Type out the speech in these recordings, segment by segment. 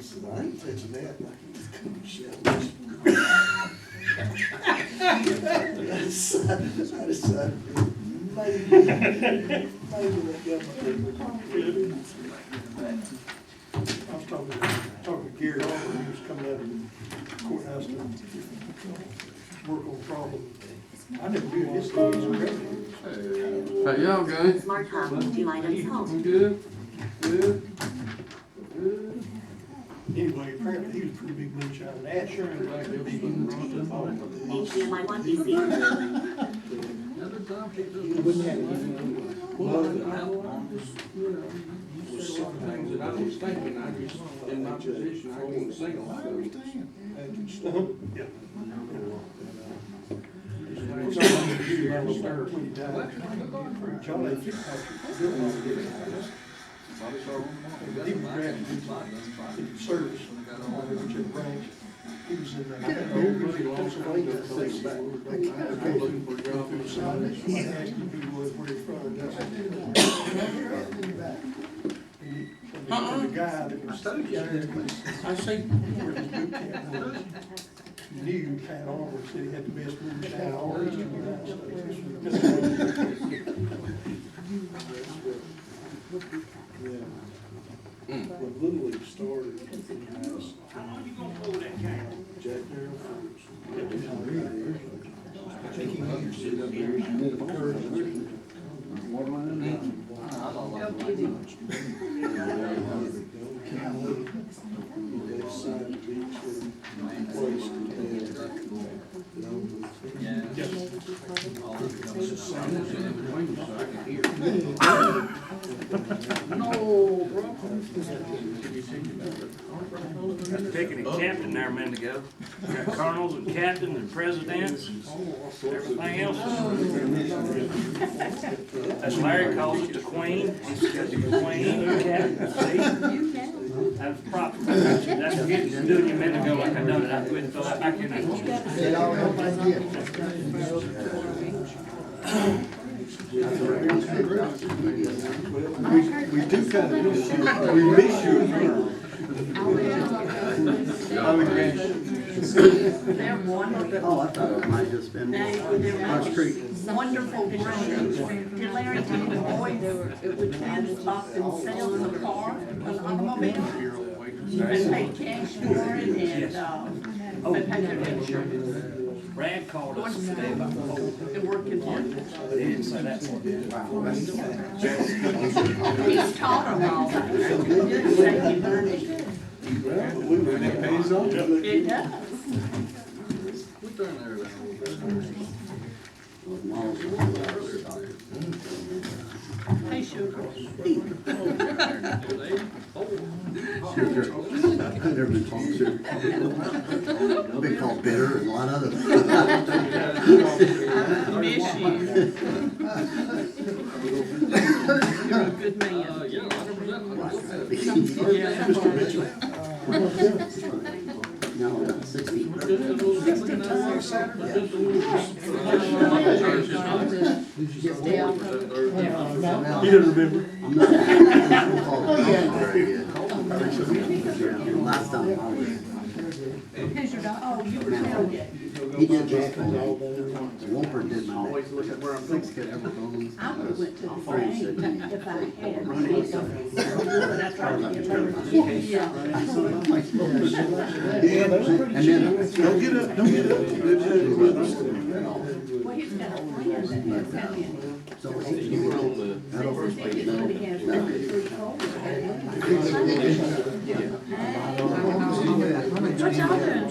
said, I ain't touching that, like he was coming shit. I decided, maybe that government. I was talking to Gary Oliver, he was coming out of the courthouse to work on a problem. I never knew this thing was ready. How y'all going? Smart home, 2 items home. Good. Good. Anyway, apparently he was a pretty big moonshine, and Asher and like they'll be getting stuff all over the place. HDMI 1 PC. Some things that I was thinking, I just, in my position, I wouldn't sing on those. Yeah. It's all I'm gonna do about the stars when he died. John A. Fitzpatrick built all of this. He was drafted into service, whichever branch. He was in the Pennsylvania place back. Looking for a job. Somebody asked him who he was, where he's from. The guy that was I say, where his boot camp was, knew Pat Oliver, said he had the best moonshine all east of the United States. When Little League started, Jack Darrell Foods. I think he used to sit up here and did a curve. Got picking and captain there a minute ago. Got colonels and captains and presidents, everything else. That's Larry calls it the queen. He's got the queen, the captain, see? That's proper. That's getting doing you a minute ago like I done it. I couldn't throw that back in there. We do kind of miss you. We miss you. They're wonderful. Oh, I thought it might just been Marsh Creek. Wonderful grades. Did Larry tell you the boys would stop and sell in the car, an automobile? They paid cash for it and, they paid their insurance. Brad called us today about the whole. They're working hard. They didn't say that part. He's taught them all that. Good safety money. It pays off. It does. Hey, sugar. I've never been called sugar. I've been called bitter and a lot of other things. I miss you. You're a good man. No, 60. He doesn't remember. I'm not very good. Last time I was. Who's your dog? Oh, you were tailgate. He did that for me. Wolford did my neck. 6 could ever bones. I would have went to the bank if I had. But I tried to get her. Yeah. And then Don't get up, don't get up. Well, he's got a plan that he'll come in. so you were on the first page. But he has 3 calls. What y'all doing?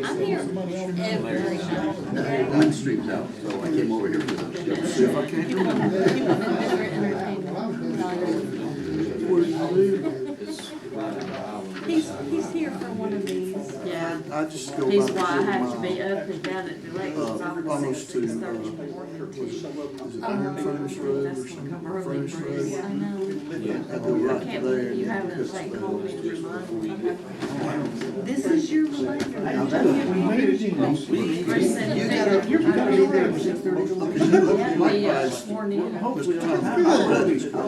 I'm here every night. One stream's out, so I came over here for the If I can't You want to do entertainment. He's here for one of these. Yeah. I just go He's by why I the have to city be up and down at the lake. almost to, is it Iron Furnace Road or something, Furnace Road? I know. I go right Can't there. believe you haven't like called me to remind me. This is your reminder. We made it in. You're gonna be there at 6:30. Sworn in. Mr. Tom,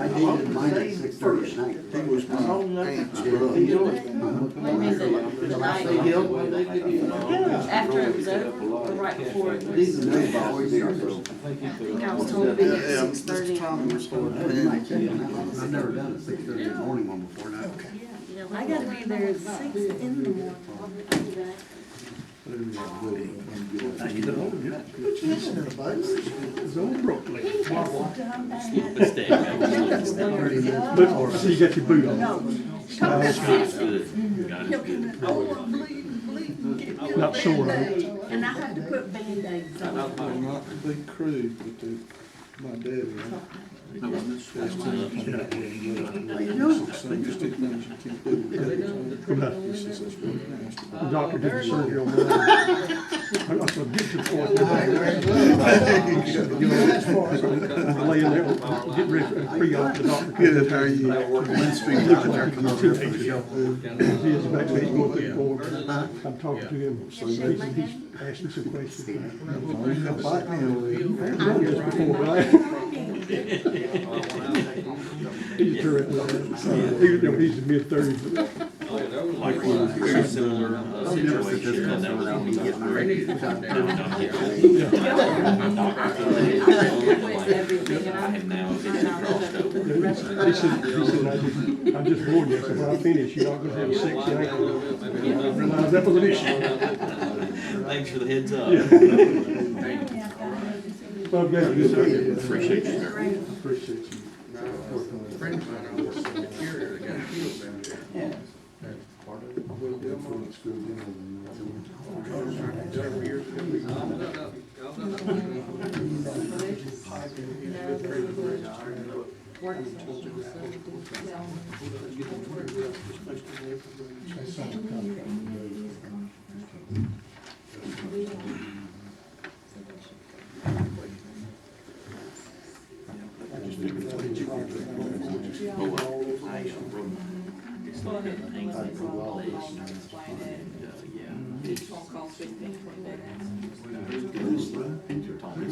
I dated mine at 6:30 at night. he was my aunt's brother. Maybe the night after it was over, or right before it was. These are new boys, so. I think I was told to be at Yeah, 6:30. Mr. Tom was for I've never done a 6:30 in the morning one before now. I gotta be there at 6 in the morning. How you doing? Chasing in a boat. It's old Brooklyn. But, so you got your boot on? Not sore, huh? And I had to put Band-Aids on. Not the big crew, but my dad, right? The doctor did the surgery on that. I said, get to the point. Laying there, get ready for pre-op, the doctor. Good, how are you? Lynn Street out there, come over here for the show. He is back, he's going through the board. I'm talking to him, so he's asking some questions. Just before, right? He's terrific. He's in mid-30s. Like a similar situation, and then when we get ready to come down, I'm here. And now it's crossed over. He said, I just warned you, I said, when I finish, you're not gonna have a sexy ankle. I realized that was an issue. Thanks for the heads up. So I'm glad you did. Appreciate you, sir. Appreciate you. Friends of mine was a carrier that got killed down there. Several years ago.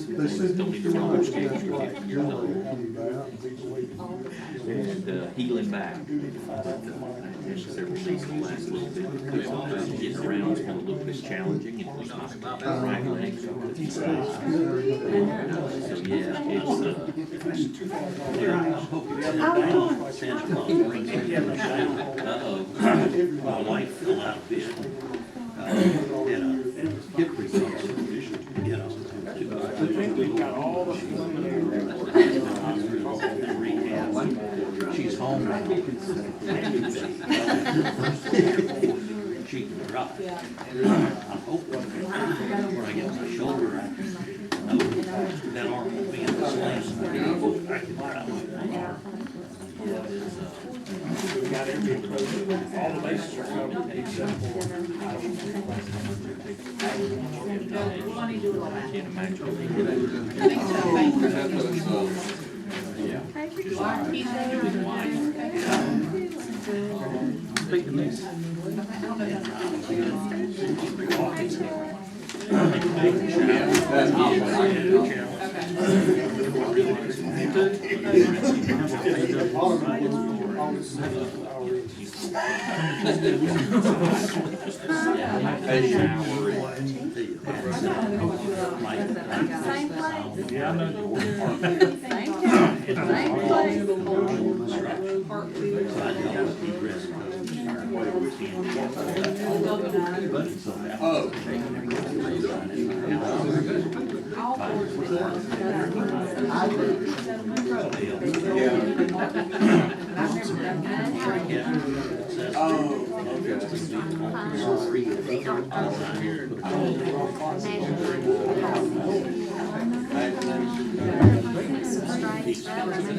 They said, Don't need to run much change. And healing back. Several seasons last little bit. Getting around is kind of a little bit challenging. It was not right leg. So yeah, it's Santa Claus brings it. Uh-oh. My wife fell out of bed. And hip reconstruction. You know. She's home now. She can drive. I'm hoping when I get my shoulder, I know that arm will be in the sling. I can drive my arm. We got every approach, all the bases are covered except for. I can't imagine. Speak to me. Same place. Yeah, I know. Same town, same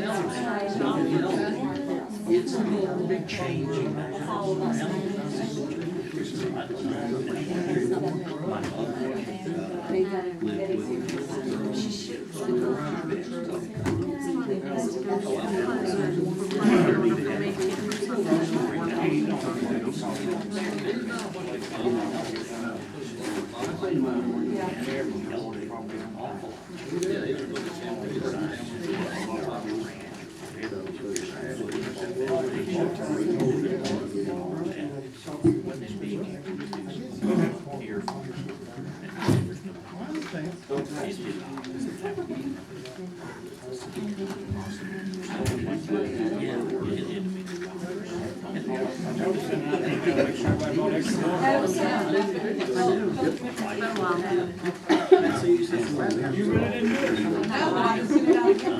place. changing that around. My mother lived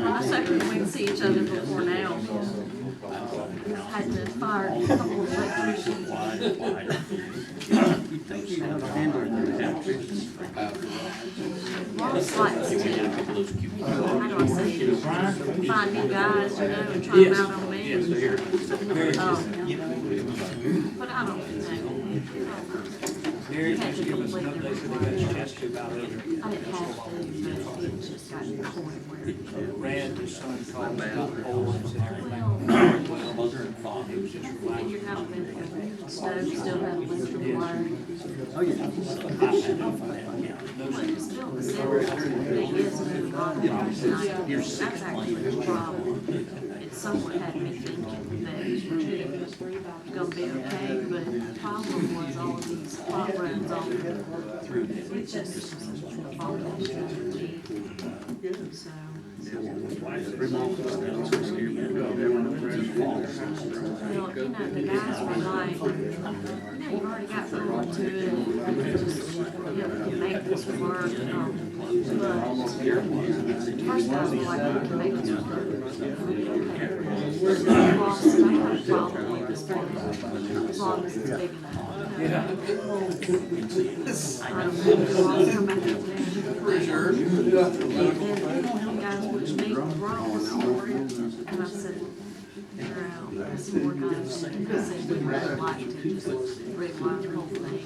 I second we can see each other before now. Had to fire a couple of electricians. It's like, how do I say it? Find new guys, you know, and try them out on me. But I don't know. Gary, just give us an update so they got your chest tube out of it. I didn't have to, but it just got to the point where. Brad, his son, called me about polls and everything. Mother and father. Figured out that the stove still had a link to the wire. Well, it's still the center thing is moving on. That's actually the problem. It somewhat had me thinking that it was gonna be okay, but the problem was all of these hot runs all through. It just falling down. So. Well, you know, the guys were like, you know, you've already got forward to it, just, you know, we can make this work, but first guys were like, we can make this work. Boss, I have a problem with this thing, as long as it's big enough. Yeah. I don't know, I'll come back up there. And then guys, which meat was wrong, and I said, they're out, there's some more guys, and I said, we really like to just rewire the whole thing.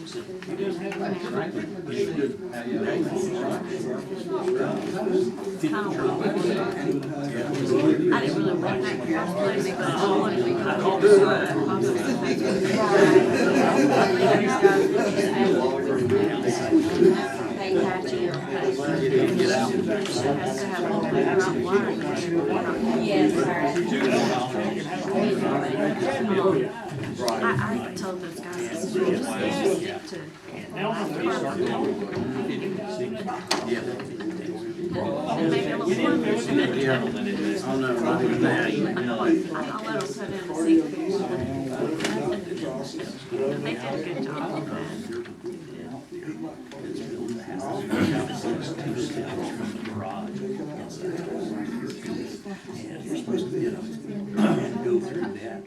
Kind of weird. I didn't really want that in the first place, but I wanted to be kind of I told those guys this is really just to and maybe a little fun. Oh, no, not even that. I'll let them put in a secret. They did a good job of that. Go through that.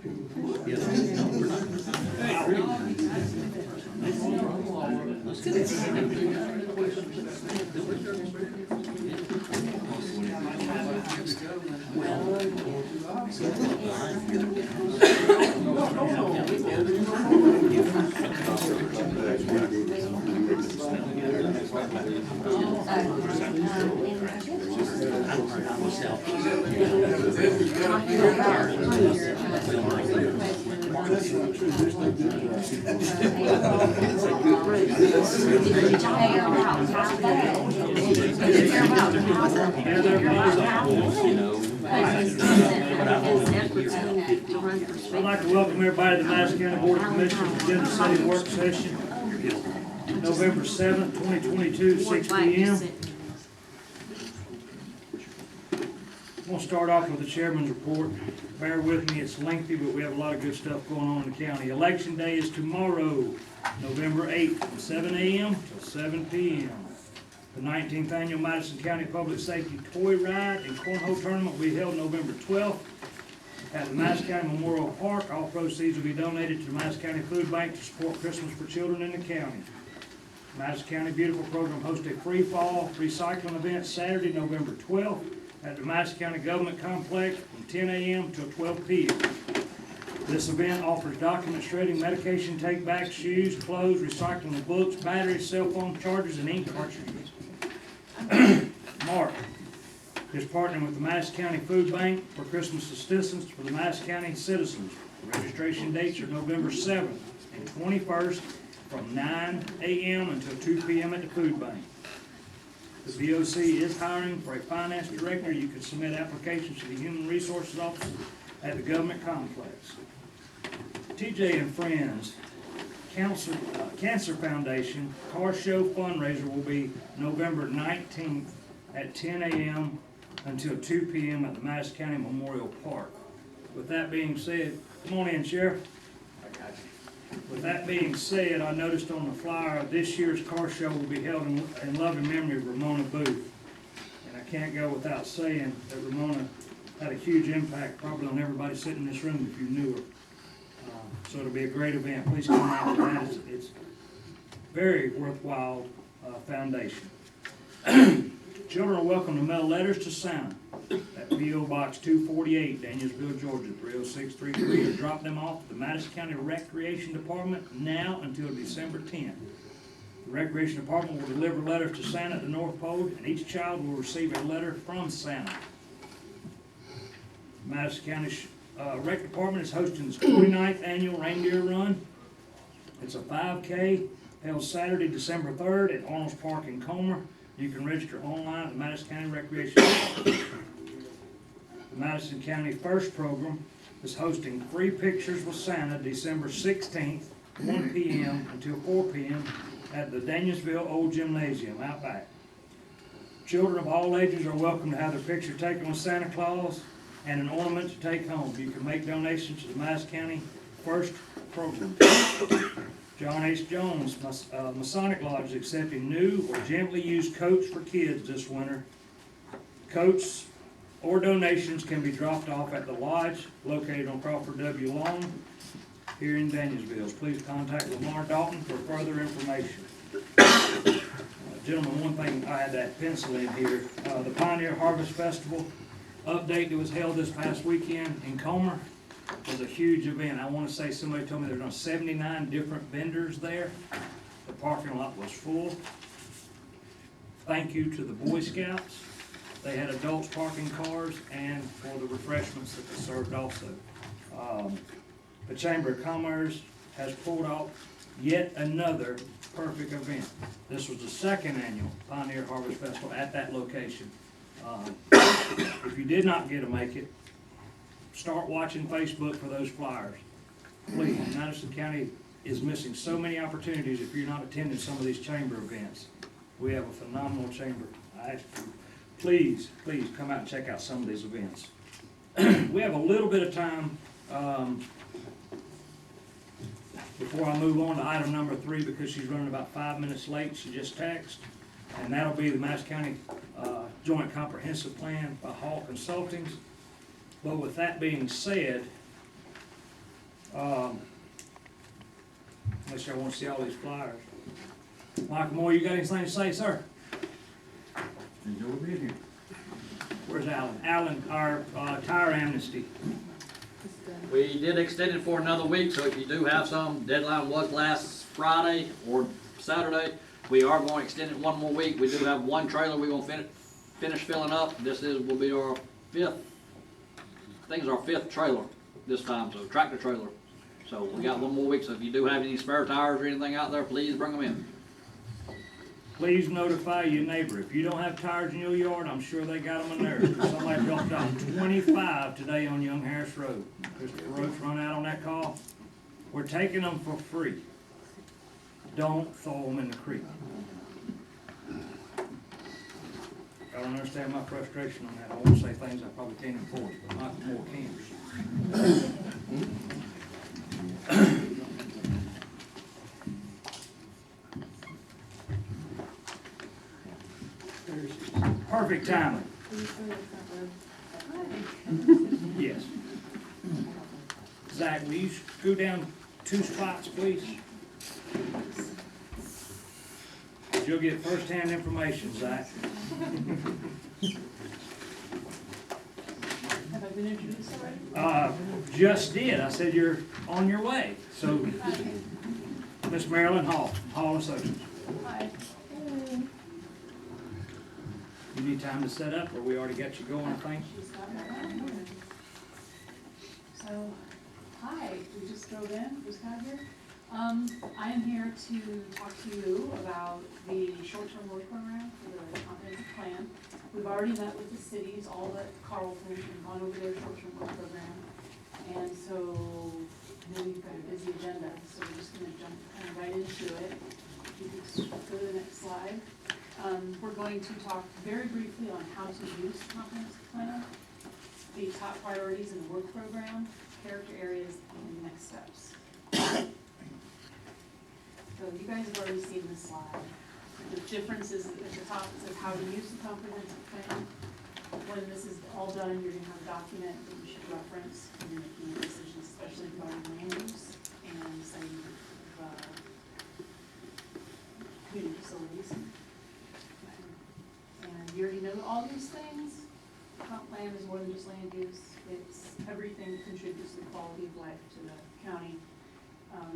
I'd like to welcome everybody to the Madison County Board of Commissioners Agenda City Work Session, November 7th, 2022, 6 p.m. I'm going to start off with the chairman's report. Bear with me, it's lengthy, but we have a lot of good stuff going on in the county. Election day is tomorrow, November 8th, from 7 a.m. to 7 p.m. The 19th Annual Madison County Public Safety Toy Ride and Cornhole Tournament will be held November 12th at the Madison County Memorial Park. All proceeds will be donated to the Madison County Food Bank to support Christmas for children in the county. Madison County Beautiful Program hosts a free fall recycling event Saturday, November 12th at the Madison County Government Complex from 10 a.m. till 12 p.m. This event offers document shredding, medication take-back, shoes, clothes, recycling of books, batteries, cell phone chargers, and ink cartridges. Mark is partnering with the Madison County Food Bank for Christmas assistance for the Madison County citizens. Registration dates are November 7th and 21st from 9 a.m. until 2 p.m. at the food bank. The BOC is hiring for a finance director. You can submit applications to the Human Resources Office at the government complex. TJ and Friends Cancer Foundation Car Show fundraiser will be November 19th at 10 a.m. until 2 p.m. at the Madison County Memorial Park. With that being said, come on in, Sheriff. With that being said, I noticed on the flyer, this year's car show will be held in loving memory of Ramona Booth. And I can't go without saying that Ramona had a huge impact probably on everybody sitting in this room if you knew her. So it'll be a great event. Please come out to that. It's very worthwhile foundation. Children are welcome to mail letters to Santa at P.O. Box 248, Danielsville, Georgia, 30633, or drop them off at the Madison County Recreation Department now until December 10th. The Recreation Department will deliver letters to Santa at the North Pole, and each child will receive a letter from Santa. Madison County Rec Department is hosting its 29th annual reindeer run. It's a 5K held Saturday, December 3rd at Arnold's Park in Comer. You can register online at the Madison County Recreation Department. The Madison County First Program is hosting Free Pictures with Santa December 16th, 1 p.m. until 4 p.m. at the Danielsville Old Gymnasium out back. Children of all ages are welcome to have their picture taken with Santa Claus and an ornament to take home. You can make donations to the Madison County First Program. John H. Jones Masonic Lodge is accepting new or gently used coats for kids this winter. Coats or donations can be dropped off at the lodge located on Crawford W. Long here in Danielsville. Please contact Lamar Dalton for further information. Gentlemen, one thing, I had that pencil in here. The Pioneer Harvest Festival update that was held this past weekend in Comer was a huge event. I want to say somebody told me there were 79 different vendors there. The parking lot was full. Thank you to the Boy Scouts. They had adults parking cars and for the refreshments that they served also. The Chamber of Commerce has pulled off yet another perfect event. This was the second annual Pioneer Harvest Festival at that location. If you did not get to make it, start watching Facebook for those flyers. Please, Madison County is missing so many opportunities if you're not attending some of these chamber events. We have a phenomenal chamber. I ask you, please come out and check out some of these events. We have a little bit of time before I move on to item number 3 because she's running about 5 minutes late. She just texted, and that'll be the Madison County Joint Comprehensive Plan by Hall Consulting. But with that being said, unless y'all want to see all these flyers. Michael Moore, you got anything to say, sir? Enjoy being here. Where's Alan? Alan, our tire amnesty. We did extend it for another week, so if you do have some, deadline was last Friday or Saturday. We are going to extend it one more week. We do have one trailer we're going to finish filling up. This will be our 5th. I think it's our 5th trailer this time, so tractor trailer. So we got one more week, so if you do have any spare tires or anything out there, please bring them in. Please notify your neighbor. If you don't have tires in your yard, I'm sure they got them in theirs. Somebody dropped off 25 today on Young Harris Road. Christopher Road's run out on that call. We're taking them for free. Don't throw them in the creek. I don't understand my frustration on that. I won't say things I probably can't enforce, but Michael Moore can. Perfect timing. Yes. Zach, will you go down 2 spots, please? You'll get first-hand information, Zach. been introduced already? Just did, I said you're on your way, so, Miss Marilyn Hall, Hall Associates. Hi. You need time to set up, or we already got you going, I think? She's got that one. So, hi, we just drove in, just got here. I am here to talk to you about the short-term work program for the comprehensive plan. We've already met with the cities, all but Carlton, and gone over their short-term work program. And so, I know you've got a busy agenda, so we're just gonna jump kind of right into it. You can go to the next slide. We're going to talk very briefly on how to use the comprehensive plan, the top priorities in the work program, character areas, and next steps. So you guys have already seen this slide. The difference is at the top, it says how to use the comprehensive plan. When this is all done, you're gonna have a document that you should reference when you're making decisions, especially regarding land use and siting of community facilities. And you already know all these things. Comp plan is more than just land use. It's everything that contributes to the quality of life to the county.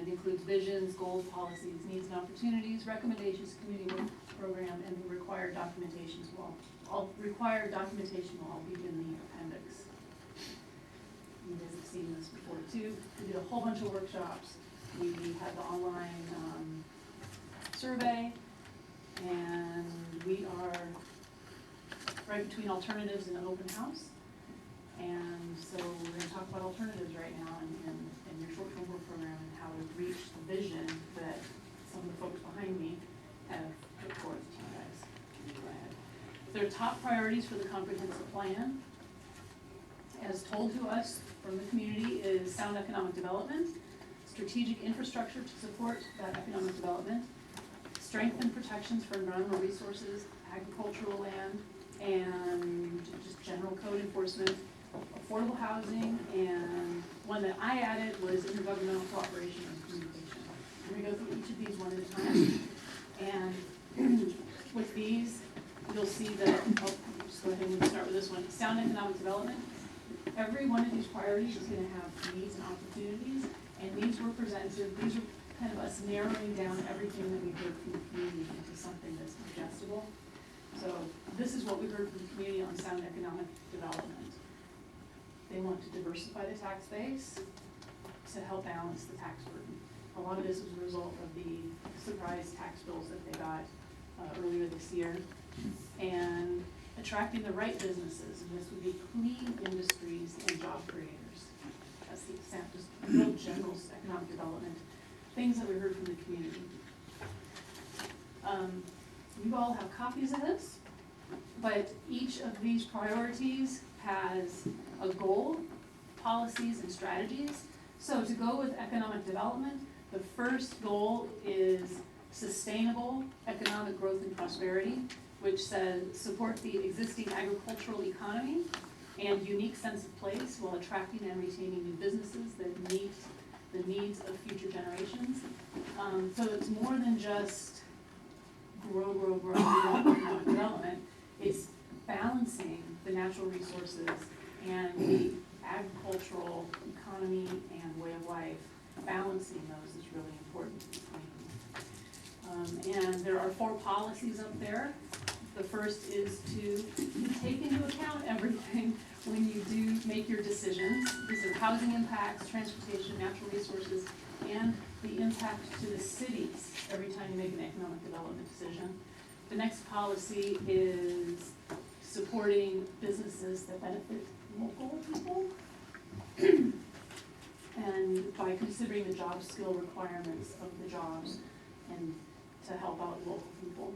It includes visions, goals, policies, needs and opportunities, recommendations, community work program, and the required documentations will all be in the appendix. You guys have seen this before too. We did a whole bunch of workshops. We had the online survey, and we are right between alternatives and an open house. And so we're going to talk about alternatives right now in your short-term work program and how to reach the vision that some of the folks behind me have put forth to you guys. Go ahead. Their top priorities for the comprehensive plan, as told to us from the community, is sound economic development, strategic infrastructure to support that economic development, strengthen protections for environmental resources, agricultural land, and just general code enforcement, affordable housing, and one that I added was intergovernmental cooperation and communication. We're going to go through each of these one at a time. And with these, you'll see that, just go ahead and start with this one, sound economic development. Every one of these priorities is going to have needs and opportunities, and these were presented, these are kind of us narrowing down everything that we heard from the community into something that's digestible. So this is what we heard from the community on sound economic development. They want to diversify the tax base to help balance the tax burden. A lot of this was a result of the surprise tax bills that they got earlier this year. And attracting the right businesses, and this would be clean industries and job creators. That's the example, just real general economic development, things that we heard from the community. You all have copies of this, but each of these priorities has a goal, policies, and strategies. So to go with economic development, the first goal is sustainable economic growth and prosperity, which says support the existing agricultural economy and unique sense of place while attracting and retaining new businesses that meet the needs of future generations. So it's more than just grow economic development. It's balancing the natural resources and the agricultural economy and way of life. Balancing those is really important. And there are 4 policies up there. The first is to take into account everything when you do make your decisions. These are housing impacts, transportation, natural resources, and the impact to the cities every time you make an economic development decision. The next policy is supporting businesses that benefit local people and by considering the job skill requirements of the jobs and to help out local people.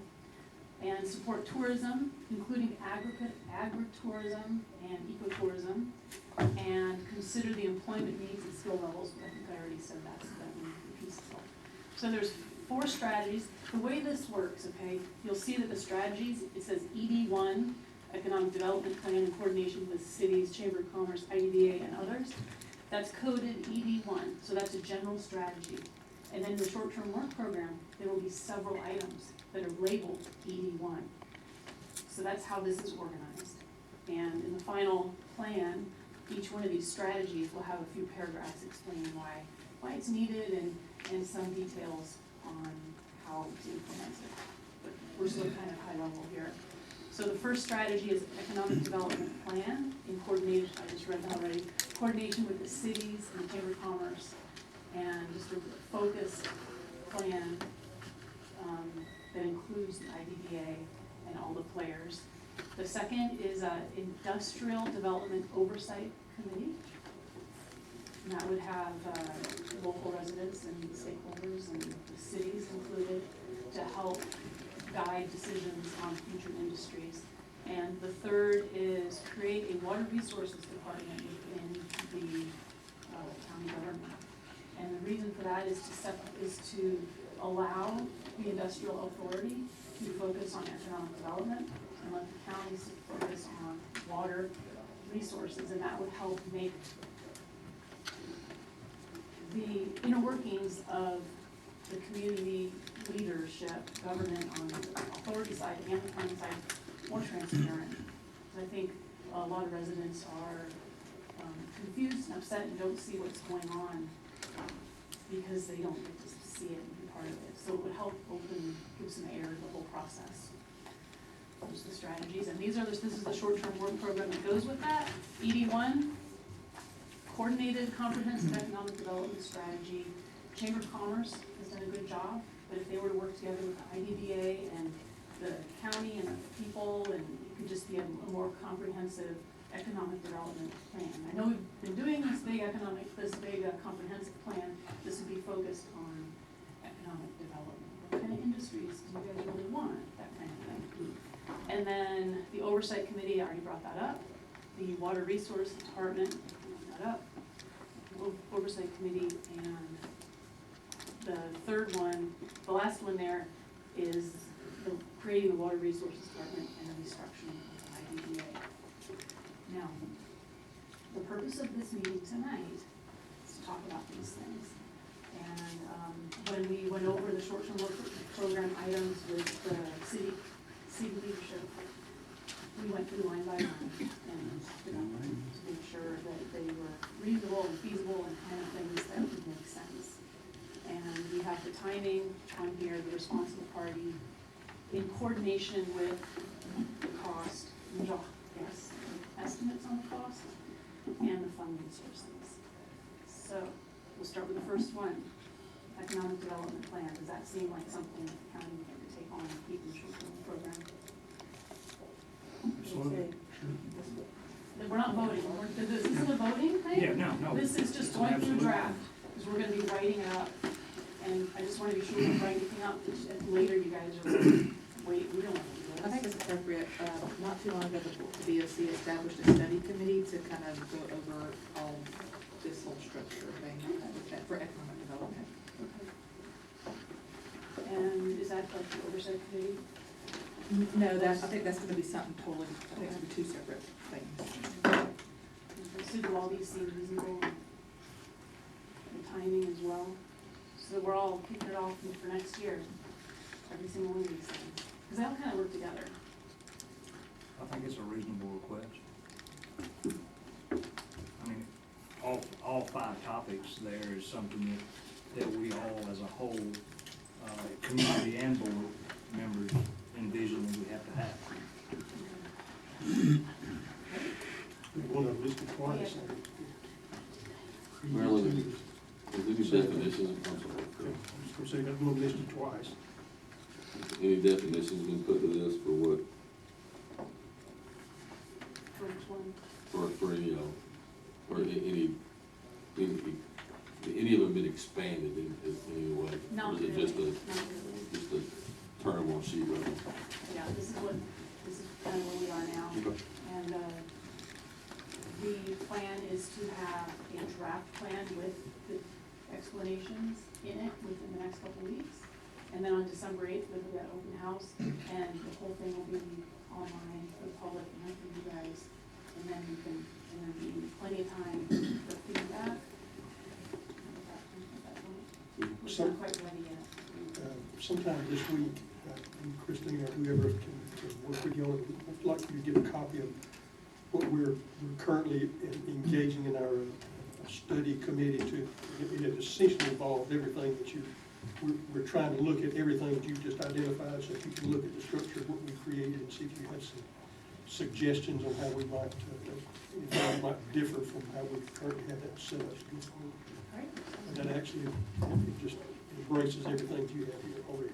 And support tourism, including agritourism and ecotourism, and consider the employment needs and skill levels. I think I already said that, so that won't repeat itself. So there's 4 strategies. The way this works, okay, you'll see that the strategies, it says ED1, Economic Development Plan in coordination with cities, Chamber of Commerce, IDVA, and others. That's coded ED1, so that's a general strategy. And then the short-term work program, there will be several items that are labeled ED1. So that's how this is organized. And in the final plan, each one of these strategies will have a few paragraphs explaining why it's needed and some details on how to implement it. But we're still kind of high level here. So the first strategy is economic development plan in coordination, I just read that already, coordination with the cities and the Chamber of Commerce, and just a focused plan that includes the IDBA and all the players. The second is an industrial development oversight committee. And that would have local residents and stakeholders and the cities included to help guide decisions on future industries. And the third is create a water resources department within the county government. And the reason for that is to allow the industrial authority to focus on economic development and let the counties focus on water resources, and that would help make the inner workings of the community leadership, government on the authority side and the county side more transparent. I think a lot of residents are confused and upset and don't see what's going on because they don't get to see it and be part of it. So it would help give some air to the whole process. Those are the strategies, and this is the short-term work program that goes with that. ED1, coordinated comprehensive economic development strategy. Chamber of Commerce has done a good job, but if they were to work together with the IDBA and the county and the people, and it could just be a more comprehensive economic development plan. I know we've been doing this big comprehensive plan. This would be focused on economic development. What kind of industries do you guys really want? That kind of thing. And then the oversight committee, I already brought that up. The water resource department, brought that up. Oversight committee, and the third one, the last one there is creating the water resources department and the restructuring of the IDBA. Now, the purpose of this meeting tonight is to talk about these things. And when we went over the short-term work program items with the city leadership, we went through line by line and to make sure that they were reasonable and feasible and kind of things that would make sense. And we have the timing on here, the responsible party, in coordination with the cost, yes, estimates on the cost, and the funding sources. So we'll start with the first one, economic development plan. Does that seem like something that the county can take on and keep in the short-term program? Absolutely. We're not voting. This isn't a voting thing? Yeah, no. This is just going through draft, because we're gonna be writing it up. And I just wanna be sure we don't write anything up, and later you guys are like, wait, we don't want to do this. I think it's appropriate, not too long ago, the BOC established a study committee to kind of go over all this whole structure thing for economic development. And is that like the oversight committee? No, I think that's gonna be something totally, I think it's gonna be two separate things. So do all these seem reasonable? The timing as well? So we're all kicking it off for next year, every single one of these things. Because they all kind of work together. I think it's a reasonable request. I mean, all 5 topics there is something that we all as a whole, community and board members envision that we have to have. One of them listed twice. Marilyn, any definitions, I'm sorry, I was gonna say, that one listed twice. any definitions been put to this for what, For which one? for any of them been expanded in any way? Not Or is it really. just Not really. just a term on sheet right now? Yeah, this is kind of where we are now. Okay. And the plan is to have a draft plan with the explanations in it within the next couple of weeks. And then on December 8th, we'll do that open house, and the whole thing will be online for the public and for you guys. And then be plenty of time for feedback. We're not quite ready yet. Sometime this week, Christine or whoever can work with you, I'd like you to get a copy of what we're currently engaging in our study committee to, it essentially involves everything that we're trying to look at everything that you just identified, so if you can look at the structure of what we created and see if you have some suggestions on how we might, if that might differ from how we currently have that set up. And that actually, it just embraces everything that you have here already.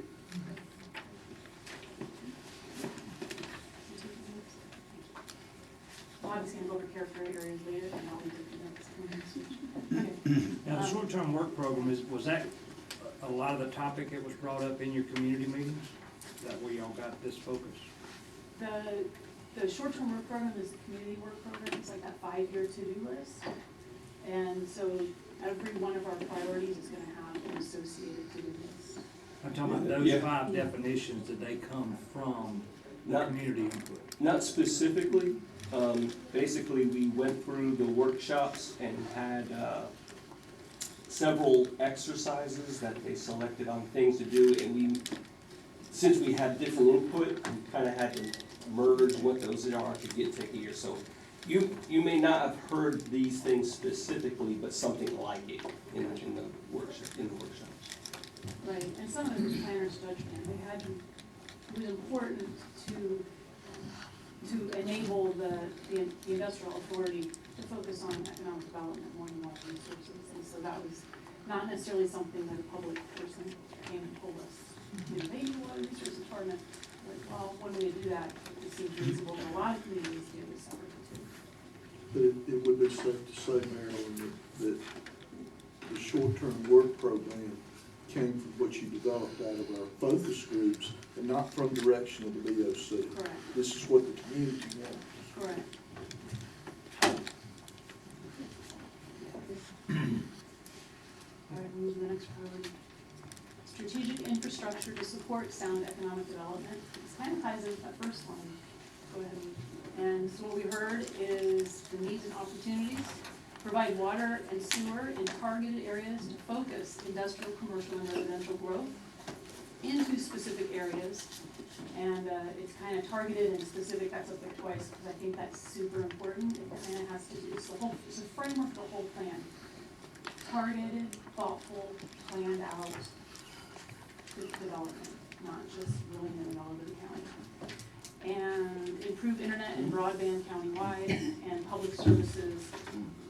Well, I was gonna go over character areas later, and I'll be doing that. Okay. Now, the short-term work program, was that a lot of the topic that was brought up in your community meetings? That we all got this focus? The short-term work program is the community work program. It's like that 5-year to-do list. And so every one of our priorities is gonna have an associated to-do list. I'm talking about those 5 definitions, did they come from the community input? Not specifically. Basically, we went through the workshops and had several exercises that they selected on things to do, and since we had different input, we kind of had to merge what those are to get to here. So you may not have heard these things specifically, but something like it in the workshops. Right, and some of it was planner's judgment. It was important to enable the industrial authority to focus on economic development more than water resources. And so that was not necessarily something that a public person came and told us. You know, maybe water resources department, like, well, one way to do that, it seems reasonable, but a lot of communities do it separately too. But it would be safe to say, Marilyn, that the short-term work program came from what you developed out of our focus groups and not from direction of the BOC. Correct. This is what the community wants. Correct. All right, move to the next priority. Strategic infrastructure to support sound economic development. This kind of ties into that first one. Go ahead. And so what we heard is the needs and opportunities. Provide water and sewer in targeted areas to focus industrial, commercial, and residential growth into specific areas. And it's kind of targeted and specific. That's up there twice because I think that's super important. It kind of has to do, it's a framework for the whole plan. Targeted, thoughtful, planned out development, not just willy-nilly all over the county. And improve internet and broadband countywide and public services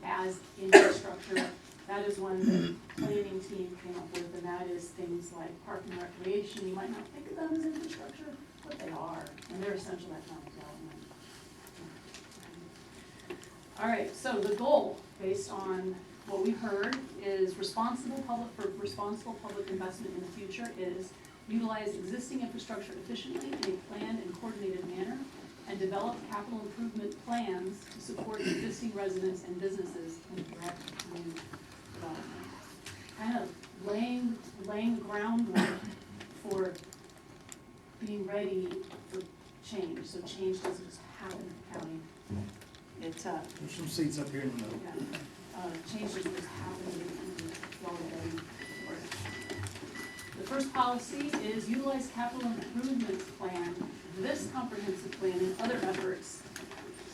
as infrastructure. That is one that the planning team came up with, and that is things like park and recreation. You might not think of them as infrastructure, but they are, and they're essential economic development. All right, so the goal, based on what we heard, is responsible public investment in the future is utilize existing infrastructure efficiently in a planned and coordinated manner, and develop capital improvement plans to support existing residents and businesses and direct community development. Kind of laying the groundwork for being ready for change, so change doesn't just happen in the county. There's some seats up here in the middle. Change doesn't just happen in the ready for it. The first policy is utilize capital improvement plan. This comprehensive plan and other efforts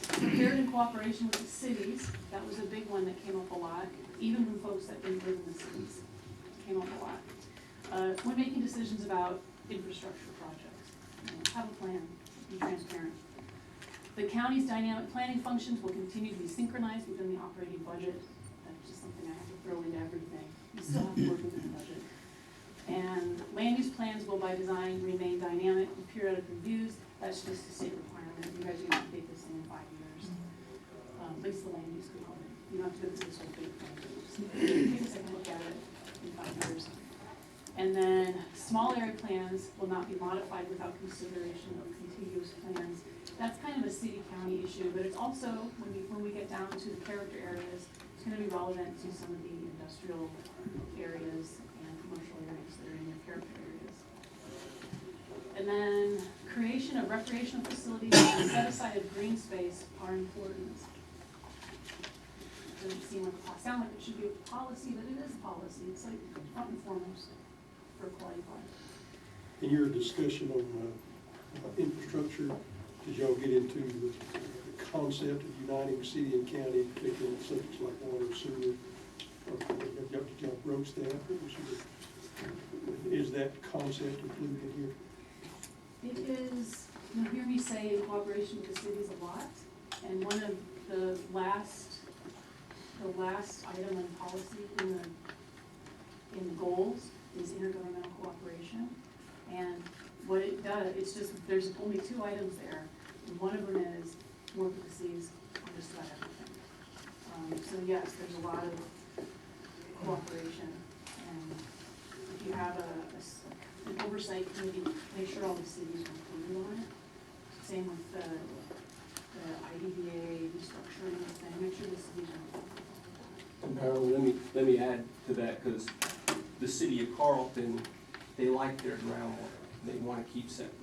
prepared in cooperation with the cities. That was a big one that came up a lot, even from folks that didn't live in the cities. It came up a lot. When making decisions about infrastructure projects, have a plan, be transparent. The county's dynamic planning functions will continue to be synchronized within the operating budget. That's just something I have to throw into everything. You still have to work within the budget. And land use plans will by design remain dynamic with periodic reviews. That's just a state requirement. You guys are going to update this thing in 5 years. At least the land use component. You don't have to go through this whole big plan. Take a second look at it in 5 years. And then small area plans will not be modified without consideration of contiguous plans. That's kind of a city-county issue, but it's also, when we get down to the character areas, it's going to be relevant to some of the industrial areas and commercial areas that are in your character areas. And then creation of recreational facilities and set aside of green space are important. It doesn't sound like it should be a policy, but it is a policy. It's like front and foremost for a quality product. In your discussion on infrastructure, did y'all get into the concept of uniting city and county, particularly on subjects like water and sewer? Or did y'all broach that? Is that concept included in here? It is, you'll hear me say in cooperation with the cities a lot, and one of the last item in policy in the goals is intergovernmental cooperation. And what it does, it's just, there's only 2 items there, and one of them is work with the cities on just about everything. So yes, there's a lot of cooperation, and if you have an oversight committee, make sure all the cities are included on it. Same with the IDBA restructuring thing, make sure the cities are included. And Harold, let me add to that, because the city of Carlton, they like their groundwater, they wanna keep separate.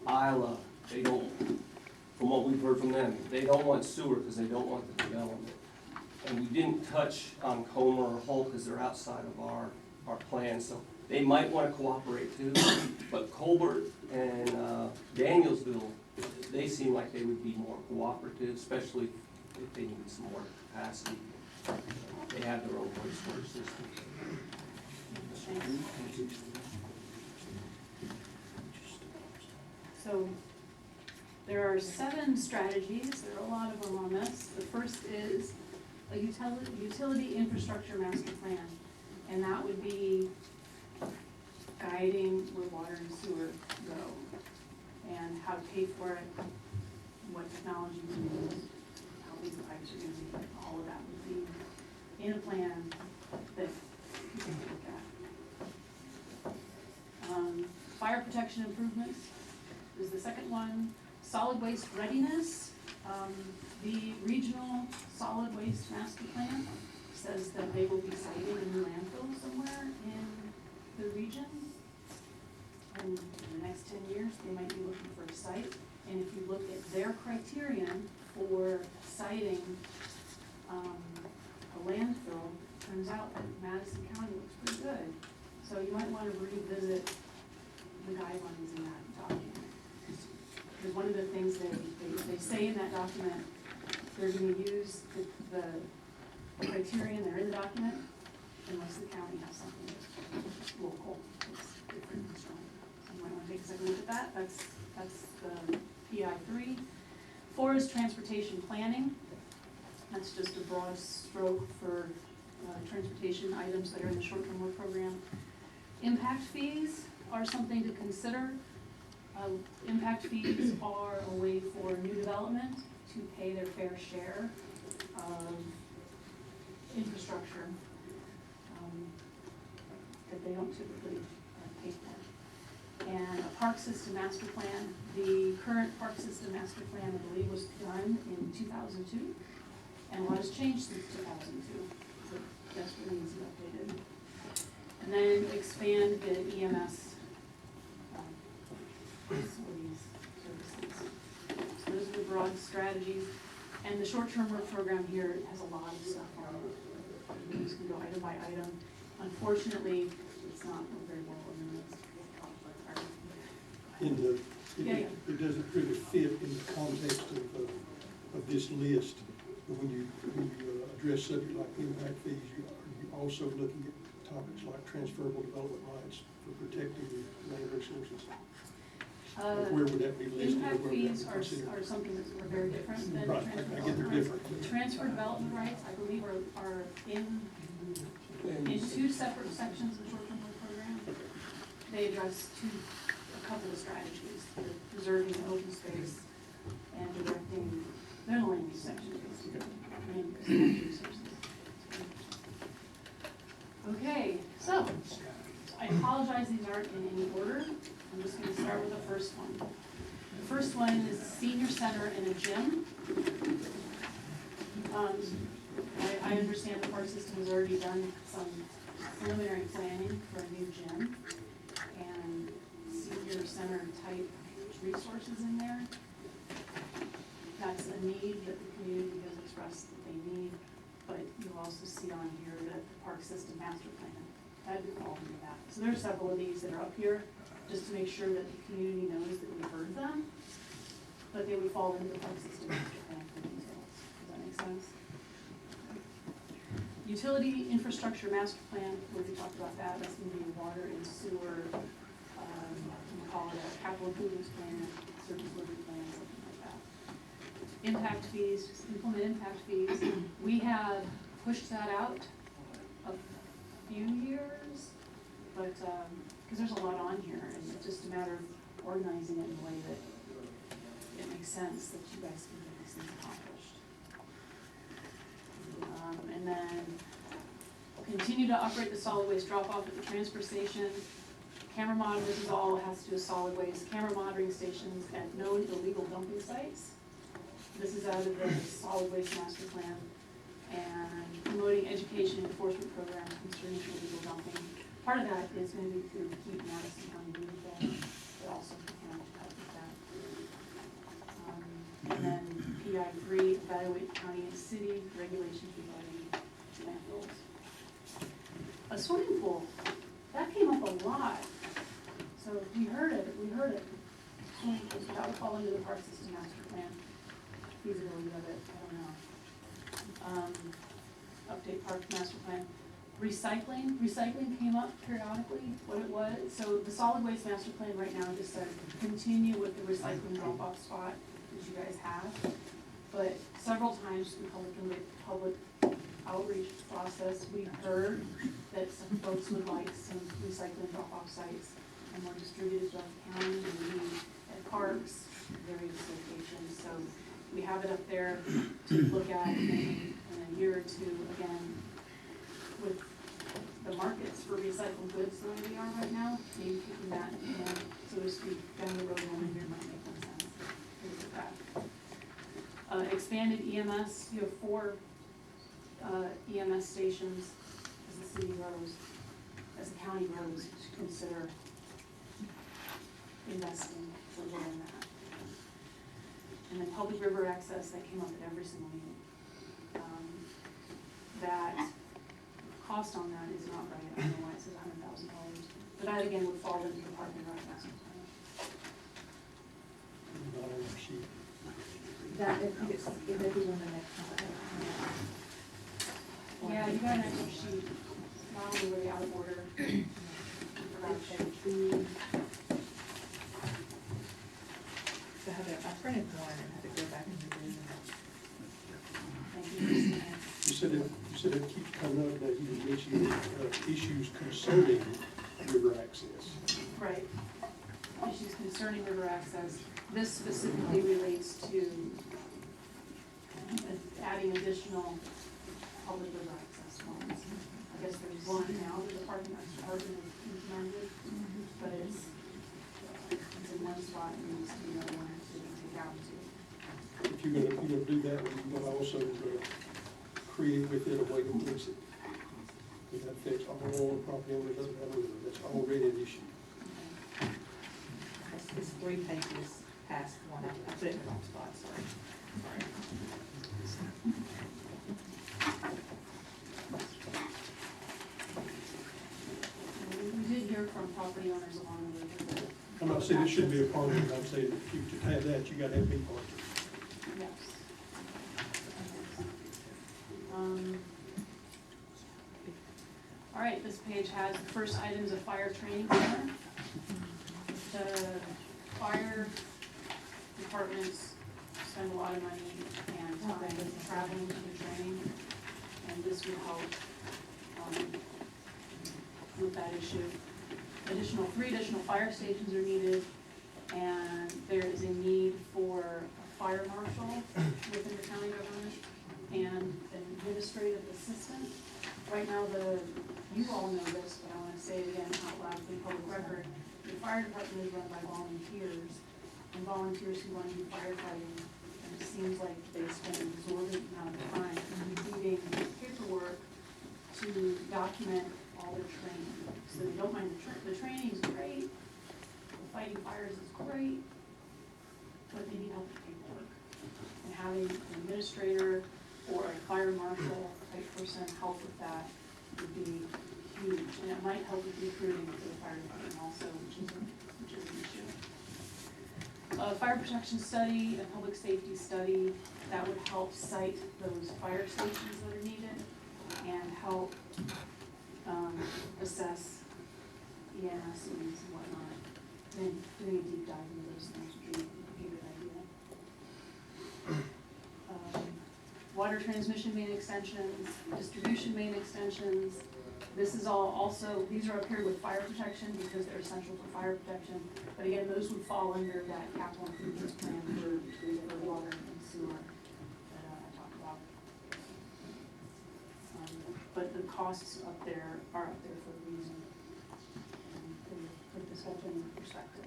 Isla, they don't, from what we've heard from them, they don't want sewer because they don't want the development. And we didn't touch on Comer or Holt because they're outside of our plan, so they might wanna cooperate too. But Colbert and Danielsville, they seem like they would be more cooperative, especially if they need some more capacity. They have their own wastewater system. So there are 7 strategies, there are a lot of them on this. The first is a utility infrastructure master plan, and that would be guiding where water and sewer go, and how to pay for it, what technology to use, how big the pipes are gonna be, all of that would be in a plan that you can look at. Fire protection improvements is the second one. Solid waste readiness. The regional solid waste master plan says that they will be siting a new landfill somewhere in the region. And in the next 10 years, they might be looking for a site. And if you look at their criterion for siting a landfill, turns out that Madison County looks pretty good. So you might want to revisit the guidelines in that document. Because one of the things they say in that document, they're going to use the criterion that are in the document unless the county has something that's local, that's different and strong. So you might want to take a second look at that. That's the PI 3. 4 is transportation planning. That's just a broad stroke for transportation items that are in the short-term work program. Impact fees are something to consider. Impact fees are a way for new development to pay their fair share of infrastructure that they don't typically pay for. And a park system master plan. The current park system master plan, I believe, was done in 2002, and a lot has changed since 2002. So that's what needs to be updated. And then expand the EMS facilities, services. So those are the broad strategies. And the short-term work program here has a lot of stuff on it. You just can go item by item. Unfortunately, it's not very well organized. It doesn't really fit in the context of this list. But when you address subjects like impact fees, you're also looking at topics like transferable development rights for protecting land resources. Where would that be listed? Impact fees are something that's very different than right, transfer I get they're different. Transfer development rights, I believe, are in 2 separate sections of the short-term work program. They address a couple of strategies: preserving open space and directing. They're the land use section, basically. Land resources. Okay, so I apologize; these aren't in any order. I'm just going to start with the first one. The first one is senior center and a gym. I understand the park system has already done some preliminary planning for a new gym and senior center type resources in there. That's a need that the community has expressed that they need, but you'll also see on here that the park system master plan had to fall into that. So there are several of these that are up here, just to make sure that the community knows that we heard them. but they would fall into the park system master plan for details. Does that make sense? Utility infrastructure master plan, we already talked about that, that's gonna be water and sewer, we call it a capital improvements plan, certain delivery plan, something like that. Impact fees, just implement impact fees, we have pushed that out a few years, but, cause there's a lot on here, and it's just a matter of organizing it in a way that it makes sense that you guys can get these things accomplished. And then continue to operate the solid waste drop-off at the transfer station. Camera monitoring, this is all has to do with solid waste. Camera monitoring stations at known illegal dumping sites. This is out of the solid waste master plan. And promoting education and enforcement programs concerning illegal dumping. Part of that is going to be through Keep Madison County Beautiful, but also the county to help with that. And then PI3, evaluate county and city regulations regarding landfills. A swimming pool, that came up a lot. So we heard it. Swimming pools, that would fall into the park system master plan. Feasibility of it, I don't know. Update park master plan. Recycling came up periodically, what it was. So the solid waste master plan right now just said continue with the recycling drop-off spot that you guys have. But several times through public outreach process, we heard that some folks would like some recycling drop-off sites and more distributed throughout the county, and at parks, various locations. So we have it up there to look at in a year or two, again, with the markets for recycled goods the way they are right now, maybe keeping that, so to speak, down the road one year might make more sense. Look at that. Expanded EMS, you have 4 EMS stations as the city grows, as the county grows, to consider investing further in that. And then public river access, that came up at every single meeting. That cost on that is not right, I don't know why it says $100,000, but that again would fall into the park and rec master plan. Not on our sheet. That, I think it's, it may be one of the next one. Yeah, you got an extra sheet, not only were they out of order. Forgot to change. So I printed one and had to go back and redo it. Thank you. You said it keeps coming up that you mentioned issues concerning river access. Right. Issues concerning river access. This specifically relates to adding additional public river access ones. I guess there's one now that the parking department has implemented, but it's in one spot and needs to be another one to take out to. If you're gonna do that, you're gonna also create within a way to police it. Because that affects all the property owners of that river. That's already an issue. It's 3 pages past one, I put it in the wrong spot, sorry. We did hear from property owners along the river. I'm not saying it shouldn't be a part of it, I'm saying that you to have that, you gotta have big parts. Yes. All right, this page has the first items of fire training center. The fire departments spend a lot of money and time traveling to the training, and this would help with that issue. 3 additional fire stations are needed, and there is a need for a fire marshal within the county government and an administrative assistant. Right now, you all know this, but I want to say it again out loud for the public record. The fire department is run by volunteers, and volunteers who want to do firefighting, and it seems like they spend an exorbitant amount of time completing paperwork to document all their training. So they don't mind the training is great, the fighting fires is great, but they need help with paperwork. And having an administrator or a fire marshal type person help with that would be huge, and it might help with recruiting for the fire department also, which is an issue. a fire protection study, a public safety study that would help site those fire stations that are needed and help assess EMS needs and whatnot. Then doing a deep dive into those things would be a good idea. Water transmission main extensions, distribution main extensions. This is all also, these are up here with fire protection because they're essential for fire protection. But again, those would fall under that capital improvements plan for water and sewer that I talked about. But the costs up there are up there for a reason. To put this whole thing in perspective.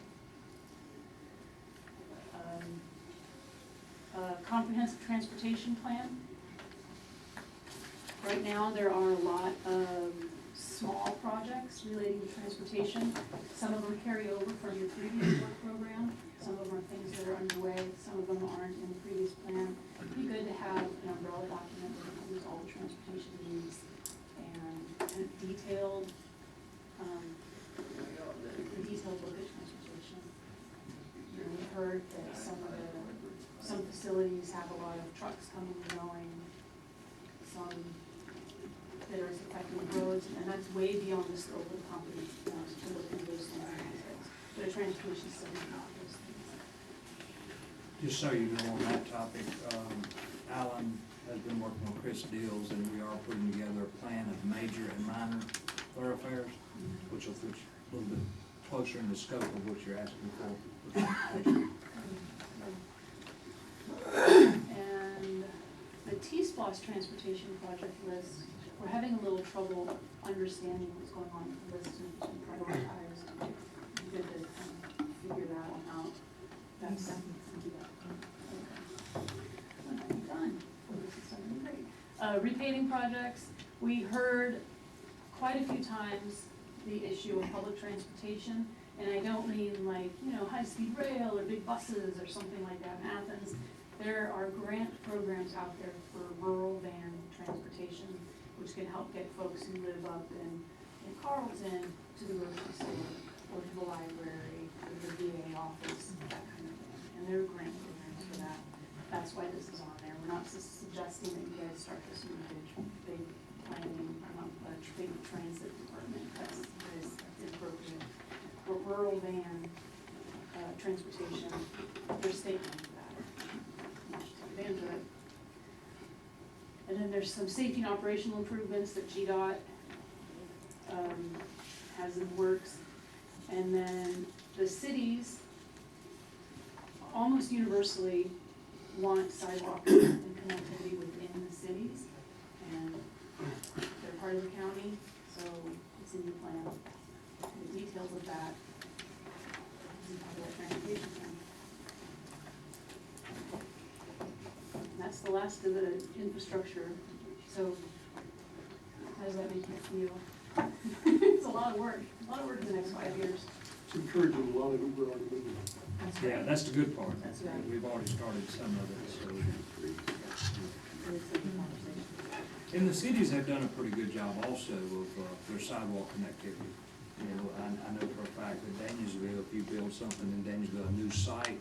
Comprehensive transportation plan. Right now, there are a lot of small projects relating to transportation. Some of them carry over from your previous work program. Some of them are things that are underway. Some of them aren't in the previous plan. It'd be good to have an umbrella document that includes all the transportation needs and kind of detailed, the detailed look at transportation. You know, we heard that some facilities have a lot of trucks coming and going, some that are affecting roads, and that's way beyond the scope of the company, to look into those things. But a transportation study is not those things. Just so you know, on that topic, Alan has been working on Chris Deals, and we are putting together a plan of major and minor thoroughfares, which will put you a little bit closer in the scope of what you're asking for. And the T-Splosh transportation project list, we're having a little trouble understanding what's going on with the list and prioritize. It's good to kind of figure that one out. That's something to do that. Okay. Done. This is something great. Repaving projects, we heard quite a few times the issue of public transportation, and I don't mean like, you know, high-speed rail or big buses or something like that in Athens. There are grant programs out there for rural van transportation, which can help get folks who live up in Carlton to the grocery store or to the library or the VA office, that kind of thing. And there are grant programs for that. That's why this is on there. We're not suggesting that you guys start this new big planning, big transit department. That's inappropriate. For rural van transportation, there's state money for that. Advantage of it. And then there's some safety and operational improvements that GDOT has in the works. And then the cities almost universally want sidewalk and connectivity within the cities. And they're part of the county, so it's in the plan. The details of that is part of that transportation plan. And that's the last of the infrastructure. So how does that make you feel? It's a lot of work in the next 5 years. It's encouraging, a lot of it we're already moving. Yeah, that's the good part. That's right. We've already started some of it, so. And the cities have done a pretty good job also of their sidewalk connectivity. You know, I know for a fact that Danielsville, if you build something in Danielsville, a new site,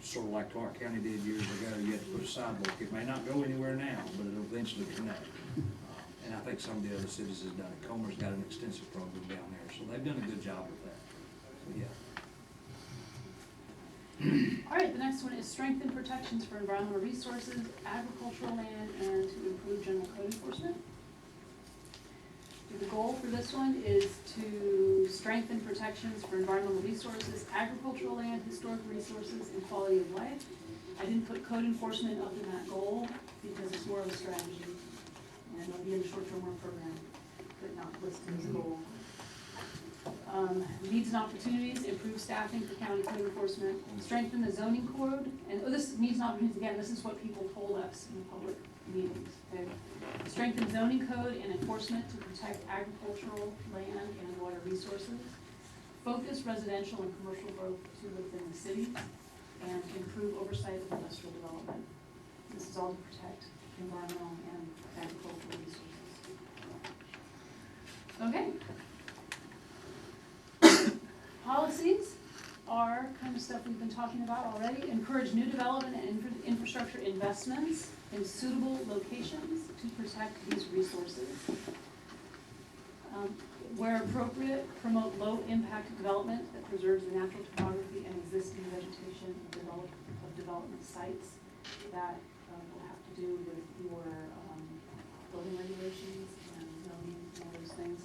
sort of like Clark County did years ago, you have to put a sidewalk. It may not go anywhere now, but it'll eventually connect. And I think some of the other cities have done it. Comer's got an extensive program down there, so they've done a good job with that. So, yeah. All right, the next one is strengthen protections for environmental resources, agricultural land, and to improve general code enforcement. The goal for this one is to strengthen protections for environmental resources, agricultural land, historic resources, and quality of life. I didn't put code enforcement up in that goal because it's more of a strategy, and it'll be in the short-term work program, but not listed as a goal. Needs and opportunities, improve staffing for county code enforcement, strengthen the zoning code, and this needs and opportunities, again, this is what people told us in the public meetings, okay? Strengthen zoning code and enforcement to protect agricultural land and water resources, focus residential and commercial growth to within the city, and improve oversight of industrial development. This is all to protect environmental and agricultural resources. Okay. Policies, are kind of stuff we've been talking about already. Encourage new development and infrastructure investments in suitable locations to protect these resources. Where appropriate, promote low-impact development that preserves the natural topography and existing vegetation of development sites. That will have to do with your building regulations and zoning and all those things.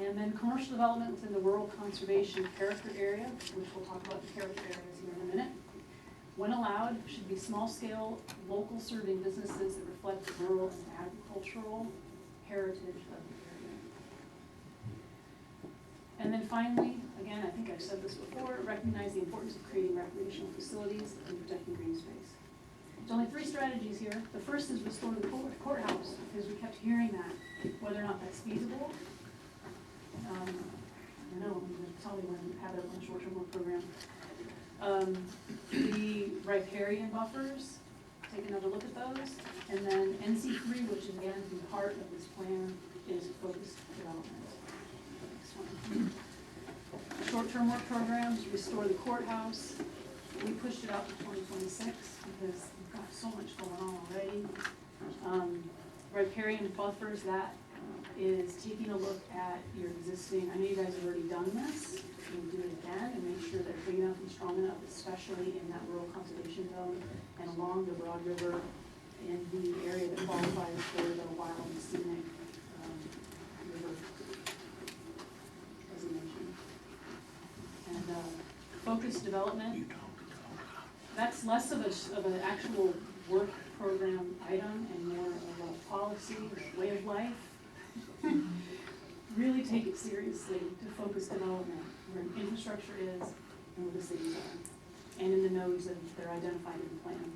And then commercial development within the rural conservation character area, which we'll talk about the character areas here in a minute. When allowed, should be small-scale, local serving businesses that reflect the rural and agricultural heritage of the area. And then finally, again, I think I've said this before, recognize the importance of creating recreational facilities and protecting green space. There's only 3 strategies here. The first is restore the courthouse, because we kept hearing that, whether or not that's feasible. I don't know, tell me when we have it up on the short-term work program. The riparian buffers, take another look at those. And then NC3, which is again the heart of this plan, is focused development. Next one. Short-term work programs, restore the courthouse. We pushed it out to 2026 because we've got so much going on already. Riparian buffers, that is taking a look at your existing, I know you guys have already done this, you can do it again and make sure they're big enough and strong enough, especially in that rural conservation zone and along the Broad River in the area that qualifies for the wild and scenic river designation. And focused development, that's less of an actual work program item and more of a policy, a way of life. Really take it seriously to focus development where infrastructure is and where the cities are, and in the nodes that they're identified in the plan.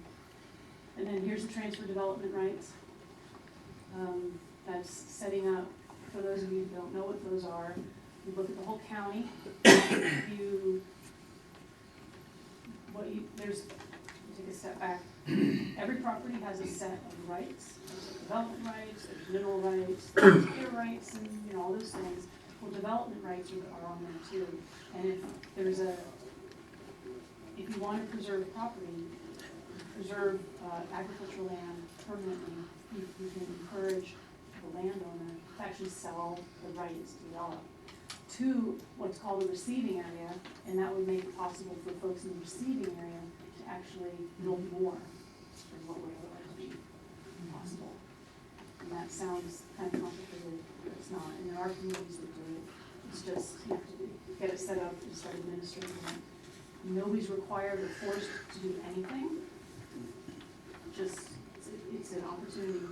And then here's the transfer development rights. That's setting up, for those of you who don't know what those are, you look at the whole county, take a step back. Every property has a set of rights. There's development rights, there's mineral rights, there's air rights, and all those things. Well, development rights are on there too. And if you want to preserve property, preserve agricultural land permanently, you can encourage the landowner to actually sell the rights to develop to what's called a receiving area, and that would make it possible for folks in the receiving area to actually build more than what would otherwise be possible. And that sounds kind of complicated, but it's not. And there are communities that do it. It's just, you have to get it set up and start administrating it. Nobody's required or forced to do anything. Just, it's an opportunity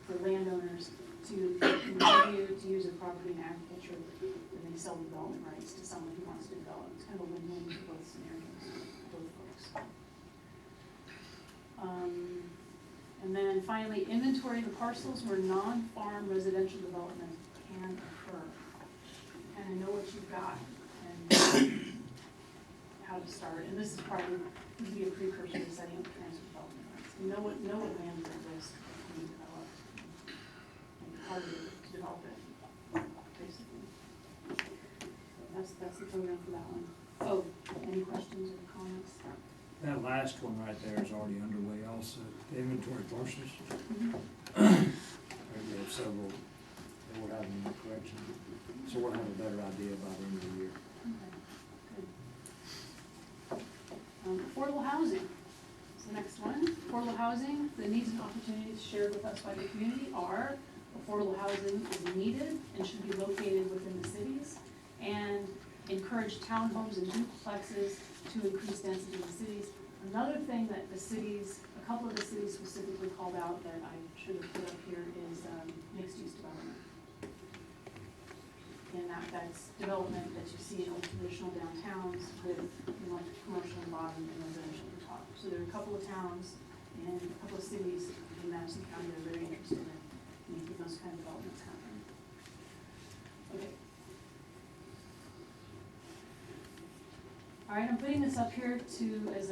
for landowners to continue to use their property in agriculture, and they sell development rights to someone who wants to develop. It's kind of a win-win for both scenarios, both folks. And then finally, inventory the parcels where non-farm residential development can occur. And I know what you've got and how to start. And this is probably would be a precursor to setting up transfer development rights. You know what lands are at risk when you develop. How to develop it, basically. So that's the program for that one. Oh, any questions or comments? That last one right there is already underway also, the inventory parcels. Mm-hmm. We have several that we're having a correction, so we'll have a better idea by the end of the year. Okay, good. Affordable housing is the next one. Affordable housing, the needs and opportunities shared with us by the community are affordable housing is needed and should be located within the cities, and encourage townhomes and duplexes to increase density in the cities. Another thing that the cities, a couple of the cities specifically called out that I should have put up here is mixed-use development. And that's development that you see in old traditional downtowns with commercial on the bottom and residential on the top. So there are a couple of towns and a couple of cities in Madison County that are very interested in making those kind of developments happen. Okay. All right, I'm putting this up here as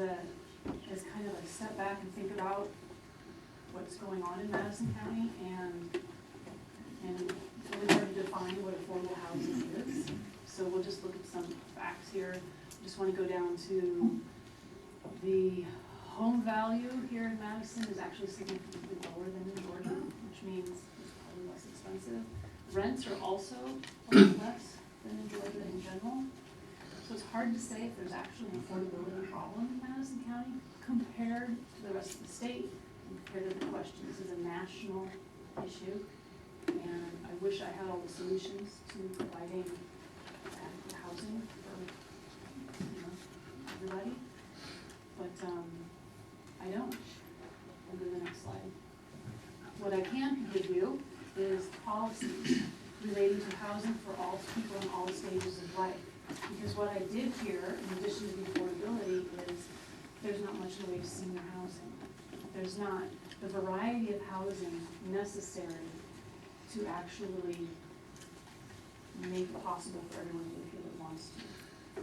kind of a step back and think about what's going on in Madison County, and it's really hard to define what affordable housing is. So we'll just look at some facts here. just wanna go down to the home value here in Madison is actually significantly lower than in Georgia, which means it's probably less expensive. Rents are also a lot less than in Georgia in general. So it's hard to say if there's actually an affordability problem in Madison County compared to the rest of the state, compared to the question. This is a national issue, and I wish I had all the solutions to providing adequate housing for, everybody. But, I don't. I'll go to the next slide. What I can give you is policies relating to housing for all people in all stages of life. Because what I did here, in addition to the affordability, is there's not much in the way of senior housing. There's not the variety of housing necessary to actually make it possible for everyone to live here that wants to.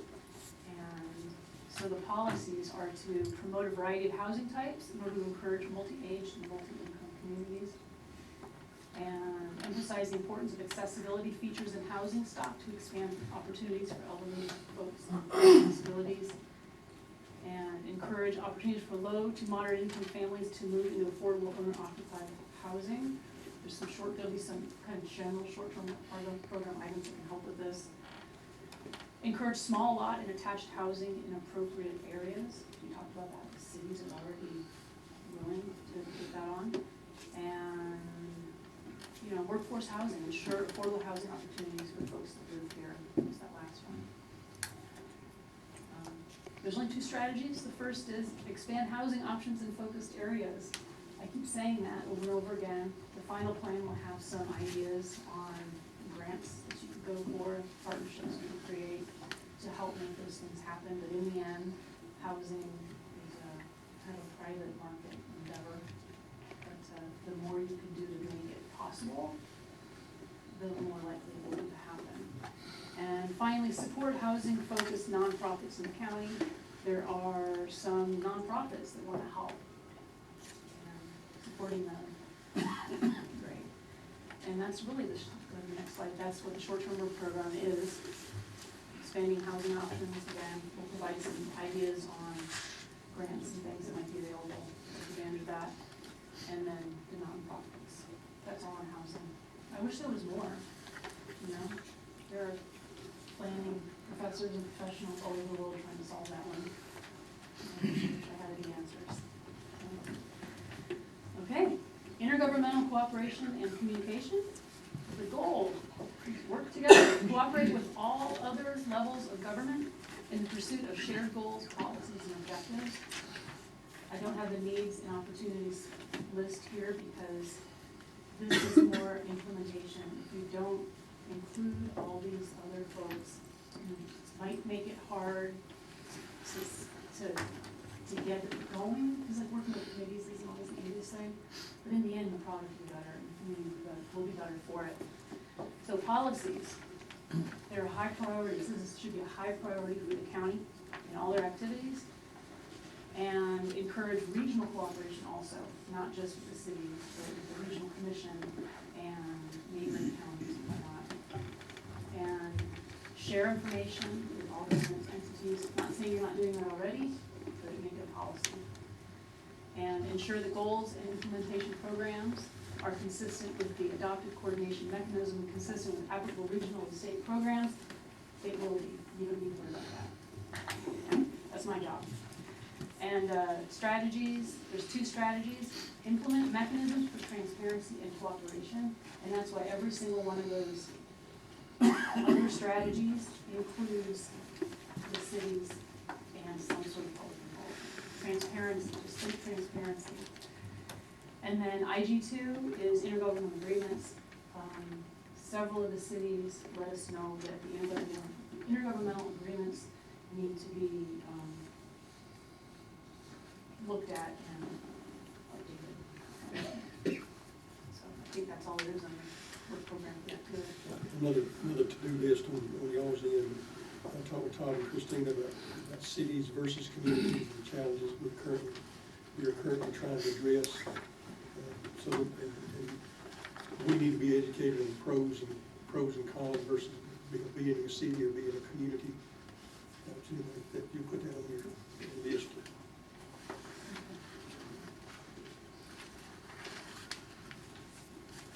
And so the policies are to promote a variety of housing types in order to encourage multi-age and multi-income communities, and emphasize the importance of accessibility features in housing stock to expand opportunities for elderly folks with disabilities, and encourage opportunities for low to moderate income families to move into affordable owner-occupied housing. There'll be some kind of general short-term program items that can help with this. Encourage small lot and attached housing in appropriate areas. We talked about that. The cities are already willing to put that on. And, workforce housing, ensure affordable housing opportunities for folks that live here. What's that last one? There's only two strategies. The first is expand housing options in focused areas. I keep saying that over and over again. The final plan will have some ideas on grants that you could go for, partnerships you can create to help make those things happen. But in the end, housing is kind of a private market endeavor. But the more you can do to make it possible, the more likely it will happen. And finally, support housing-focused nonprofits in the county. There are some nonprofits that want to help. And supporting them, great. And that's really go to the next slide. That's what the short-term work program is. Expanding housing options. Again, we'll provide some ideas on grants and things that might be available. Take advantage of that. And then the nonprofits. That's all on housing. I wish there was more. There are planning professors and professionals all over the world trying to solve that one. I wish I had any answers. Okay, intergovernmental cooperation and communication. The goal, work together, cooperate with all other levels of government in the pursuit of shared goals, policies, and objectives. I don't have the needs and opportunities list here because this is more implementation. If you don't include all these other folks, it might make it hard to get it going, because like working with committees isn't always the easiest thing. But in the end, the product will be better, and the community will be better for it. So policies, they're high priorities. This should be a high priority for the county in all their activities. And encourage regional cooperation also, not just with the cities, but with the regional commission and neighboring counties and whatnot. And share information with all government entities. Not saying you're not doing that already, but make it a policy. And ensure the goals and implementation programs are consistent with the adopted coordination mechanism, consistent with applicable regional and state programs. It will be. You don't need to worry about that. Okay? That's my job. And strategies, there's two strategies. Implement mechanisms for transparency and cooperation. And that's why every single one of those other strategies includes the cities and some sort of public involvement. Transparency, distinct transparency. And then IG2 is intergovernmental agreements. Several of the cities let us know that the intergovernmental agreements need to be looked at and updated. So I think that's all it is on the work program. Yeah, good. Another to-do list on y'all's end. I talked with Todd and Christina about cities versus communities and challenges we are currently trying to address. And we need to be educated on pros and cons versus being a city or being a community. that you put that on your list.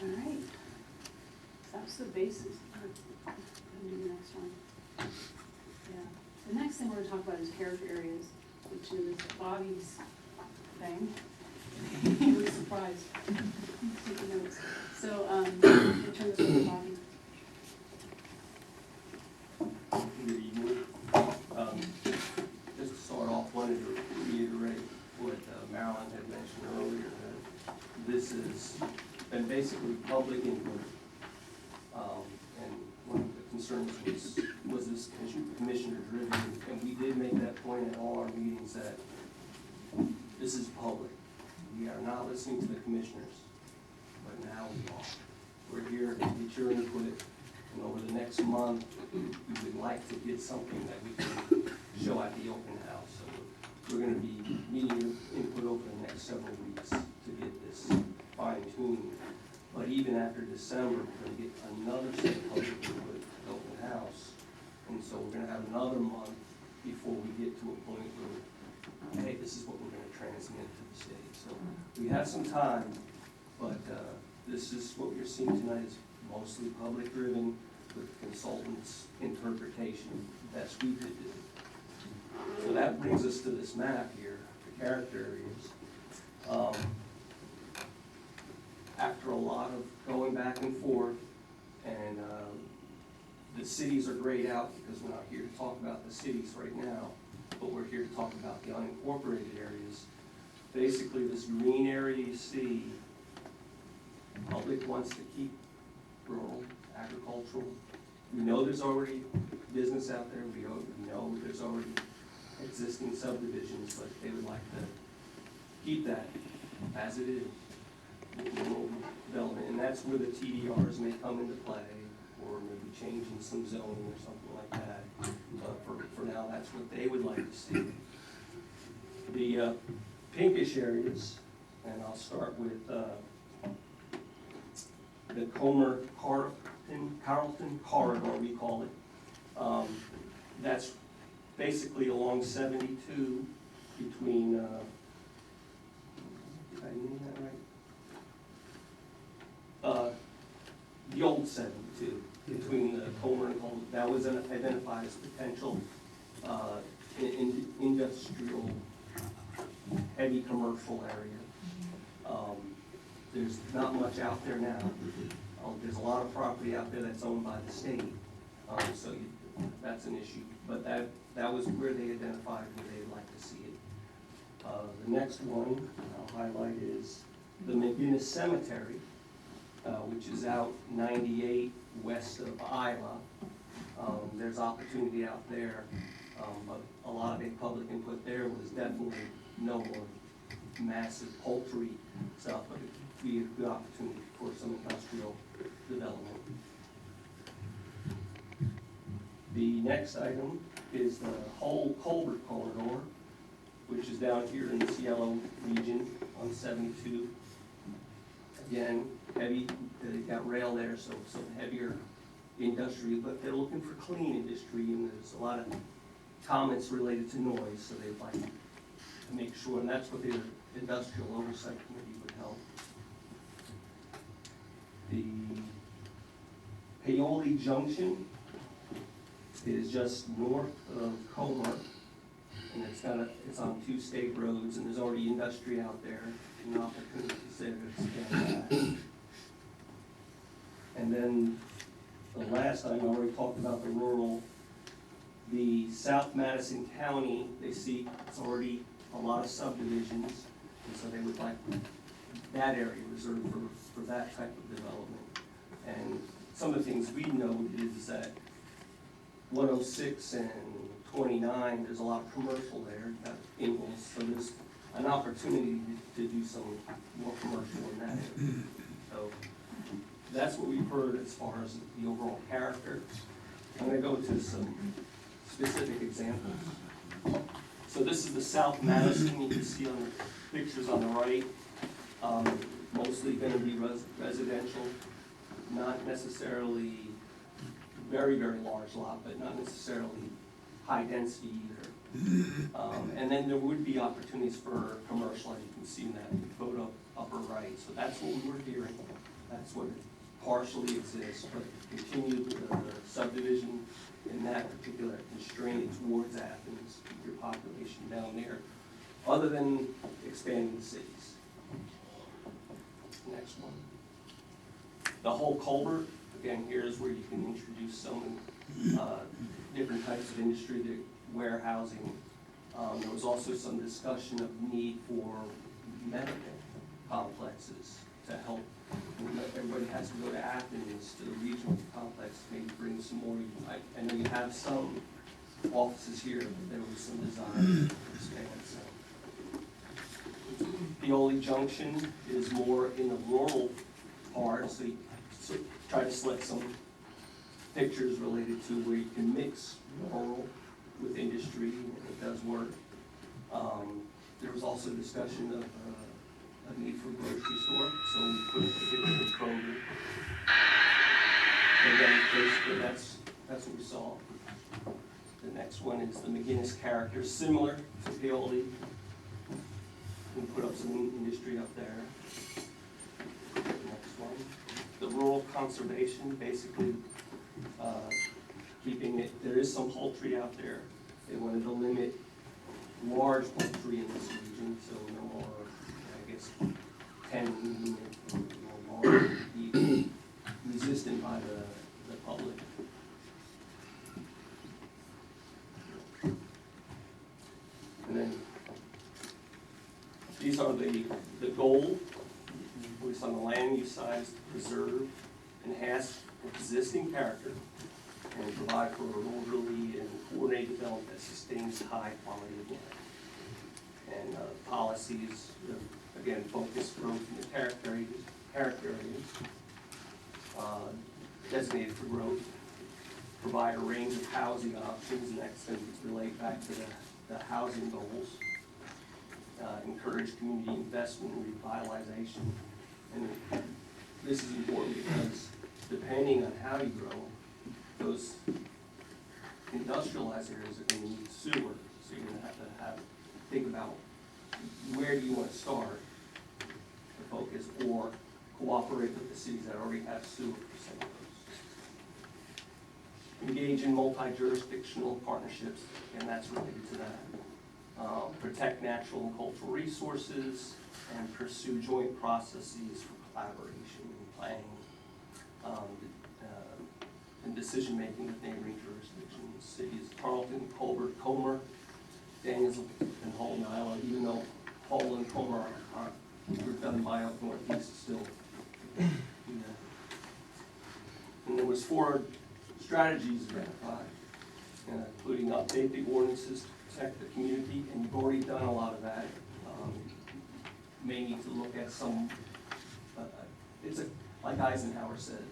All right. That's the basis. Do the next one. Yeah. The next thing we're gonna talk about is character areas, which is Bobby's thing. He was surprised. He's taking notes. So, I'll turn this over to Bobby. Good evening. Just to start off, wanted to reiterate what Marilyn had mentioned earlier, that this has been basically public input. And one of the concerns was this commissioner driven, and we did make that point at all our meetings that this is public. We are not listening to the commissioners, but now we are. We're here to get your input, and over the next month, we would like to get something that we can show at the open house. So we're gonna be needing your input over the next several weeks to get this fine-tuned. But even after December, we're gonna get another set of public input at the open house. And so we're gonna have another month before we get to a point where, hey, this is what we're gonna transmit to the state. So we have some time, but this is what you're seeing tonight is mostly public driven with consultants' interpretation, best we could do. So that brings us to this map here, the character areas. After a lot of going back and forth, and the cities are grayed out because we're not here to talk about the cities right now, but we're here to talk about the unincorporated areas. Basically, this green area you see, public wants to keep rural, agricultural. We know there's already business out there, we know there's already existing subdivisions, but they would like to keep that as it is. Rural development, and that's where the TDRs may come into play, or maybe changing some zoning or something like that. But for now, that's what they would like to see. The pinkish areas, and I'll start with the Carlton corridor, we call it. That's basically along 72 between, did I name that right? The old 72, between the Comer and Coleman, that was identified as potential industrial, heavy commercial area. There's not much out there now. There's a lot of property out there that's owned by the state, so that's an issue. But that was where they identified where they'd like to see it. The next one I'll highlight is the McGinnis Cemetery, which is out 98 west of Isla. There's opportunity out there, but a lot of the public input there was definitely no more massive poultry stuff, but it'd be a good opportunity for some industrial development. The next item is the whole Colbert corridor, which is down here in this yellow region on 72. Again, heavy, they got rail there, so some heavier industry, but they're looking for clean industry, and there's a lot of comments related to noise, so they'd like to make sure, and that's what the industrial oversight committee would help. The Paoli Junction is just north of Comer, and it's on 2 state roads, and there's already industry out there, and opportunities there to expand that. And then the last item, I already talked about the rural, the South Madison County, they see it's already a lot of subdivisions, and so they would like that area reserved for that type of development. And some of the things we know is that 106 and 29, there's a lot of commercial there, you've got Ingalls, so there's an opportunity to do some more commercial in that area. So that's what we've heard as far as the overall character. I'm going to go to some specific examples. So this is the South Madison, you can see on the pictures on the right. Mostly going to be residential, not necessarily very, very large lot, but not necessarily high density either. And then there would be opportunities for commercial, as you can see in that photo upper right. So that's what we were hearing. That's what partially exists, but continued subdivision in that particular constraint towards Athens, keep your population down there, other than expanding the cities. Next one. The whole culvert, again, here's where you can introduce some different types of industry, the warehousing. There was also some discussion of need for medical complexes to help. Everybody has to go to Athens, to the regional complex, maybe bring some more. I know you have some offices here, but there was some design to expand. So. Pioli Junction is more in the rural part, so you try to select some pictures related to where you can mix rural with industry, and it does work. There was also discussion of a need for a grocery store, so we put it in the Kroger. And then basically that's what we saw. The next one is the McGinnis character, similar to Pioli. We put up some industry up there. Next one. The rural conservation, basically keeping it, there is some poultry out there. They wanted to limit large poultry in this region, so no more, I guess, 10 or more, be resisted by the public. And then these are the goal, at least on the land use side, is to preserve, enhance existing character, and provide for an orderly and coordinated development that sustains high quality of life. And policies, again, focus growth in the character areas, designated for growth, provide a range of housing options, and that's going to relate back to the housing goals, encourage community investment and revitalization. And this is important because depending on how you grow, those industrialized areas are going to need sewer, so you're going to have to think about where do you want to start to focus, or cooperate with the cities that already have sewer for some of those. Engage in multi-jurisdictional partnerships, and that's related to that. Protect natural and cultural resources, and pursue joint processes for collaboration and planning. And decision-making with neighboring jurisdictions, cities, Tarleton, Colbert, Comer, Daniels, and Hull, Nyla, even though Hull and Comer were done by up northeast still. And there was 4 strategies identified, including update the ordinances to protect the community, and you've already done a lot of that. May need to look at some, like Eisenhower said,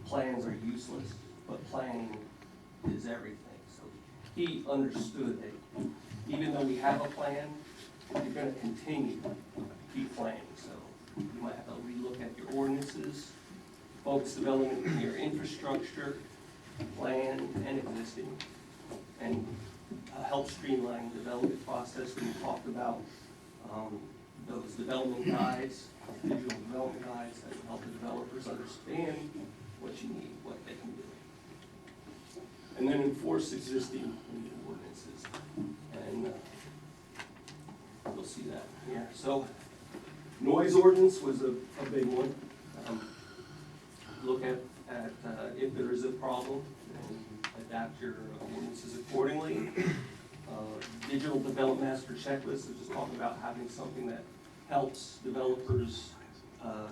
plans are useless, but planning is everything. So he understood that even though we have a plan, you're going to continue to keep planning. So you might have to relook at your ordinances, focus development in your infrastructure, plan and existing, and help streamline the development process. We talked about those development guides, digital development guides that will help the developers understand what you need, what they can do. And then enforce existing ordinances. And you'll see that here. So noise ordinance was a big one. Look at if there is a problem and adapt your ordinances accordingly. Digital development master checklist, which is talking about having something that helps developers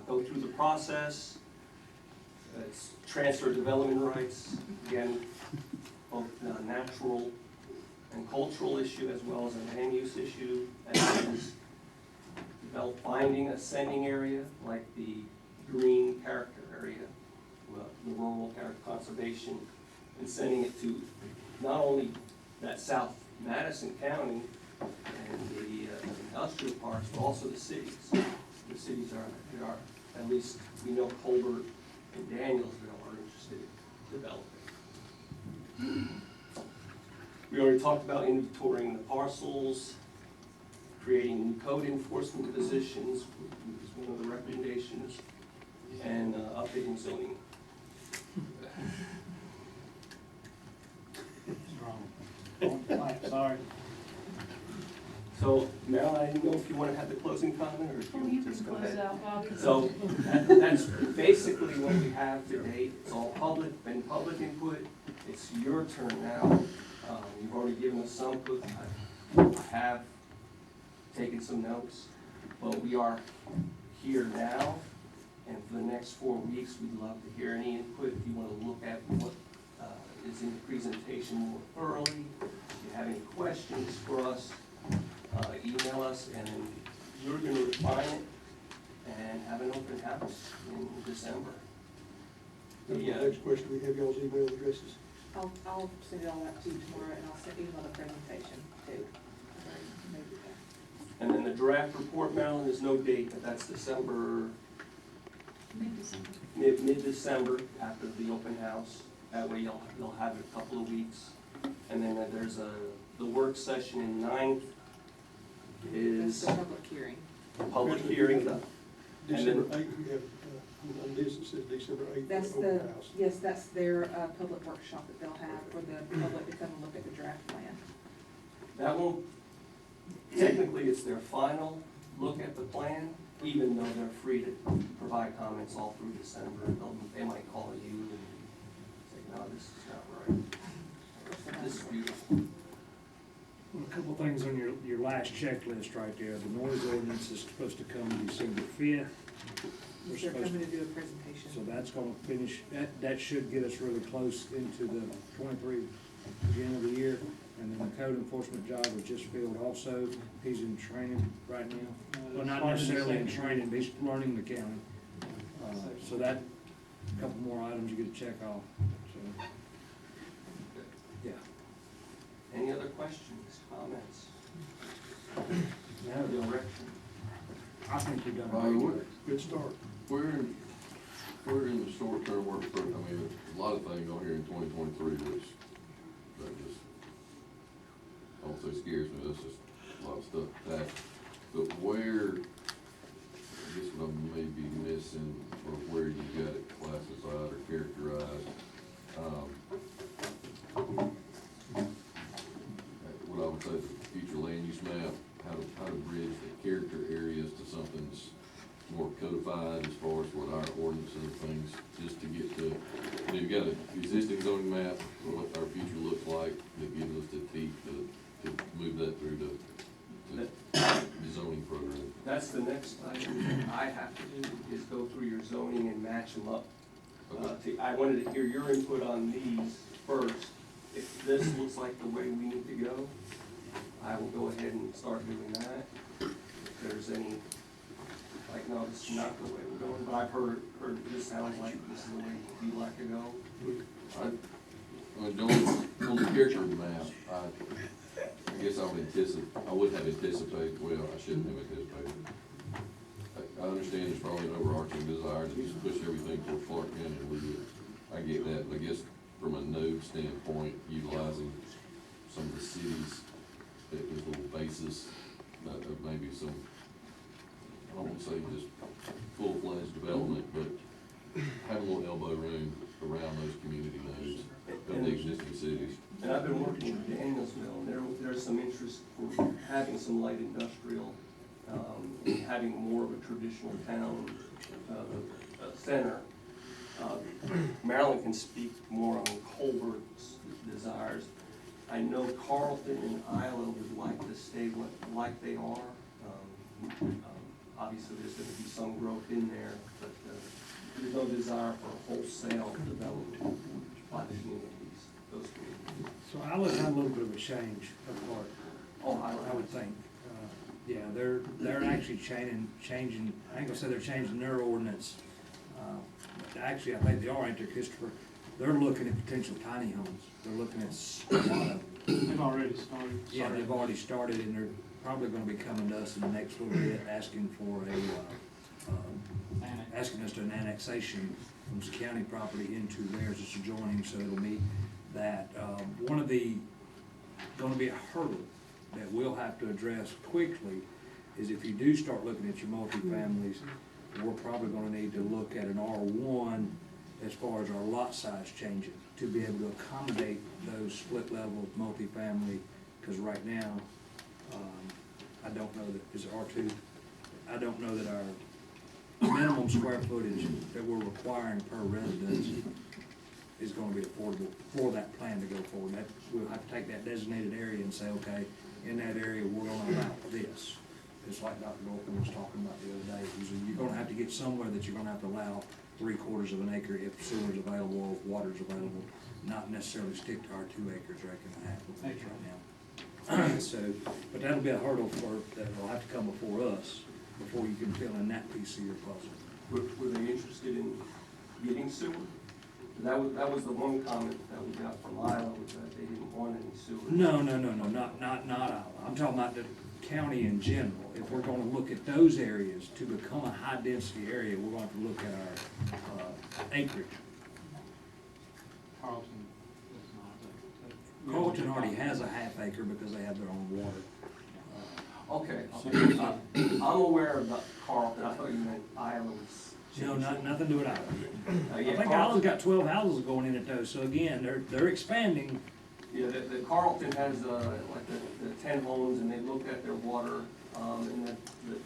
go through the process. It's transfer development rights, again, both natural and cultural issue as well as a land use issue. And is finding a sending area like the green character area, the rural character conservation, and sending it to not only that South Madison County and the industrial parks, but also the cities. The cities are, at least we know Colbert and Danielsville are interested in developing. We already talked about inventorying the parcels, creating new code enforcement positions, which is one of the recommendations, and updating zoning. Sorry. So, Mel, I didn't know if you want to have the closing comment, or if Oh, you you just can go close ahead. out, Bobby. So, that's basically what we have today. It's all public, been public input. It's your turn now. You've already given us some input. I have taken some notes, but we are here now, and for the next 4 weeks, we'd love to hear any input. If you want to look at what is in the presentation more thoroughly, if you have any questions for us, email us, and then you're going to refine it and have an open house in December. The next question, we have y'all's email addresses. I'll send it all out to you tomorrow, and I'll send you the presentation too. And then the draft report, Marilyn, there's no date, but that's December, mid-December after the open house. That way you'll have it a couple of weeks. And then there's the work session in 9th is That's the public hearing. public hearing. December 8th, we have, on this, it says December 8th. That's open the, house. yes, that's their public workshop that they'll have for the public to come and look at the draft plan. That won't, technically, it's their final look at the plan, even though they're free to provide comments all through December. They might call you and say, no, this is not right. This is beautiful. Well, a couple things on your last checklist right there. The noise ordinance is supposed to come December 5th. We're They're supposed coming to, to do a presentation. so that's gonna finish, that should get us really close into the 23 beginning of the year. And then the code enforcement job was just filled also. He's in training right now. Well, not necessarily in training, but he's learning the county. So that, a couple more items you get to check off, so, yeah. Any other questions, comments? Now, Direction? I think you've done a Bobby, great what, job. Good start. we're in the short-term work program. I mean, a lot of things on here in 2023, which that just, I don't say scares me, that's just a lot of stuff packed. But where, I guess what I may be missing, or where you got it classified or characterized, what I would say is the future land use map, how to bridge the character areas to something that's more codified as far as what our ordinances and things, just to get to, you know, you've got an existing zoning map, what our future looks like, that gives us the teeth to move that through the zoning program. That's the next item that I have to do, is go through your zoning and match them up. I wanted to hear your input on these first. If this looks like the way we need to go, I will go ahead and start doing that. If there's any, like, no, this is not the way we're going, but I've heard this sounds like this is the way you'd like to go. On the character of the map, I guess I would have anticipated, well, I shouldn't have anticipated. I understand there's probably an overarching desire to just push everything toward Clark County and Louisville. I get that, but I guess from a node standpoint, utilizing some of the cities as a little basis of maybe some, I don't want to say just full-fledged development, but have a little elbow room around those community nodes of the existing cities. And I've been working with Danielsville, and there's some interest for having some light industrial, and having more of a traditional town, center. Maryland can speak more on Colbert's desires. I know Carlton and Isla would like to stay like they are. Obviously, there's gonna be some growth in there, but, there's no desire for wholesale development by the communities, those communities. So I would have a little bit of a change of heart. Oh, I would think. Yeah, they're actually changing, I ain't gonna say they're changing their ordinance. Actually, I think they are, ain't they, Christopher? They're looking at potential tiny homes. They're looking at a lot of. They've already started. Yeah, they've already started, and they're probably gonna be coming to us in the next little bit, asking for asking us to an annexation from some county property into theirs, it's adjoining, so it'll meet that. One of the gonna be a hurdle that we'll have to address quickly, is if you do start looking at your multifamilies, we're probably gonna need to look at an R1 as far as our lot size changing, to be able to accommodate those split level multifamily, because right now, I don't know that, is it R2? I don't know that our minimum square footage that we're requiring per residence is gonna be affordable for that plan to go forward. That, we'll have to take that designated area and say, okay, in that area, we're gonna allow this. It's like Dr. Dorkin was talking about the other day, you're gonna have to get somewhere that you're gonna have to allow 3/4 of an acre if sewer's available or if water's available, not necessarily stick to our 2 acres or acre and a half right now. So, but that'll be a hurdle that will have to come before us, before you can fill in that piece of your puzzle. Were they interested in getting sewer? That was the one comment that we got from Lila, was that they didn't want any sewer. No, not Iowa. I'm talking about the county in general. If we're gonna look at those areas to become a high-density area, we're going to look at our acreage. Carlton already has a half acre because they have their own water. Okay, I'm aware of the Carlton, I thought you meant Iowa was. No, nothing to do with Iowa. I Yeah, think Iowa's got 12 houses going in it though, so again, they're expanding. Yeah, the Carlton has, like the 10 homes, and they looked at their water, and that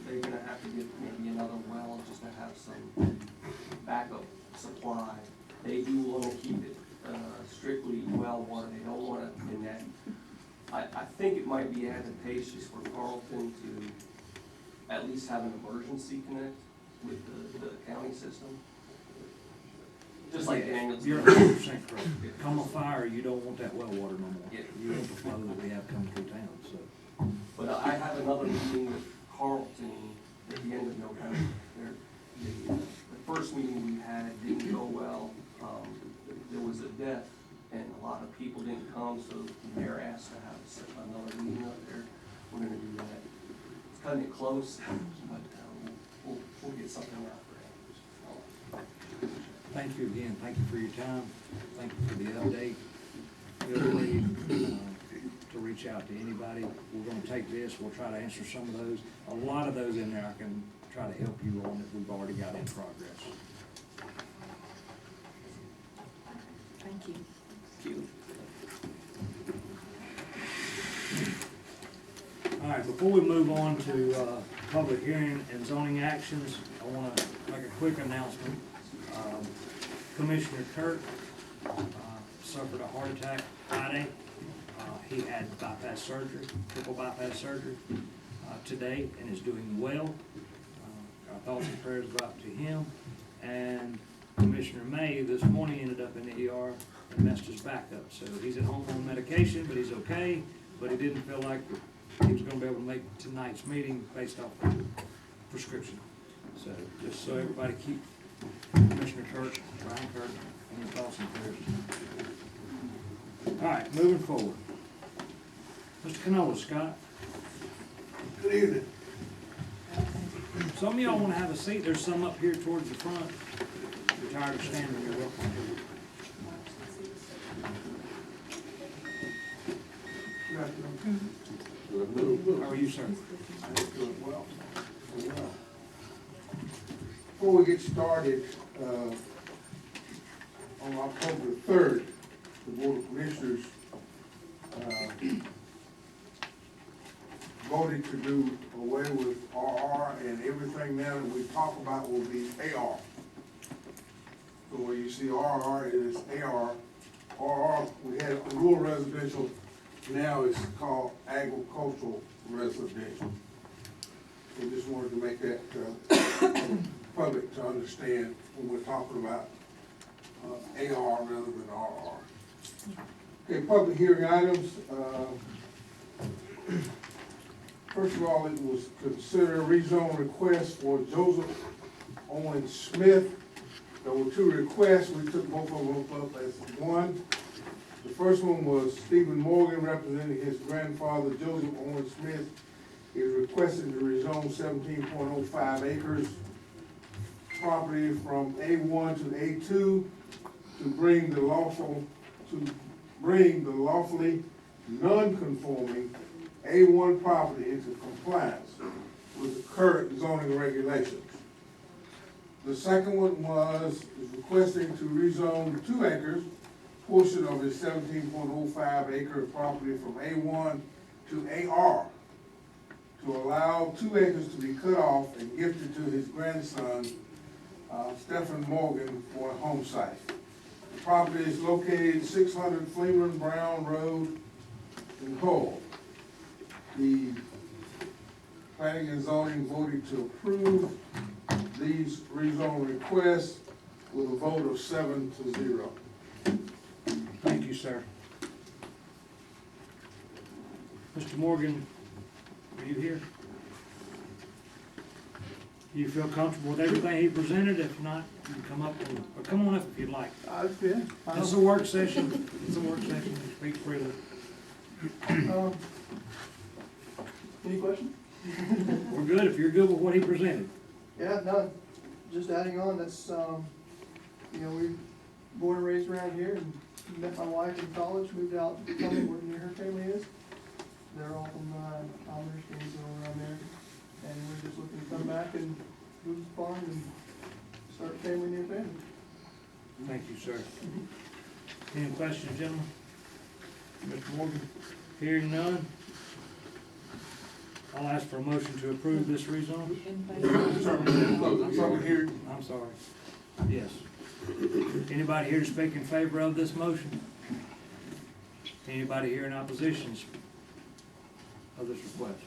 they're gonna have to get maybe another well just to have some backup supply. They do wanna keep it, strictly well water, they don't wanna, in that. I think it might be advantageous for Carlton to at least have an emergency connect with the county system. Just like Daniels. You're 100% correct. Come a fire, you don't want that well water no more. Yeah. You want the flow that we have coming through town, so. But I have another meeting with Carlton at the end of November. The first meeting we had didn't go well. There was a death and a lot of people didn't come, so the mayor asked to have another meeting up there. We're gonna do that. It's cutting it close, but we'll get something out for it. Thank you again. Thank you for your time. Thank you for the update. Feel free to reach out to anybody. We're gonna take this, we'll try to answer some of those. A lot of those in there I can try to help you on that we've already got in progress. Thank you. Thank you. All right, before we move on to public hearing and zoning actions, I want to make a quick announcement. Commissioner Kirk suffered a heart attack Friday. He had bypass surgery, triple bypass surgery today, and is doing well. Our thoughts and prayers go out to him. And Commissioner May this morning ended up in the ER and messed his back up. So he's at home on medication, but he's okay. But he didn't feel like he was going to be able to make tonight's meeting based off the prescription. So just so everybody keep Commissioner Kirk, Brian Kirk, in your thoughts and prayers. All right, moving forward. Mr. Canola, Scott. Good evening. Some of y'all want to have a seat. There's some up here towards the front. If you're tired of standing, you're welcome. How are you, sir? I'm doing well. Before we get started, on October 3rd, the Board of Commissioners voted to do away with RR, and everything now that we talk about will be AR. So where you see RR, it is AR. RR, we had rural residential, now it's called agricultural residential. We just wanted to make that public to understand when we're talking about AR rather than RR. Okay, public hearing items. First of all, it was consider rezone request for Joseph Owen Smith. There were 2 requests. We took both of them up as one. The first one was Stephen Morgan, representing his grandfather Joseph Owen Smith, is requesting to rezone 17.05 acres property from A1 to A2 to bring the lawfully non-conforming A1 property into compliance with the current zoning regulations. The second one is requesting to rezone 2 acres, portion of his 17.05 acre property from A1 to AR, to allow 2 acres to be cut off and gifted to his grandson, Stephen Morgan, for a home site. The property is located 600 Freeman Brown Road in Hull. The planning and zoning voted to approve these rezone requests with a vote of 7-0. Thank you, sir. Mr. Morgan, are you here? Do you feel comfortable with everything he presented? If not, you can come up or come on up if you'd like. Yeah. This is a work session. It's a work session. Speak freely. Any questions? We're good if you're good with what he presented. Yeah, no, just adding on, that's, you know, we born and raised around here and met my wife in college, moved out to Tacoma where near her family is. They're all from, Almers, Gainesville, around there. And we're just looking to come back and move the farm and start a family near family. Thank you, sir. Any questions, gentlemen? Mr. Morgan? Hearing none. I'll ask for a motion to approve this rezone. I'm sorry. Yes. Anybody here to speak in favor of this motion? Anybody here in opposition of this request?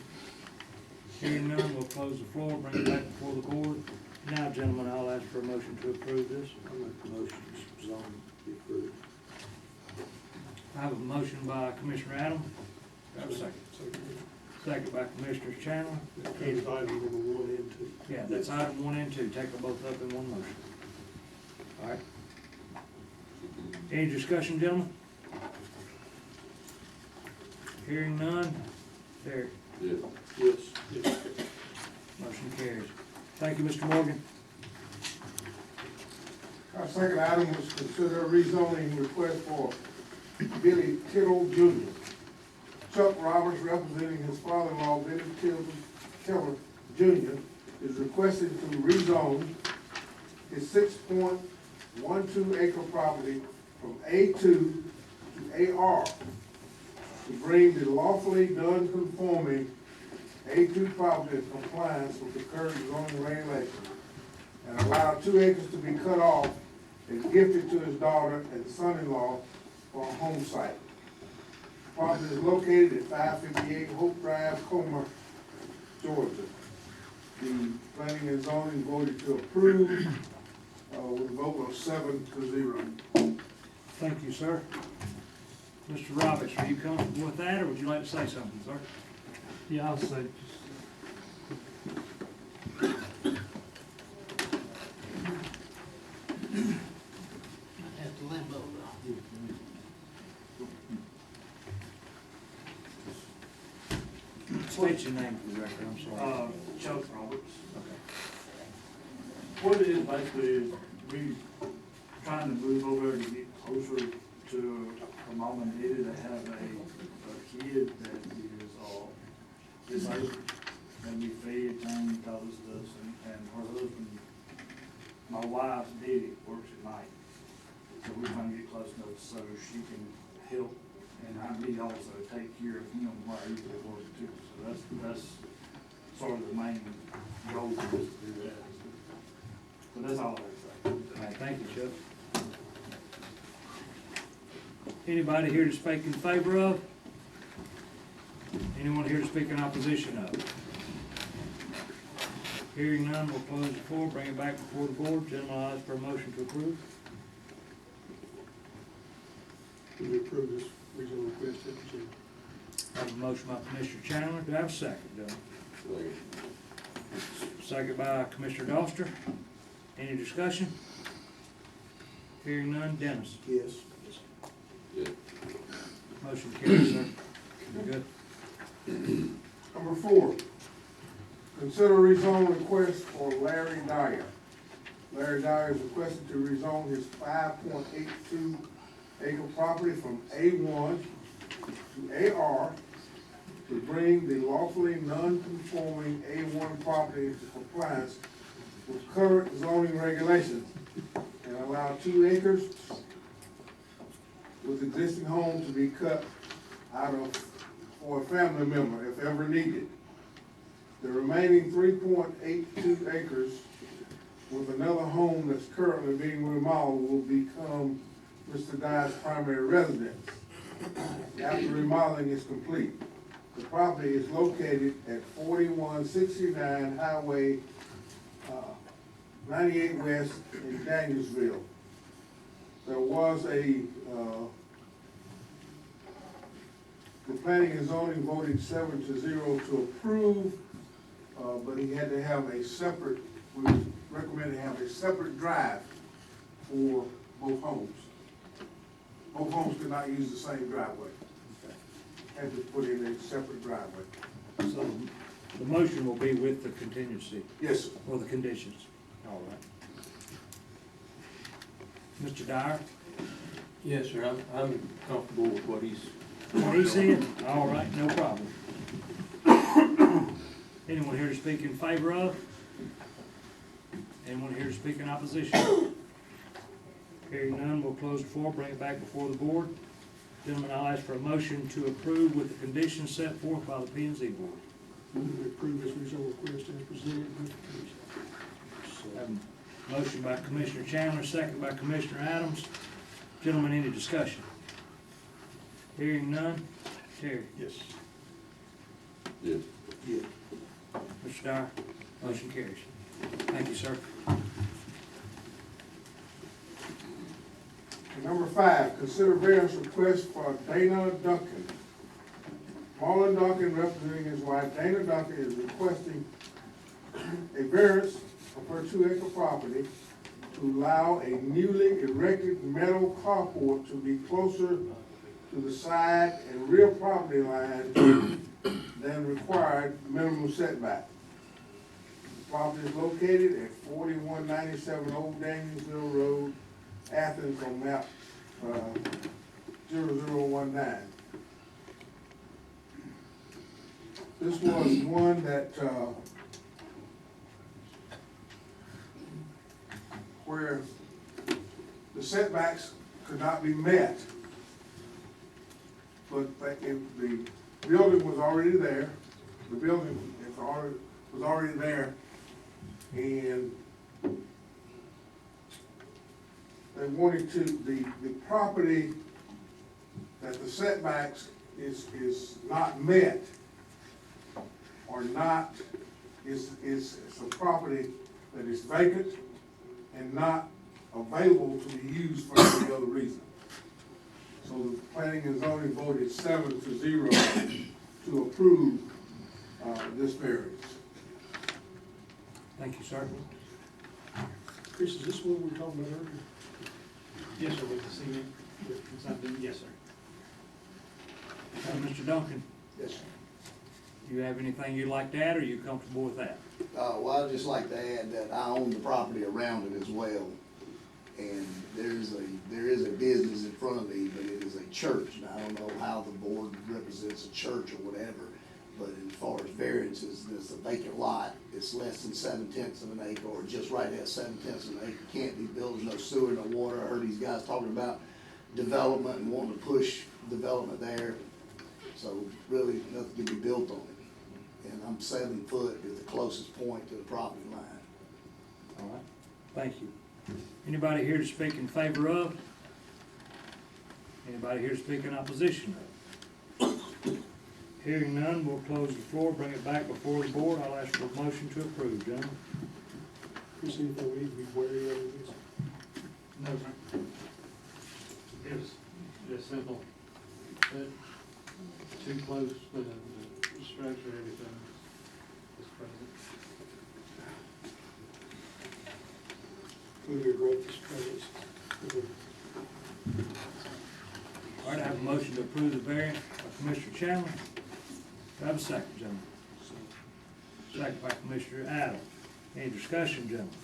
Hearing none, we'll close the floor, bring it back before the board. Now, gentlemen, I'll ask for a motion to approve this. I'll make the motion, zone be approved. I have a motion by Commissioner Adams. Do I have a second? Second by Commissioner Chandler. That covers item number 1 and 2. Yeah, that's item 1 and 2. Take them both up in one motion. All right. Any discussion, gentlemen? Hearing none. Derek? Yeah. Yes. Yes. Motion carries. Thank you, Mr. Morgan. Our second item was consider a rezoning request for Billy Tittle Jr. Chuck Roberts, representing his father-in-law, Billy Tittle Jr., is requesting to rezone his 6.12 acre property from A2 to AR to bring the lawfully non-conforming A2 property in compliance with the current zoning regulations and allow 2 acres to be cut off and gifted to his daughter and son-in-law for a home site. The property is located at 558 Hope Drive, Comer, Georgia. The planning and zoning voted to approve with a vote of 7-0. Thank you, sir. Mr. Roberts, are you comfortable with that, or would you like to say something, sir? Yeah, I'll say. At the limbo, State your name for the record, I'm sorry. Chuck Roberts. Okay. What it is basically is we trying to move over to get closer to a mom and daddy that have a kid that is disabled, and we feed and all this stuff, and her husband, my wife's daddy works at night, so we're trying to get close enough so she can help, and I need also take care of him while he's at work too. So that's sort of the main goal is to do that. But that's all I have to say. All right, thank you, Chuck. Anybody here to speak in favor of? Anyone here to speak in opposition of? Hearing none, we'll close the floor, bring it back before the board. Gentlemen, I'll ask for a motion to approve. We approve this rezone request at the gym. I have a motion by Commissioner Chandler. Do I have a second, gentlemen? Second by Commissioner Doster. Any discussion? Hearing none. Dennis? Yes. Yeah. Motion carries, sir. You're good. Number 4, consider rezone request for Larry Dyer. Larry Dyer is requested to rezone his 5.82 acre property from A1 to to AR to bring the lawfully non-conforming A1 property into compliance with current zoning regulations and allow 2 acres with existing home to be cut out of for a family member if ever needed. The remaining 3.82 acres with another home that's currently being remodeled will become Mr. Dye's primary residence after remodeling is complete. The property is located at 4169 Highway 98 West in Danielsville. There was the planning and zoning voted 7-0 to approve, but he had to have a separate, we recommended to have a separate drive for both homes. Both homes could not use the same driveway. Had to put in a separate driveway. So the motion will be with the contingency? Yes, sir. Or the conditions? All right. Mr. Dyer? Yes, sir, I'm comfortable with what he's. What he said? All right, no problem. Anyone here to speak in favor of? Anyone here to speak in opposition? Hearing none, we'll close the floor, bring it back before the board. Gentlemen, I'll ask for a motion to approve with the conditions set forth by the P and Z board. Move to approve this rezone request as presented with the conditions. Motion by Commissioner Chandler, second by Commissioner Adams. Gentlemen, any discussion? Hearing none. Terry? Yes. Yes. Yeah. Mr. Dyer? Motion carries. Thank you, sir. Number 5, consider variance request for Dana Duncan. Marlon Duncan, representing his wife Dana Duncan, is requesting a variance of her 2-acre property to allow a newly erected metal carport to be closer to the side and rear property line than required minimum setback. The property is located at 4197 Old Danielsville Road, Athens, on map 0019. This was one that where the setbacks could not be met, but if the building was already there, the building was already there, and they wanted to, the property that the setbacks is not met, or not, is a property that is vacant and not available to be used for any other reason. So the planning and zoning voted 7-0 to approve this variance. Thank you, sir. Chris, is this what we were talking about earlier? Yes, sir, with the cement. Yes, sir. Mr. Duncan, Yes, sir. you have anything you'd like to add, or are you comfortable with that? Well, I'd just like to add that I own the property around it as well. And there is a business in front of me, but it is a church. Now, I don't know how the board represents a church or whatever, but as far as variances, there's a vacant lot. It's less than 7/10 of an acre, or just right at 7/10 of an acre. Can't be built, there's no sewer, no water. I heard these guys talking about development and wanting to push development there. So really, nothing can be built on it. And I'm 7 foot at the closest point to the property line. All right, thank you. Anybody here to speak in favor of? Anybody here to speak in opposition of? Hearing none, we'll close the floor, bring it back before the board. I'll ask for a motion to approve, gentlemen. Chris, anything we need to be wary of this? No, sir. It's just simple. Too close, the structure, everything is present. Move your growth is present. All right, I have a motion to approve the variance by Commissioner Chandler. Do I have a second, gentlemen? Second by Commissioner Adams. Any discussion, gentlemen?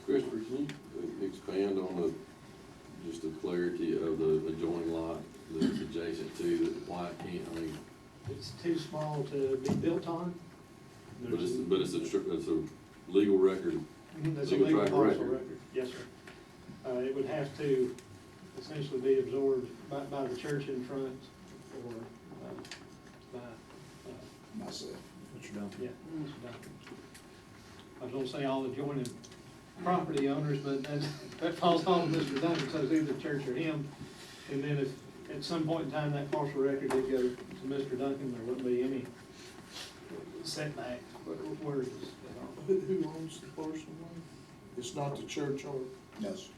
Christopher, can you expand on just the clarity of the adjoining lot that's adjacent to, why can't, I mean, It's too small to be built on. but it's a legal record. That's a legal legal track parcel record. record, yes, sir. It would have to essentially be absorbed by the church in front or by, Myself. Mr. Duncan. yeah. Mr. Duncan. I was gonna say all adjoining property owners, but that falls on Mr. Duncan, so it's either church or him. And then if at some point in time that parcel record did go to Mr. Duncan, there wouldn't be any setback. Where is this? Who owns the parcel one? It's not the church or? No, sir.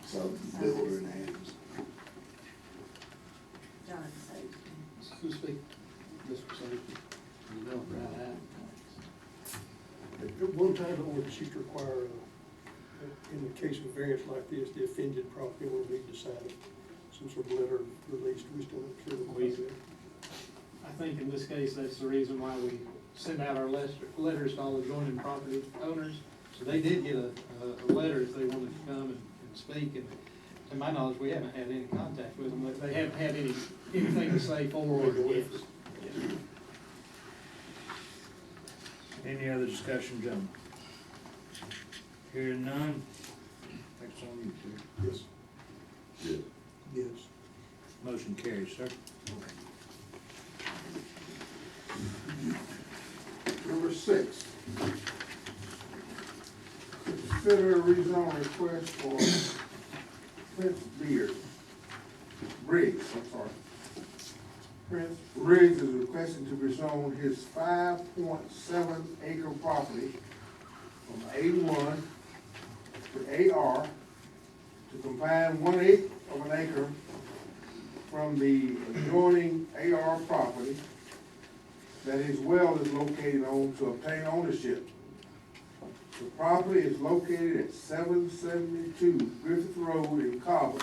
So builder in hands. John says. Who speak? Mr. Safety. At one time, the ordinance used to require, in the case of a variance like this, the offended property owner need to sign some sort of letter released. We still not sure that we do. I think in this case, that's the reason why we send out our letters to all adjoining property owners. So they did get a letter if they wanted to come and speak, and to my knowledge, we haven't had any contact with them. They haven't had anything to say for or against. Any other discussion, gentlemen? Hearing none. Next on you, sir. Yes. Yeah. Yes. Motion carries, sir. Number 6. Consider a rezone request for Prince Briggs, I'm sorry. Prince Briggs is requesting to rezone his 5.7 acre property from A1 to AR to combine 1/8 of an acre from the adjoining AR property that his well is located on to obtain ownership. The property is located at 772 Griffith Road in Cobb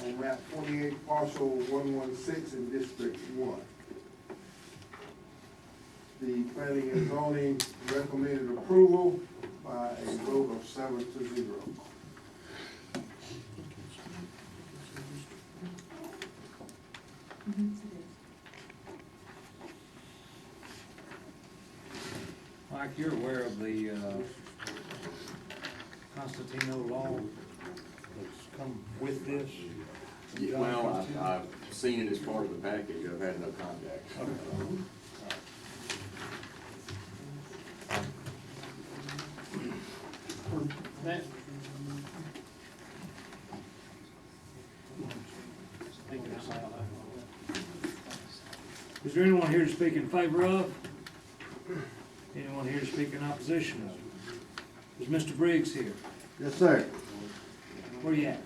on map 28, parcel 116 in District 1. The planning and zoning recommended approval by a vote of 7-0. Mike, you're aware of the Constantino law that's come with this? Yeah, well, I've seen it as part of the package, I've had no contact. That. Is there anyone here to speak in favor of? Anyone here to speak in opposition of? Is Mr. Briggs here? Yes, sir. Where you at?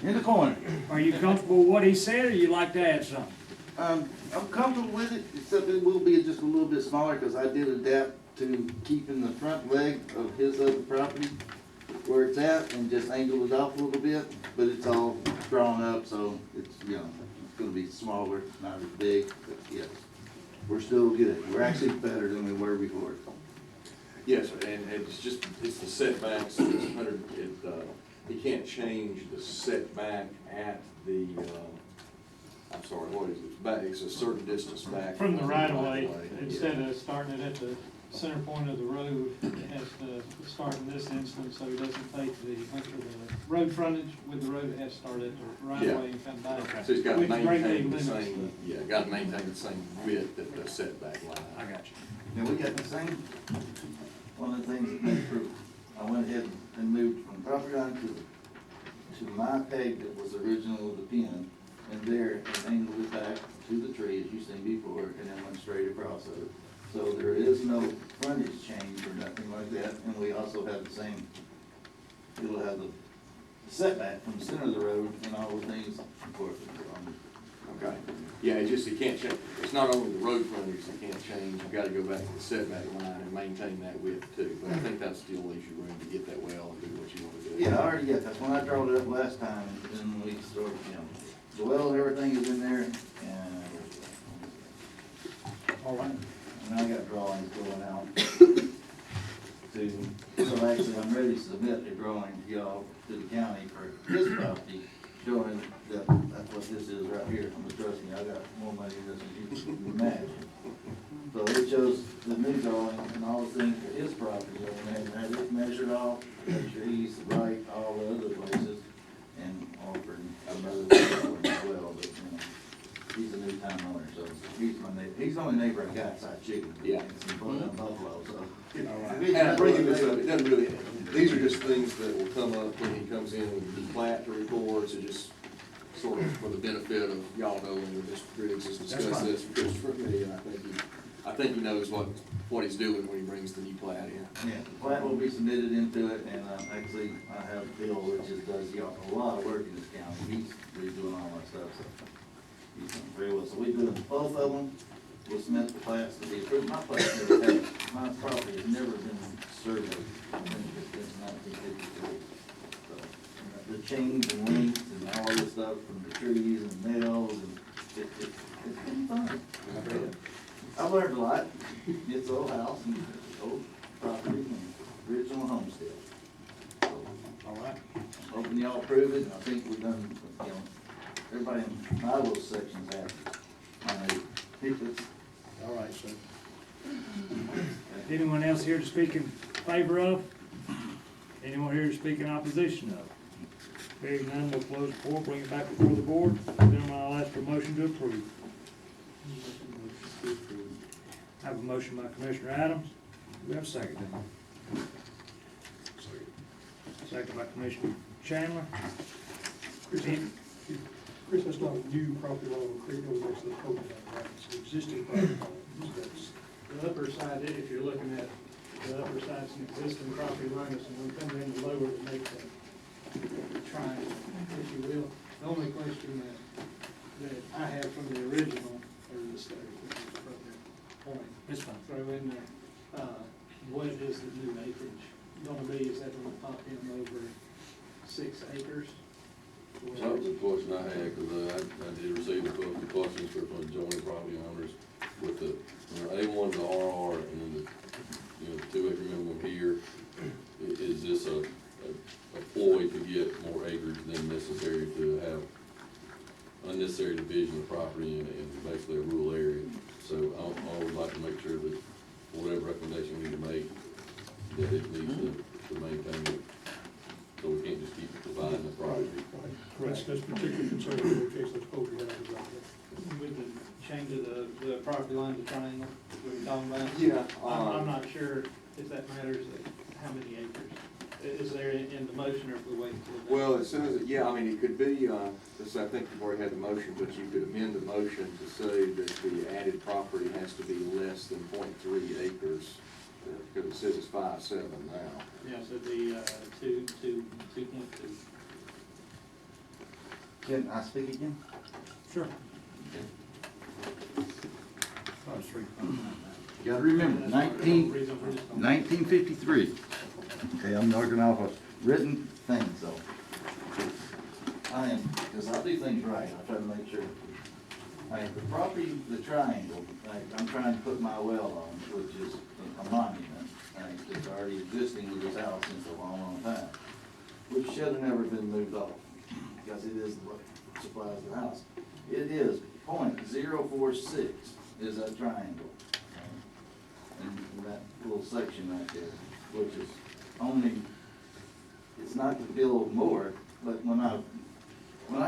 In the corner. Are you comfortable with what he said, or you'd like to add something? I'm comfortable with it, except it will be just a little bit smaller, because I did adapt to keeping the front leg of his other property where it's at, and just angled it off a little bit, but it's all drawn up, so it's, you know, it's gonna be smaller, not as big, but yes. We're still good. We're actually better than we were before. Yes, and it's just, it's the setbacks, it's 100, he can't change the setback at the, I'm sorry, what is it, back, it's a certain distance back. From the right of way, instead of starting it at the center point of the road, it has to start in this instance, so he doesn't take the road frontage with the road, it has to start at the right of way and come back. So he's got to Which greatly maintain the limits same, yeah, got to maintain the same width of the setback line. I got you. Now, we got the same, one of the things that went through, I went ahead and moved from property line to my peg that was original with the pin, and there, and angled it back to the tree, as you've seen before, and then went straight across of it. So there is no frontage change or nothing like that, and we also have the same, it'll have the setback from the center of the road and all the things, of course. Okay, yeah, it's just, you can't change, it's not only the road frontage that can't change, you've got to go back to the setback line and maintain that width too. But I think that still leaves you room to get that well and do what you want to do. Yeah, I already got that, when I drawed it up last time, then we started, you know, the well and everything is in there, and All right. and I got drawings going out so actually I'm ready to submit a drawing to y'all, to the county for this property, showing that that's what this is right here. Trust me, I got more money than you can imagine. So it shows the new drawing and all the things for his property, and had it measured off, the trees, the right, all the other places, and offered another one as well, but, you know, he's a new time owner, so he's my neighbor, he's the only neighbor I got outside chicken. Yeah. And some buffalo, so. And I'm bringing this up, it doesn't really, these are just things that will come up when he comes in with the plat reports, and just sort of for the benefit of y'all knowing, that Mr. Briggs has discussed this, because for me, and I think he knows what he's doing when he brings the new plat in. Yeah, the plat will be submitted into it, and, actually, I have Bill, which just does, a lot of work in this county, he's redoing all that stuff, so. He's done very well, so we're doing both of them, we'll submit the plats to be approved, my property has never been surveyed, I think it's since 1953. So, the change and links and all this stuff from the trees and nails, and it's been fun. I've learned a lot. It's old house and old property and original homestead. So, All right. hoping y'all approve it, and I think we've done, you know, everybody in my little section's happy. All right, sir. Anyone else here to speak in favor of? Anyone here to speak in opposition of? Hearing none, we'll close the floor, bring it back before the board. Then I'll ask for a motion to approve. I have a motion by Commissioner Adams. Do we have a second? Second by Commissioner Chandler. Chris, that's not a new property line on Creek, no, that's the code line, right? It's an existing property line. That's- The upper side, if you're looking at, the upper side's an existing property line, so we come in lower to make the triangle, if you will. The only question that I have from the original, or the study, which is appropriate point. It's fine. Throw in there, what is the new acreage gonna be? Is that gonna pop in over 6 acres? That was a question I had, because I did receive a couple of questions from adjoining property owners with the, A1 to RR, and then the, 2 acre minimum here. Is this a ploy to get more acreage than necessary to have unnecessary division of property in basically a rural area? So I would like to make sure that whatever recommendation we need to make, that it needs to maintain it. So we can't just keep dividing the property. That's particularly concerning in the case of poultry houses out there. With the change of the property line to triangle, we were talking about? Yeah, I'm not sure if that matters, how many acres. Is there in the motion, or if we wait until? Well, as soon as, it could be, this, I think you've already had the motion, but you could amend the motion to say that the added property has to be less than 0.3 acres, because it says it's 5.7 now. Yeah, so the, 2.2. Can I speak again? Sure. You gotta remember, 1953. Okay, I'm working off a written thing, so. Because I do things right, I try to make sure. The property, the triangle, I'm trying to put my well on, which is a monument. It's already existing with this house since a long, long time, which should have never been moved off, because it is what supplies the house. It is .046 is that triangle. And that little section right there, which is only, it's not to build more, but when I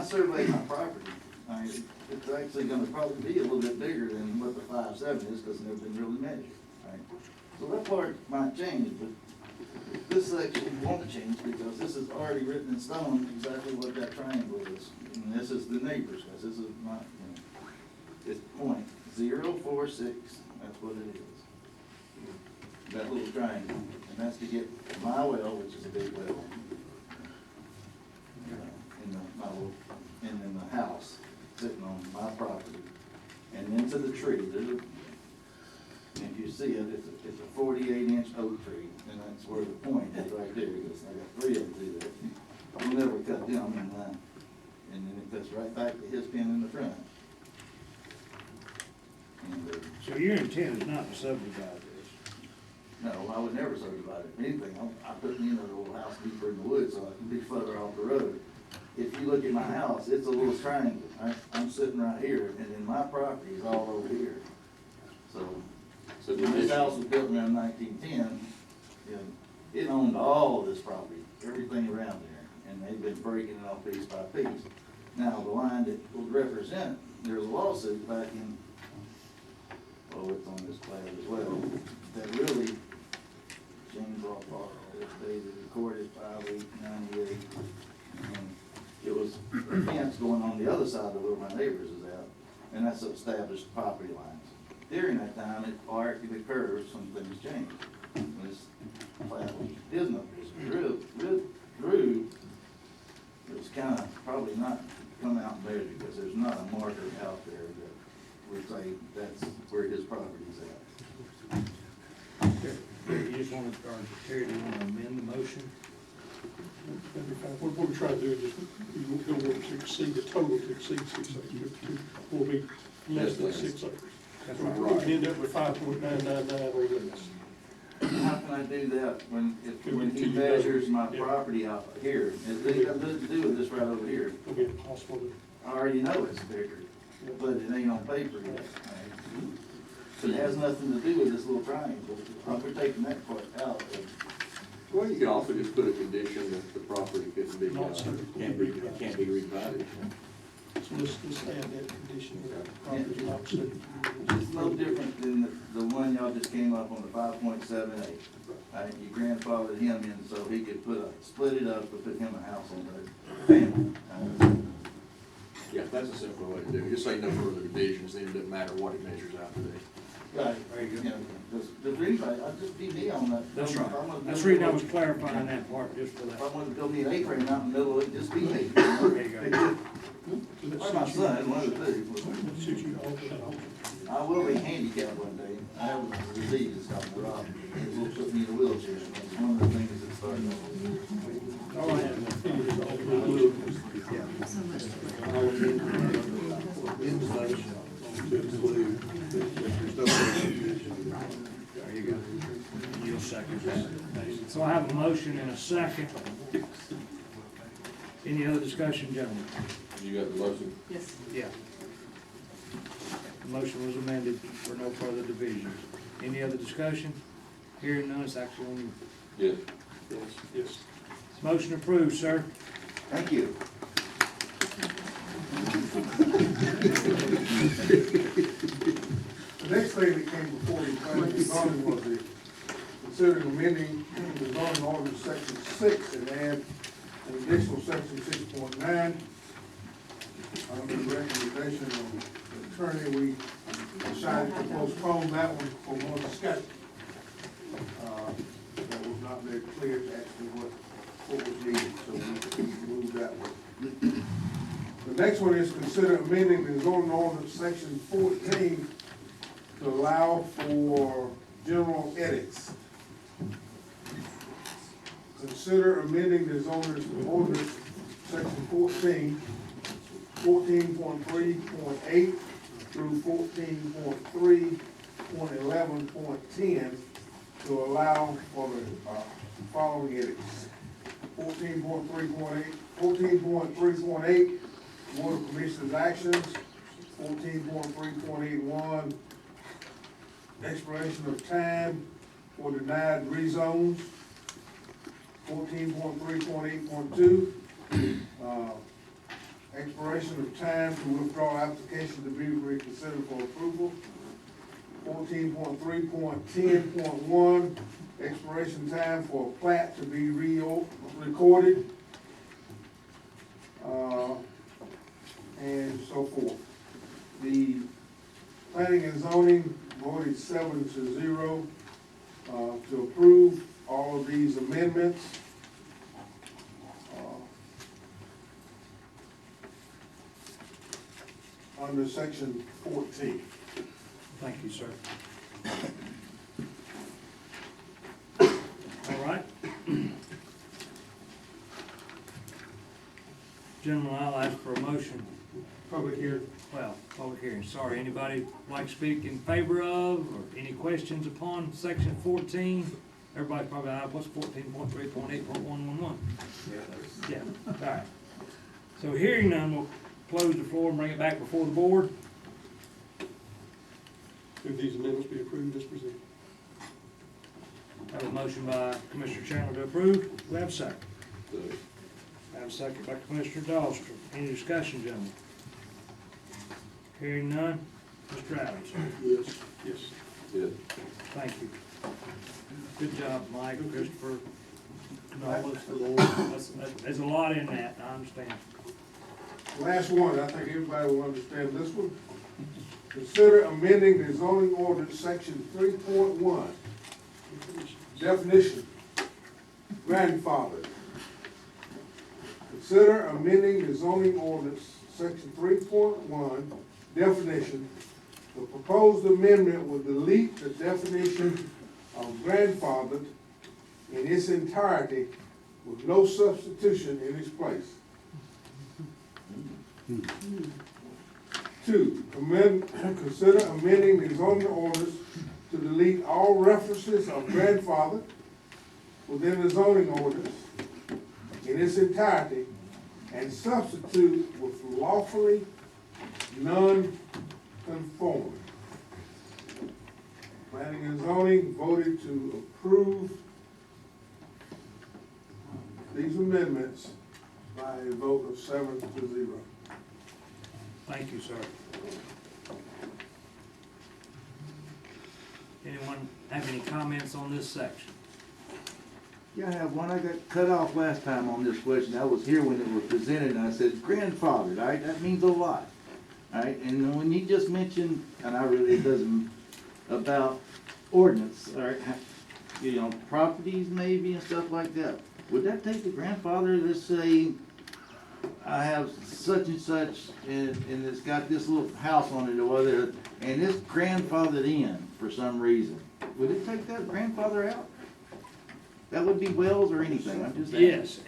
survey my property, it's actually gonna probably be a little bit bigger than what the 5.7 is, because it's never been really measured, right? So that part might change, but this section won't change, because this is already written in stone exactly what that triangle is. And this is the neighbor's, because this is my, it's .046, that's what it is. That little triangle, and that's to get my well, which is a big well, in the house, sitting on my property, and into the tree. And if you see it, it's a 48-inch oak tree, and that's where the point is right there, because I got 3 of them through there. I'll never cut them in line, and then it cuts right back to his pin in the front. And, So your intent is not to subdivide this? no, I would never subdivide it. Anything, I put me in a little house deeper in the woods so I can be further off the road. If you look at my house, it's a little triangle. I I'm sitting right here, and then my property is all over here. So, when this house was built around 1910, you know, it owned all this property, everything around there, and they've been breaking it off piece by piece. Now, the line that would represent, there's a lawsuit back in, oh, it's on this plan as well, that really, James Rothbard, they recorded 5/8/98, and it was a fence going on the other side of where my neighbors is at, and that's established property lines. During that time, it arced, it curves, some things changed. And this plat is not, drew, it was kind of probably not come out and measured, because there's not a marker out there that would say that's where his property's at. You just want to, or Terry, do you want to amend the motion? That'd be fine. What we're trying to do is just, we don't want to exceed the total to exceed 6 acres, will be less than 6 acres. That's So right. we end up with 5.999 or less. How can I do that when he measures my property out here? It got nothing to do with this right over here. It'll be impossible to. I already know it's bigger, but it ain't on paper yet. So it has nothing to do with this little triangle. We're taking that part out. Well, you could also just put a condition that the property couldn't be, can't be redivided. So let's add that condition that the property is not subject to. It's no different than the one y'all just came up on, the 5.78. You grandfathered him in so he could split it up and put him a house on the family. Yeah, that's a simpler way to do it. Just say no further divisions, then it doesn't matter what it measures out to be. Right, very good. Does anybody, I'll just be me on that. That's right. That's the reason I was clarifying that part, just for that. If I wanted to build me an acre out in the middle of it, just be me. There you go. Or my son, one of the two. I will be handicapped one day. I have a disease, it's called neuropathy. It will put me in a wheelchair. It's one of the things that started off. All right. There you go. You'll second that. So I have a motion and a second. Any other discussion, gentlemen? You got the motion? Yes. Yeah. The motion was amended for no further divisions. Any other discussion? Hearing none, it's actually on you. Yes. Yes. Motion approved, sir. Thank you. The next thing that came before the planning and zoning was the considering amending the zoning ordinance section 6 and add an additional section 6.9. Under the recommendation of the attorney, we decided to postpone that one for more discussion. That was not very clear actually what was needed, so we moved that one. The next one is consider amending the zoning ordinance section 14 to allow for general edits. Consider amending the zoning ordinance section 14.3.8 through 14.3.11.10 to allow for the following edits. 14.3.8, Board of Commissioners actions. 14.3.81, expiration of time for denied rezones. 14.3.8.2, expiration of time to withdraw application to be reconsidered for approval. 14.3.10.1, expiration time for a plat to be recorded, and so forth. The planning and zoning voted 7-0 to approve all of these amendments. Under section 14. Thank you, sir. All right. Gentlemen, I'll ask for a motion. Public hearing. Well, public hearing, sorry. Anybody like to speak in favor of, or any questions upon section 14? Everybody probably, what's 14.3.8.111? Yeah, all right. So hearing none, we'll close the floor and bring it back before the board. Move these amendments be approved as presented. Have a motion by Commissioner Chandler to approve. Do we have a second? Have a second by Commissioner Dahlstrom. Any discussion, gentlemen? Hearing none. Mr. Adams? Yes. Yes. Yeah. Thank you. Good job, Mike, Christopher. No, there's a lot in that, I understand. Last one, I think everybody will understand this one. Consider amending the zoning ordinance section 3.1. Definition, grandfather. Consider amending the zoning ordinance section 3.1, definition. The proposed amendment will delete the definition of grandfathered in its entirety with no substitution in its place. 2, consider amending the zoning ordinance to delete all references of grandfather within the zoning ordinance in its entirety and substitute with lawfully non-conforming. Planning and zoning voted to approve these amendments by a vote of 7-0. Thank you, sir. Anyone have any comments on this section? Yeah, I have one. I got cut off last time on this question. I was here when it was presented, and I said grandfathered, all right? That means a lot, all right? And when you just mentioned, and I really, it doesn't, about ordinance, all right, you know, properties maybe and stuff like that. Would that take the grandfather to say, I have such and such, and it's got this little house on it or whatever, and it's grandfathered in for some reason? Would it take that grandfather out? That would be wells or anything, I'm just asking. Yes.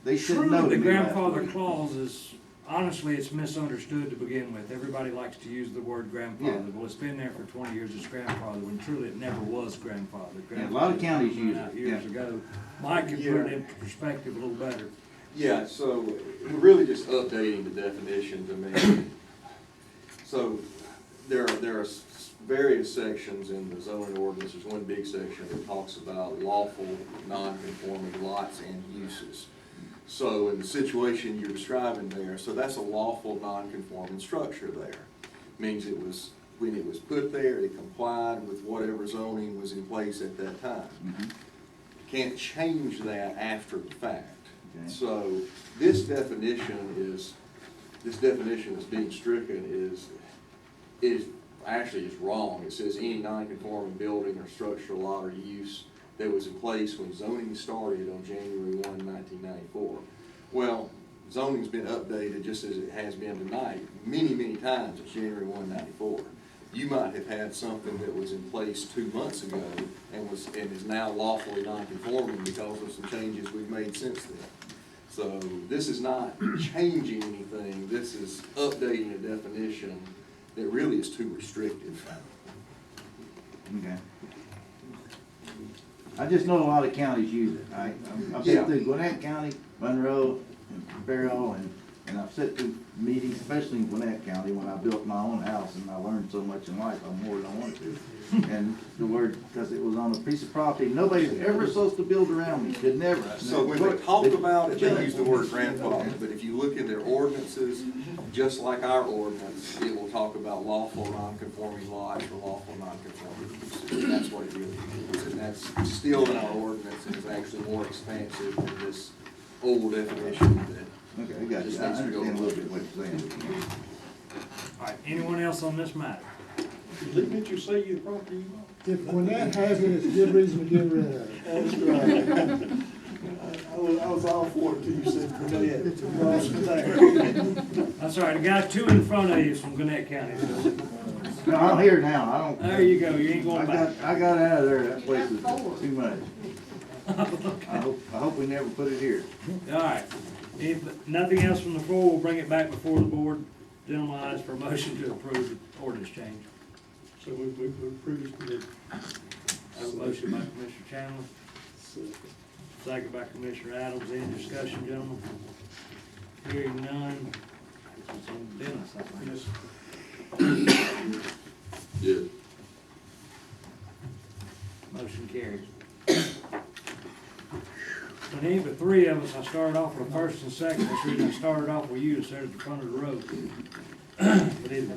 They said True, no to the me last grandfather week. clause is, honestly, it's misunderstood to begin with. Everybody likes to use the word grandfather. Yeah. Well, it's been there for 20 years, it's grandfather, when truly it never was grandfather. Yeah, a lot of counties use Grandfather it, Years yeah. ago. Mike can put it in perspective a little better. Yeah, so we're really just updating the definition to me. So there are various sections in the zoning ordinance. There's one big section that talks about lawful, non-conforming lots and uses. So in the situation you're describing there, so that's a lawful, non-conforming structure there. Means it was, when it was put there, it complied with whatever zoning was in place at that time. Can't change that after the fact. Okay. So this definition that's being stricken is actually wrong. It says any non-conforming building or structural lot or use that was in place when zoning started on January 1, 1994. Well, zoning's been updated just as it has been tonight many, many times since January 1, 1994. You might have had something that was in place 2 months ago and is now lawfully non-conforming because of some changes we've made since then. So this is not changing anything. This is updating a definition that really is too restrictive. Okay. I just know a lot of counties use it. I've been through Gwinnett County, Monroe, and Barrow, and I've sat through meetings, especially in Gwinnett County, when I built my own house, and I learned so much in life, I'm more than I wanted to. And the word, because it was on a piece of property, nobody's ever supposed to build around me, could never. So when they talk about it, they use the word grandfather, but if you look in their ordinances, just like our ordinance, it will talk about lawful non-conforming lots or lawful non-conforming uses. And that's what it really means, and that's still in our ordinance, and is actually more expansive than this old definition that. Okay, I got you. I understand a little bit what you're saying. All right, anyone else on this matter? Didn't you say you the property you bought? If Gwinnett has it, it's a good reason to get rid of it. That's right. I was all for it until you said Gwinnett. That's all right, I got two in front of you from Gwinnett County. No, I'm here now, I don't. There you go, you ain't going back. I got out of there, that place is too much. I hope we never put it here. All right, if nothing else from the floor, we'll bring it back before the board. Gentlemen, I ask for a motion to approve the ordinance change. So we approved it. I have a motion by Commissioner Chandler, second by Commissioner Adams. Any discussion, gentlemen? Hearing none. It's on Dennis, I think. Yeah. Motion carries. But any of the three of us, I started off with first and second, that's the reason I started off with you instead of the front of the road. But anyway.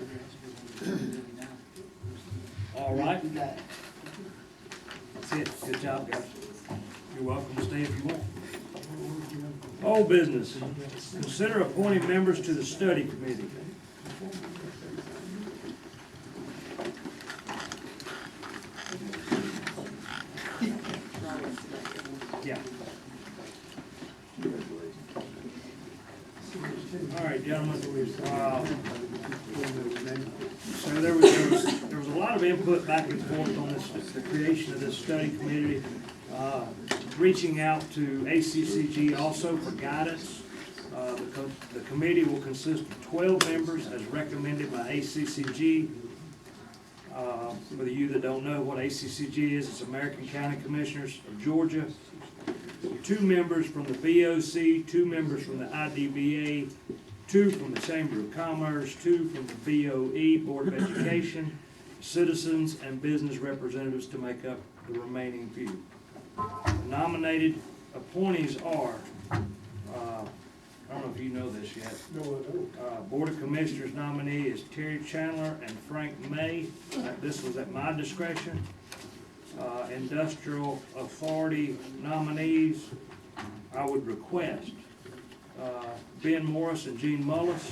All right. That's it. Good job, guys. You're welcome to stay if you want. Old business. Consider appointing members to the study committee. Yeah. All right, gentlemen. So there was a lot of input back and forth on this, the creation of this study committee, reaching out to ACCG also for guidance. The committee will consist of 12 members as recommended by ACCG. For you that don't know what ACCG is, it's American County Commissioners of Georgia. 2 members from the BOC, 2 members from the IDBA, 2 from the Chamber of Commerce, 2 from the BOE, Board of Education, citizens and business representatives to make up the remaining few. The nominated appointees are, I don't know if you know this yet. No, I don't. Board of Commissioners nominee is Terry Chandler and Frank May. This was at my discretion. Industrial Authority nominees, I would request Ben Morris and Gene Mullis.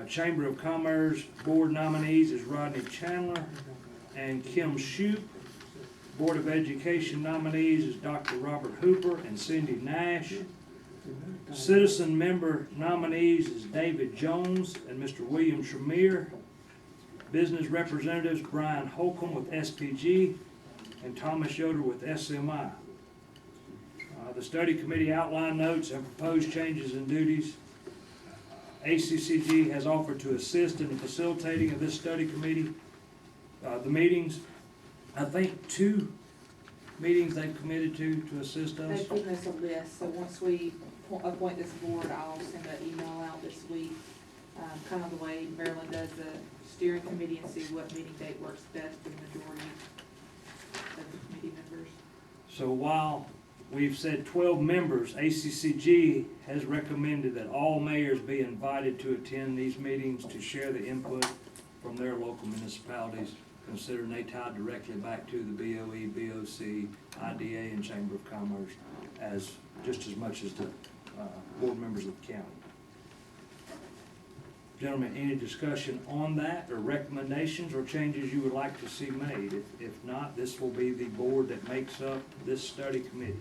Chamber of Commerce Board nominees is Rodney Chandler and Kim Shoup. Board of Education nominees is Dr. Robert Hooper and Cindy Nash. Citizen member nominees is David Jones and Mr. William Shamir. Business representatives Brian Holcomb with SPG and Thomas Yoder with SMI. The study committee outline notes and proposed changes in duties. ACCG has offered to assist in the facilitating of this study committee. The meetings, I think 2 meetings they've committed to assist us. They've given us a list, so once we appoint this board, I'll send an email out this week, kind of the way Maryland does the steering committee, and see what meeting date works best for the majority of the committee members. So while we've said 12 members, ACCG has recommended that all mayors be invited to attend these meetings to share the input from their local municipalities, considering they tie directly back to the BOE, BOC, IDA, and Chamber of Commerce as just as much as the board members of the county. Gentlemen, any discussion on that, or recommendations or changes you would like to see made? If not, this will be the board that makes up this study committee.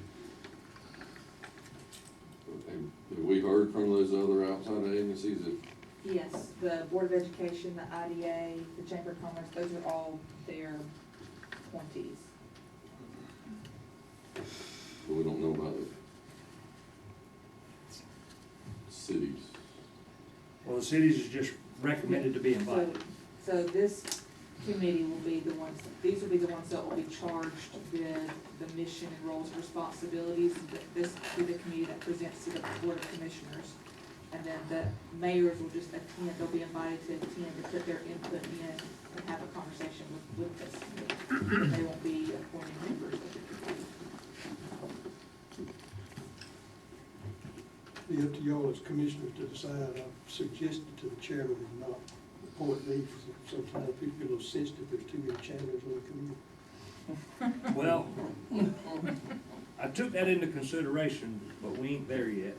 Have we heard from those other outside agencies that? Yes, the Board of Education, the IDA, the Chamber of Commerce, those are all their appointees. But we don't know about the cities. Well, the cities is just recommended to be invited. So this committee will be the ones, these will be the ones that will be charged with the mission and roles and responsibilities. This will be the committee that presents to the Board of Commissioners. And then the mayors will just attend, they'll be invited to attend to put their input in and have a conversation with this committee. They won't be appointing members of the committee. Be up to y'all as commissioners to decide. I've suggested to the chairman to not appoint me, because sometimes people get a little sensitive, there's too many chambers on the committee. Well, I took that into consideration, but we ain't there yet.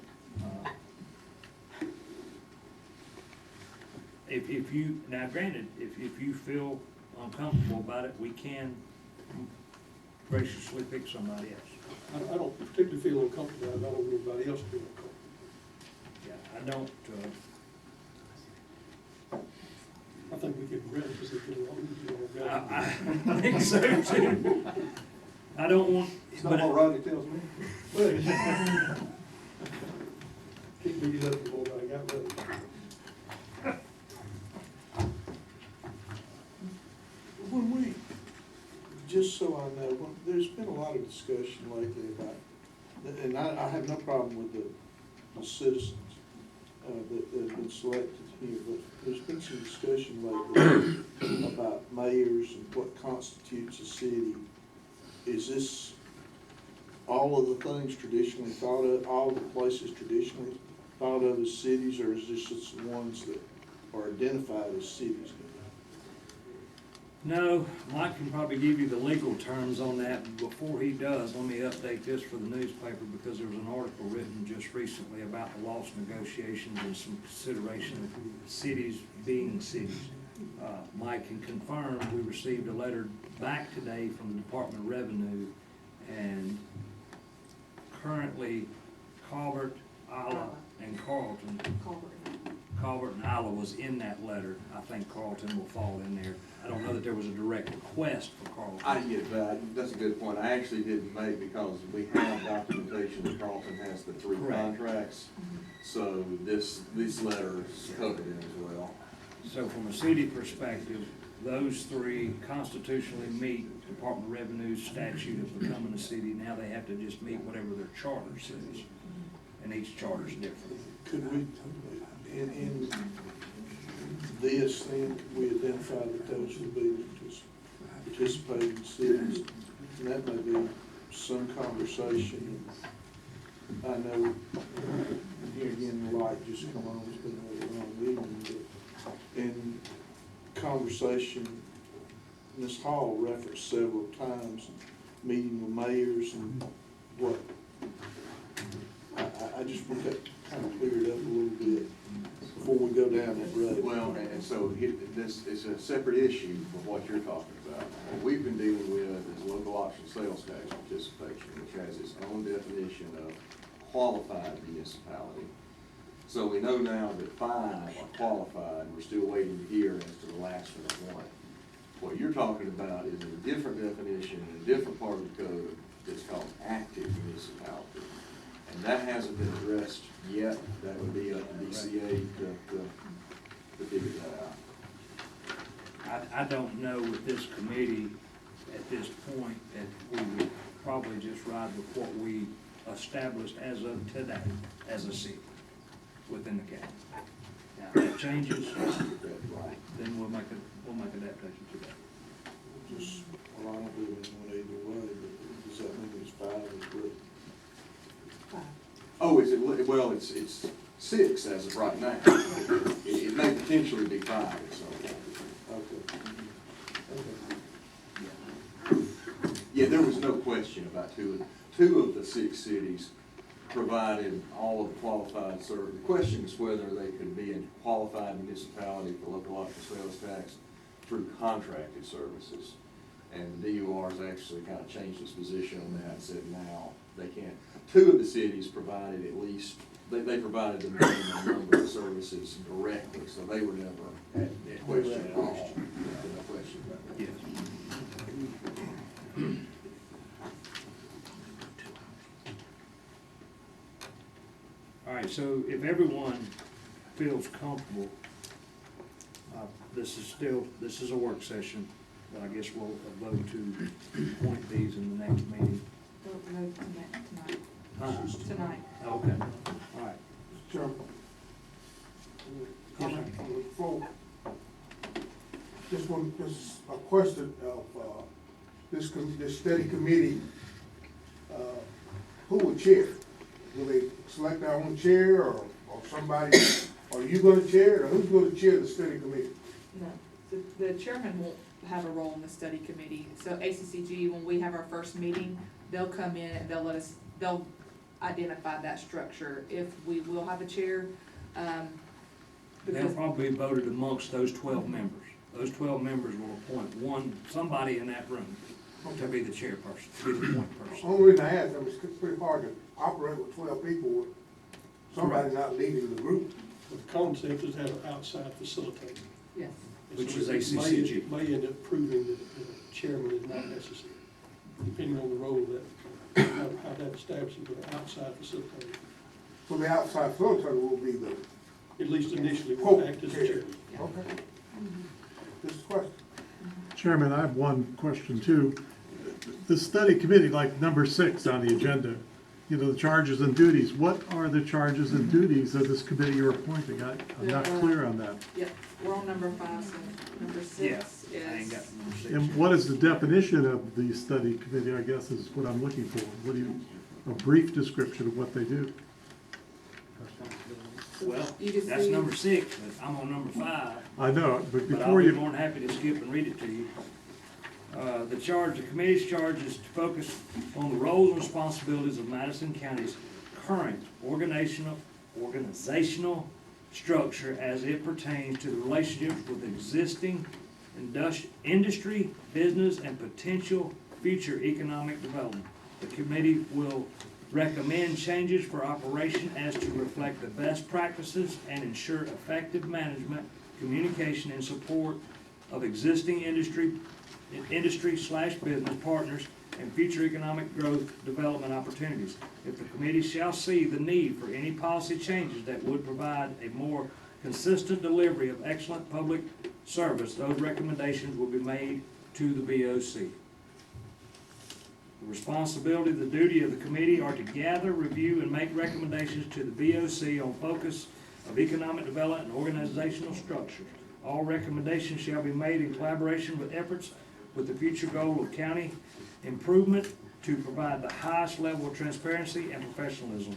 If you, now granted, if you feel uncomfortable about it, we can graciously pick somebody else. I don't particularly feel uncomfortable. I don't want anybody else to feel uncomfortable. Yeah, I don't, I think we could rest as if we all I think so too. I don't want. It's not what Rodney tells me. Keep me up before I got ready. When we, just so I know, there's been a lot of discussion lately about, and I have no problem with the citizens. that's been selected here, but there's been some discussion lately about mayors and what constitutes a city. Is this all of the things traditionally thought of, all the places traditionally thought of as cities, or is this just the ones that are identified as cities? No, Mike can probably give you the legal terms on that. Before he does, let me update this for the newspaper, because there was an article written just recently about the loss negotiations and some consideration of cities being cities. Mike can confirm, we received a letter back today from the Department of Revenue, and currently Colbert, Isla, and Carlton. Colbert and Isla was in that letter. I think Carlton will fall in there. I don't know that there was a direct request for Carlton. I get that, that's a good point. I actually didn't make, because we have documentation that Carlton has the 3 Correct. contracts. So this letter is covered in as well. So from a city perspective, those 3 constitutionally meet Department of Revenue statute of becoming a city. Now they have to just meet whatever their charter says, and each charter is different. Could we, in this thing, we identify that those would be just participating cities? And that may be some conversation. I know, here again, the light just come on, it's been a long evening, but in conversation, Ms. Hall referenced several times meeting with mayors and what, I just want that kind of cleared up a little bit before we go down that road. Well, and so this is a separate issue from what you're talking about. What we've been dealing with is local option sales tax participation, which has its own definition of qualified municipality. So we know now that 5 are qualified. We're still waiting to hear as to the last one. What you're talking about is a different definition in a different part of the code that's called active municipality. And that hasn't been addressed yet. That would be up to DCA to figure that out. I don't know with this committee at this point that we would probably just ride with what we established as of today as a city within the county. Now, if that changes, then we'll make adaptation to that. Just, well, I don't believe in one either way, but does that mean it's 5 or 3? Oh, is it, well, it's 6 as of right now. It may potentially be 5, so. Okay. Yeah, there was no question about 2 of the 6 cities provided all of the qualified service. The question is whether they could be a qualified municipality for local option sales tax through contracted services. And the DOR has actually kind of changed its position on that and said now they can't. 2 of the cities provided at least, they provided the minimum number of services directly, so they were never at question at all. No question about that. Yes. All right, so if everyone feels comfortable, this is a work session, but I guess we'll vote to appoint these in the next meeting. Tonight. Oh, okay, all right. Chairman, comment on the floor. Just a question of, this study committee, who will chair? Will they select their own chair or somebody, are you gonna chair it, or who's gonna chair the study committee? No, the chairman won't have a role in the study committee. So ACCG, when we have our first meeting, they'll come in and they'll identify that structure. If we will have a chair, They'll probably be voted amongst those 12 members. Those 12 members will appoint somebody in that room to be the chairperson, to be the point person. Only reason I ask, it's pretty hard to operate with 12 people with somebody not leading the group. The concept is to have an outside facilitator. Yes. Which So is it ACCG. May end up proving that the chairman is not necessary, depending on the role that, how that establishes with an outside facilitator. So the outside facilitator will be the. At least initially, will act as the chairman. Okay. Just a question. Chairman, I have one question too. The study committee, like number 6 on the agenda, you know, the charges and duties. What are the charges and duties of this committee you're appointing? I'm not clear on that. Yep, we're on number 5, so number 6 I ain't got is, number 6. And what is the definition of the study committee, I guess, is what I'm looking for. What do you, a brief description of what they do? Well, You just that's see- number 6, but I'm on number 5. I know, but But I'll before be you, more than happy to skip and read it to you. The committee's charge is to focus on the roles and responsibilities of Madison County's current organizational structure as it pertains to the relationships with existing industry, business, and potential future economic development. The committee will recommend changes for operation as to reflect the best practices and ensure effective management, communication, and support of existing industry/business partners and future economic growth development opportunities. If the committee shall see the need for any policy changes that would provide a more consistent delivery of excellent public service, those recommendations will be made to the BOC. The responsibility, the duty of the committee are to gather, review, and make recommendations to the BOC on focus of economic development and organizational structure. All recommendations shall be made in collaboration with efforts with the future goal of county improvement to provide the highest level of transparency and professionalism.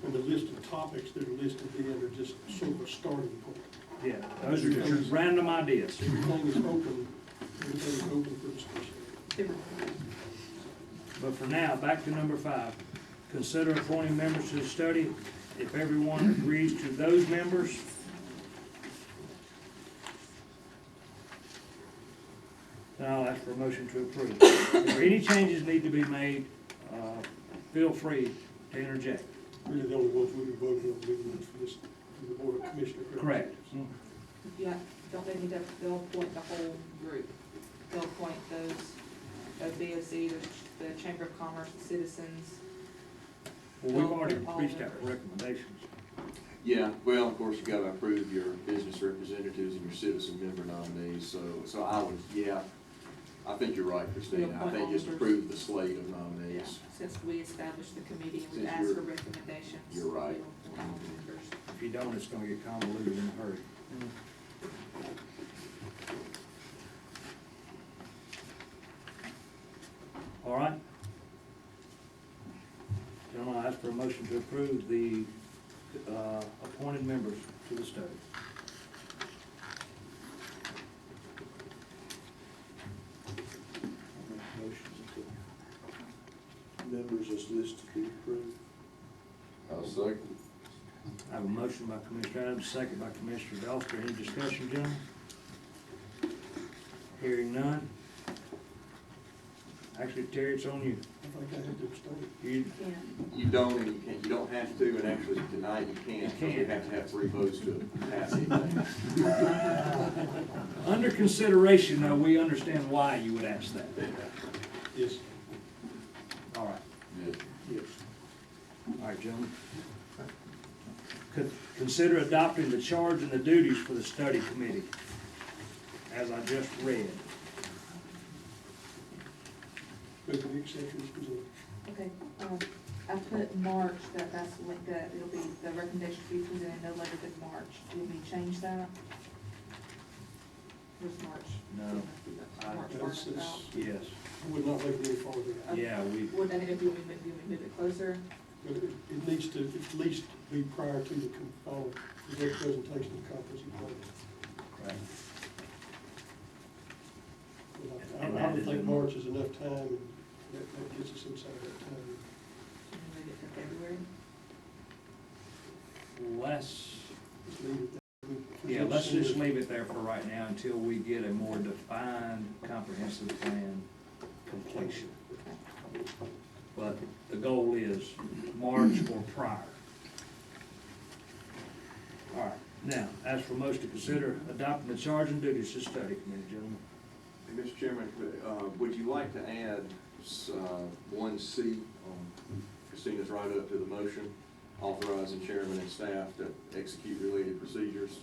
And the list of topics that are listed there are just sort of a starting point. Yeah, those are just random ideas. Everything is open for discussion. But for now, back to number 5. Consider appointing members to the study. If everyone agrees to those members, then I'll ask for a motion to approve. If there any changes need to be made, feel free to interject. Really, the only ones we'll be voting on will be the ones for this, for the Board of Commissioners. Correct. yeah, don't they need to, they'll appoint the whole group. They'll appoint those BOC, the Chamber of Commerce, the citizens. Well, we've already reached out for recommendations. Yeah, well, of course, you gotta approve your business representatives and your citizen member nominees, so I would, yeah, I think you're right, Christina. I think just approve the slate of Yeah, nominees. since we established the committee and we Since asked you're- for recommendations. you're right. we'll appoint all the members. If you don't, it's gonna get convoluted in a hurry. All right. Gentlemen, I ask for a motion to approve the appointed members to the study. Members as listed be approved. I'll second. I have a motion by Commissioner Adams, second by Commissioner Doster. Any discussion, gentlemen? Hearing none. Actually, Terry, it's on you. I think I had to abstain. You, You don't, and you can't, you don't have to, and actually tonight you can't, because you have to have 3 votes to pass anything. under consideration, though, we understand why you would ask that. Yes. All right. Yes. Yes. All right, gentlemen. Consider adopting the charge and the duties for the study committee, as I just read. With the exceptions presented. Okay, I put March, that's like, that it'll be, the recommendation to be presented no later than March. Do you want me to change that? Where's March? No. March It's- marked it's- out. Yes. I would not make it any farther. Yeah, we, Would that, if you want me to move it closer? But it needs to at least be prior to the presentation of comprehensive plan. right. I don't think March is enough time, and that gets us inside that time. Can we move it to February? Let's, Just leave it there. yeah, let's just leave it there for right now until we get a more defined comprehensive plan completion. But the goal is March or prior. All right, now, ask for motion to consider adopting the charge and duties to study committee, gentlemen. Hey, Mr. Chairman, would you like to add 1C on Christina's write-up to the motion, authorizing chairman and staff to execute related procedures?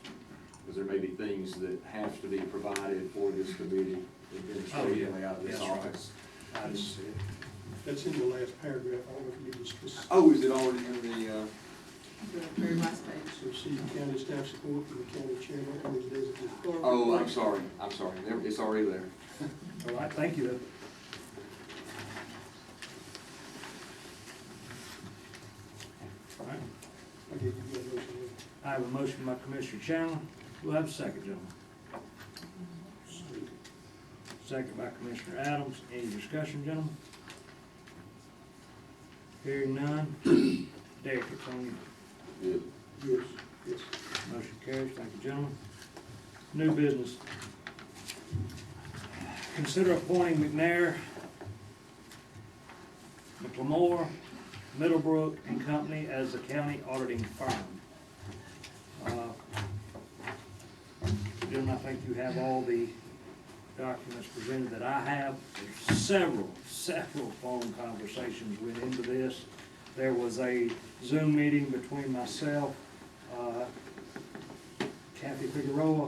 Because there may be things that have to be provided for this committee administratively out of this That's right. office. I just see it. That's in the last paragraph, I don't know if you need to specific. Oh, is it already in the, The very last page. Receive county staff support from the county chairman and his designate. oh, I'm sorry, it's already there. All right, thank you. All right, I gave you that motion. I have a motion by Commissioner Chandler. We'll have a second, gentlemen. Second by Commissioner Adams. Any discussion, gentlemen? Hearing none. Derek, it's on you. Yes. Yes, yes. Motion carries. Thank you, gentlemen. New business. Consider appointing McNair, McLemore, Middlebrook and Company as the county auditing firm. Gentlemen, I think you have all the documents presented that I have. There's several phone conversations went into this. There was a Zoom meeting between myself, Kathy Figueroa,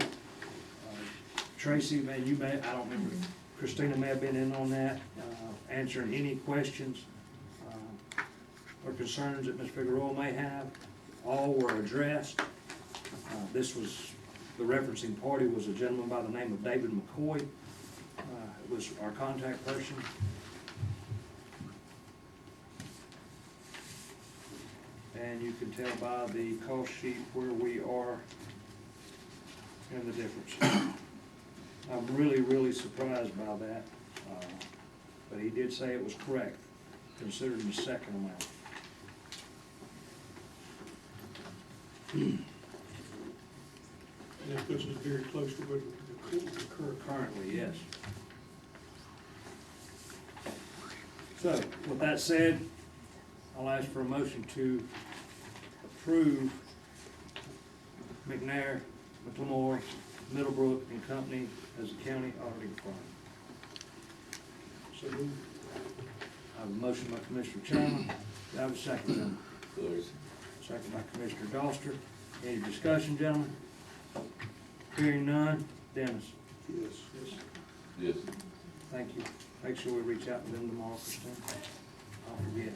Tracy, I don't remember, Christina may have been in on that, answering any questions or concerns that Ms. Figueroa may have. All were addressed. The referencing party was a gentleman by the name of David McCoy. Was our contact person. And you can tell by the cost sheet where we are and the difference. I'm really surprised by that, but he did say it was correct, considering the second amount. And that puts us very close to what the Currently, yes. So, with that said, I'll ask for a motion to approve McNair, McLemore, Middlebrook and Company as a county auditing firm. So moved. I have a motion by Commissioner Chandler. Do I have a second, gentlemen? Second by Commissioner Doster. Any discussion, gentlemen? Hearing none. Dennis? Yes, yes. Yes. Thank you. Make sure we reach out to them tomorrow, Christine. I'll forget.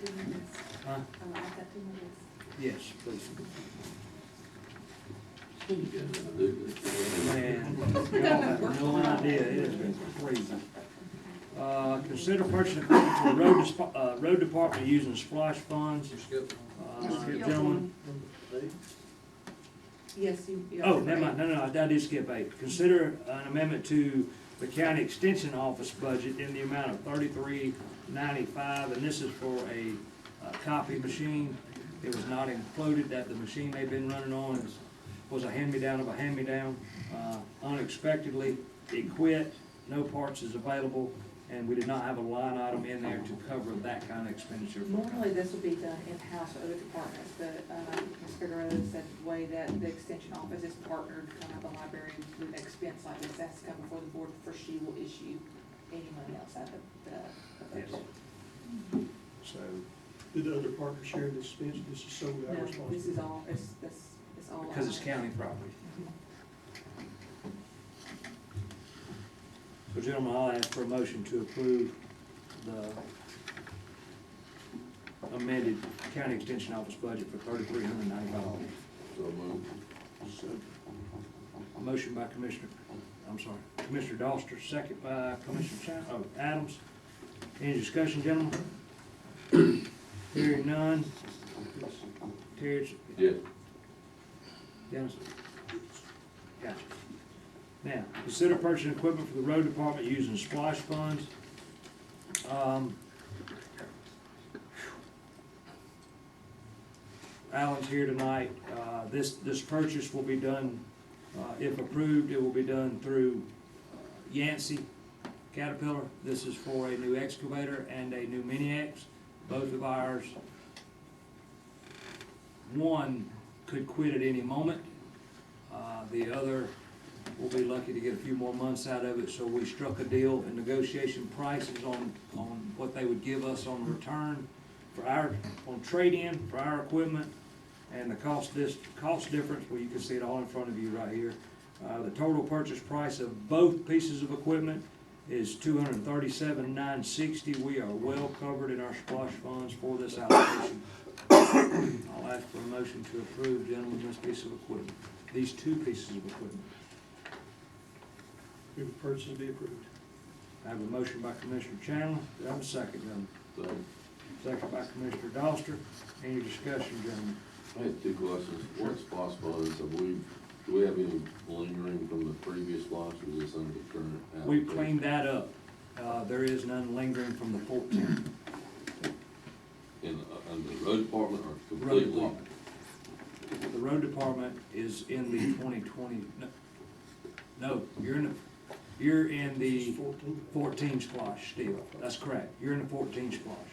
Huh? Yes, please. Man, y'all have no idea, it has been crazy. Consider purchasing equipment for the road department using splash funds. Gentlemen. Yes, you. Oh, never mind, no, I did skip 8. Consider an amendment to the county extension office budget in the amount of $33.95, and this is for a copy machine. It was not included that the machine they've been running on was a hand-me-down of a hand-me-down. Unexpectedly, it quit, no parts is available, and we did not have a line item in there to cover that kind of expenditure. Normally, this will be done in-house with other departments, but Ms. Figueroa said the way that the extension office is partnered, kind of the library with an expense like this, that's come before the board before she will issue any money outside the budget. Yes. So. Did the other partner share the expense? This is solely our No, responsibility? this is all, it's all. Because it's county property. So gentlemen, I'll ask for a motion to approve the amended county extension office budget for $3,395. So moved. A motion by Commissioner Doster, second by Commissioner Adams. Any discussion, gentlemen? Hearing none. Terry? Yes. Dennis? Gotcha. Now, consider purchasing equipment for the road department using splash funds. Alan's here tonight. This purchase will be done, if approved, it will be done through Yancey Caterpillar. This is for a new excavator and a new mini-X. Both of ours, one could quit at any moment. The other will be lucky to get a few more months out of it, so we struck a deal in negotiation prices on what they would give us on return for on trade-in for our equipment, and the cost difference, well, you can see it all in front of you right here. The total purchase price of both pieces of equipment is $237,960. We are well covered in our SPOS funds for this allocation. I'll ask for a motion to approve, gentlemen, this piece of equipment, these two pieces of equipment. Move the purchase be approved. I have a motion by Commissioner Chandler. Do I have a second, gentlemen? Second by Commissioner Doster. Any discussion, gentlemen? I had two questions. What's SPOS funds? I believe, do we have any lingering from the previous SPOS, or is this under the current We application? cleaned that up. There is none lingering from the 14th. Under the road department or Road completely? department. The road department is in the 2020, no, you're in the 14 splosh still. That's correct. You're in the 14 splosh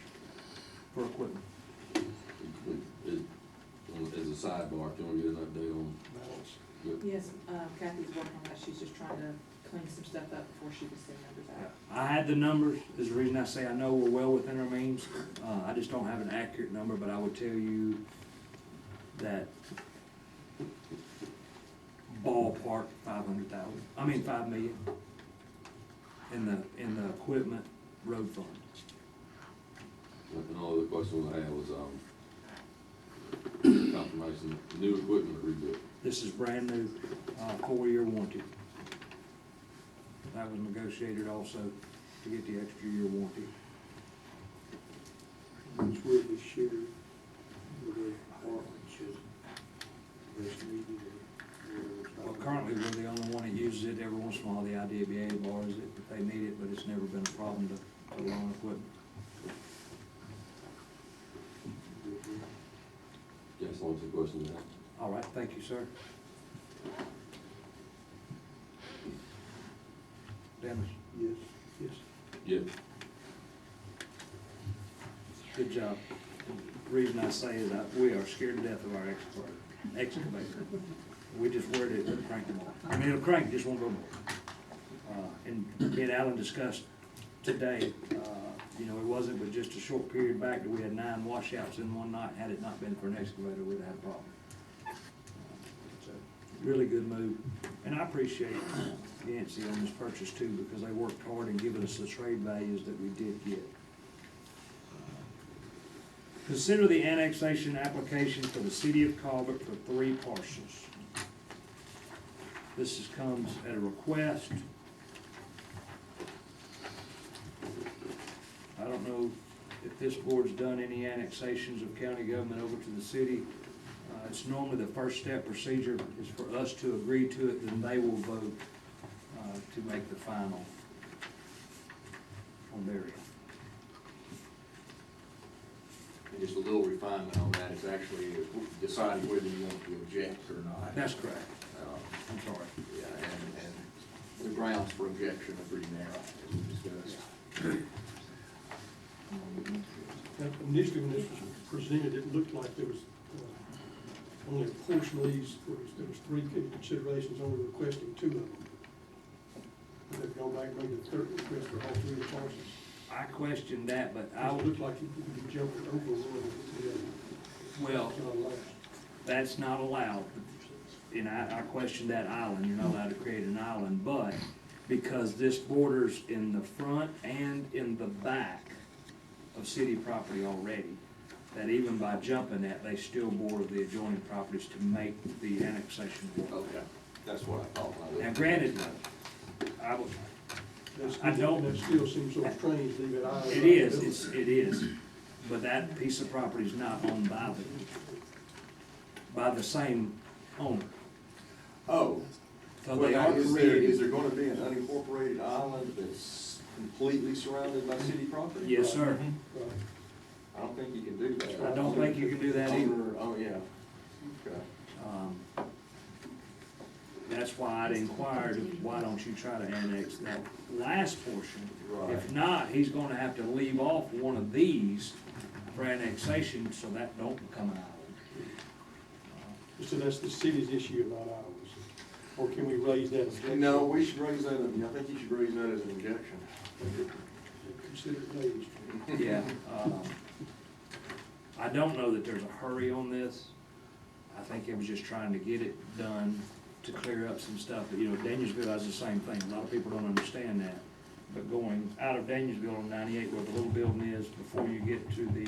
for equipment. As a sidebar, can we get an update on? Yes, Kathy's working on that, she's just trying to clean some stuff up before she can send numbers out. I had the numbers, is the reason I say I know we're well within our means. I just don't have an accurate number, but I would tell you that ballpark 500,000, I mean 5 million in the equipment road fund. Another question I had was, confirmation, new equipment or rebuild? This is brand new, 4-year warranty. That was negotiated also to get the extra year warranty. It's where we share with the departments, rest of the Well, currently, we're the only one that uses it. Every once in a while, the IDBA borrows it if they need it, but it's never been a problem to loan equipment. Yes, answer the question now. All right, thank you, sir. Dennis? Yes. Yes. Yeah. Good job. The reason I say is that we are scared to death of our excavator. We just worried it would crank them off. I mean, it'll crank, just won't go more. And me and Alan discussed today, you know, it wasn't but just a short period back that we had 9 washouts in one night. Had it not been for an excavator, we'd have had a problem. So, really good move. And I appreciate Yancy on this purchase too, because they worked hard and given us the trade values that we did get. Consider the annexation application for the city of Colbert for 3 parcels. This comes at a request. I don't know if this board's done any annexations of county government over to the city. It's normally the first step procedure is for us to agree to it, then they will vote to make the final on their end. And just a little refinement on that, it's actually deciding whether you want to object or not. That's correct. I'm sorry. Yeah, and the grounds for objection are pretty narrow, as we discussed. Initially, when this was presented, it looked like there was only a portion of these, there was 3 considerations, only requesting 2 of them. And they've gone back and made the 3rd request for all 3 of the parcels. I questioned that, but It looked like you could be jumping over one. well, It's not allowed. that's not allowed. And I questioned that island, you're not allowed to create an island, but because this borders in the front and in the back of city property already, that even by jumping that, they still border the adjoining properties to make the annexation work. Okay, that's what I thought. Now granted, I don't. That still seems so strange, leave it out. It is, it is, but that piece of property is not owned by the same owner. Oh. So Well, they are is creating. there gonna be an unincorporated island that's completely surrounded by city property? Yes, sir. I don't think you can do that. I don't think you can do that either. Oh, yeah. Okay. That's why I'd inquired, why don't you try to annex that last portion? Right. If not, he's gonna have to leave off one of these for annexation, so that don't become an island. So that's the city's issue, not ours. Or can we raise that objection? No, we should raise that, I think you should raise that as an objection. Consider it raised. Yeah, I don't know that there's a hurry on this. I think it was just trying to get it done to clear up some stuff. But, you know, Danielsville has the same thing. A lot of people don't understand that. but going out of Danielsville on 98 where the little building is before you get to the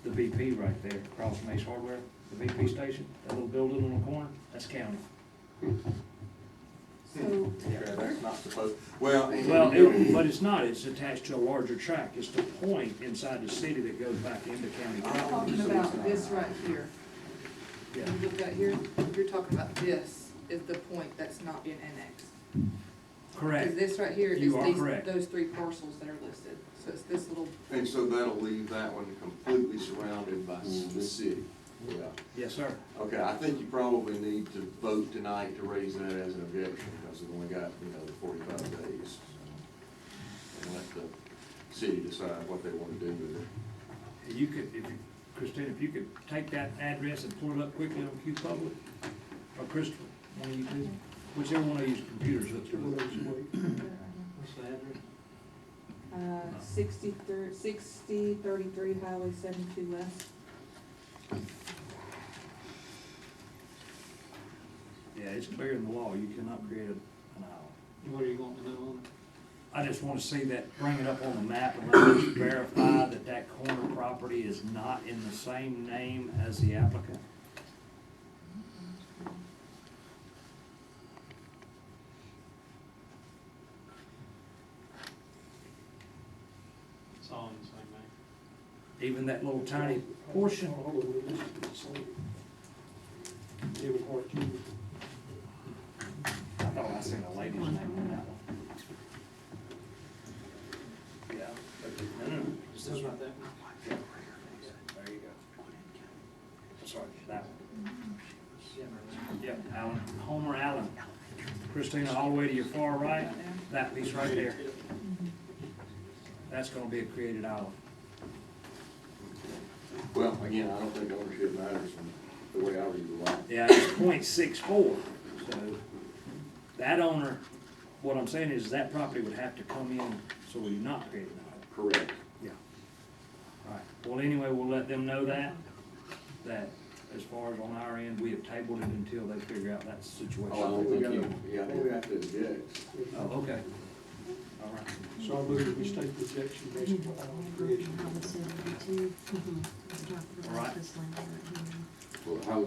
BP right there, across from Ace Hardware, the BP station, that little building on the corner, that's county. So, That's not supposed, well. But it's not, it's attached to a larger track, it's the point inside the city that goes back into county I'm property. talking about this right here. Yeah. You look at here, you're talking about this is the point that's not being annexed. Correct. Because this right here is You are correct. those three parcels that are listed. So it's this little, And so that'll leave that one completely surrounded by the city. Yeah. Yes, sir. Okay, I think you probably need to vote tonight to raise that as an objection, because we've only got, the 45 days. And let the city decide what they want to do with it. You could, Christine, if you could take that address and pull it up quickly on Q Public, or Crystal, one of you two, whichever one of you computers hooked to it. What's the address? 6033 Highway 72 West. Yeah, it's clear in the law, you cannot create an island. What are you going to know on it? I just want to see that, bring it up on the map and let us verify that that corner property is not in the same name as the applicant. It's all in the same name. Even that little tiny portion. All of it is the same. Every part you. I thought I seen a lady's name on that one. Yeah. No. It's just not that one. Yeah. There you go. Sorry, that one. Yep, Allen, Homer Allen. Christina, all the way to your far right, that piece right there. That's gonna be a created island. Well, again, I don't think ownership matters from the way I read the law. Yeah, it's .64, so that owner, what I'm saying is that property would have to come in, so we not create an island. Correct. Yeah. All right, well, anyway, we'll let them know that as far as on our end, we have tabled it until they figure out that situation. Oh, I don't think I think we have to object. Oh, okay. All right. So I believe we state the objection based on our creation. All right. Well, how,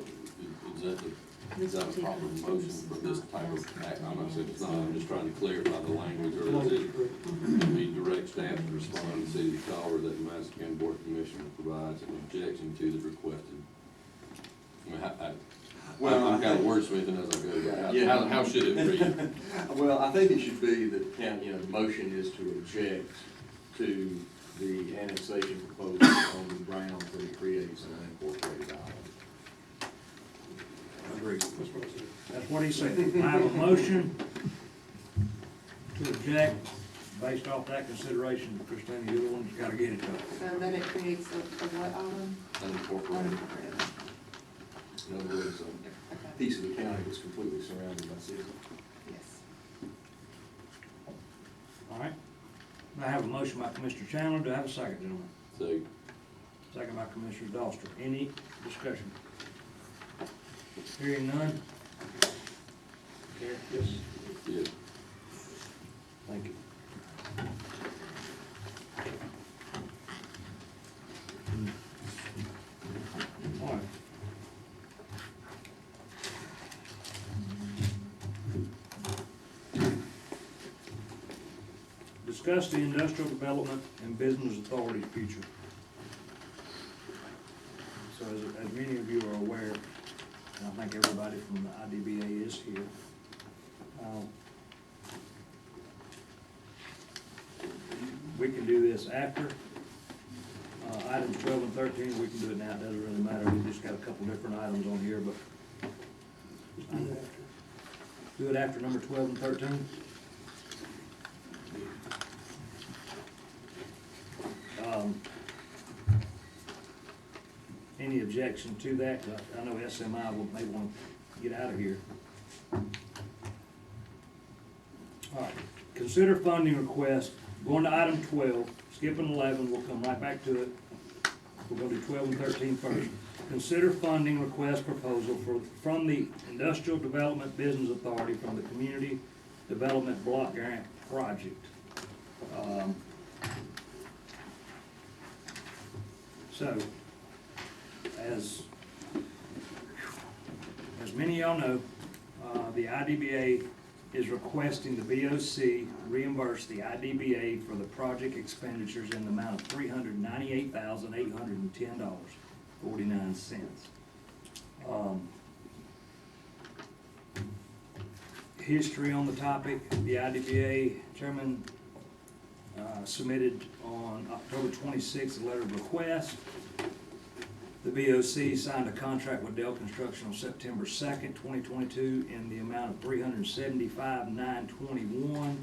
is that a proper motion for this type of act? I'm not saying it's not, I'm just trying to clarify the language, or is it be direct staff to respond to the city of Collier that the Madison County Board of Commissioners provides an objection to the requested? I mean, I'm kind of wordsmithing as I go. Yeah. How should it read? Well, I think it should be that, the motion is to object to the annexation proposal on the grounds that it creates an unincorporated island. Agreed. That's what he said. I have a motion to object based off that consideration. Christina, you're the one that's gotta get it done. So that it creates a what island? Unincorporated. Unincorporated. In other words, a piece of the county that's completely surrounded by cities. Yes. All right. I have a motion by Commissioner Chandler. Do I have a second, gentlemen? Second. Second by Commissioner Doster. Any discussion? Hearing none? Yes. Yeah. Thank you. All right. Discuss the industrial development and business authority's future. So as many of you are aware, and I think everybody from the IDBA is here, we can do this after items 12 and 13. We can do it now, it doesn't really matter. We just got a couple different items on here, but do it after number 12 and 13. Any objection to that? I know SMI may want to get out of here. All right, consider funding request, going to item 12, skipping 11, we'll come right back to it. We'll go to 12 and 13 first. Consider funding request proposal from the Industrial Development Business Authority from the Community Development Block Grant project. So, as many of y'all know, the IDBA is requesting the BOC reimburse the IDBA for the project expenditures in the amount of $398,810.49. History on the topic: the IDBA chairman submitted on October 26th a letter of request. The BOC signed a contract with Dell Construction on September 2nd, 2022 in the amount of $375,921,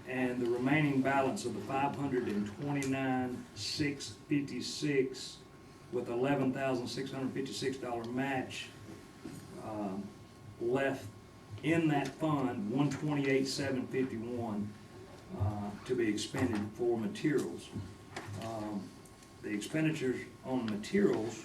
and the remaining balance of the $529,656 with $11,656 match left in that fund, $128,751 to be expended for materials. The expenditures on materials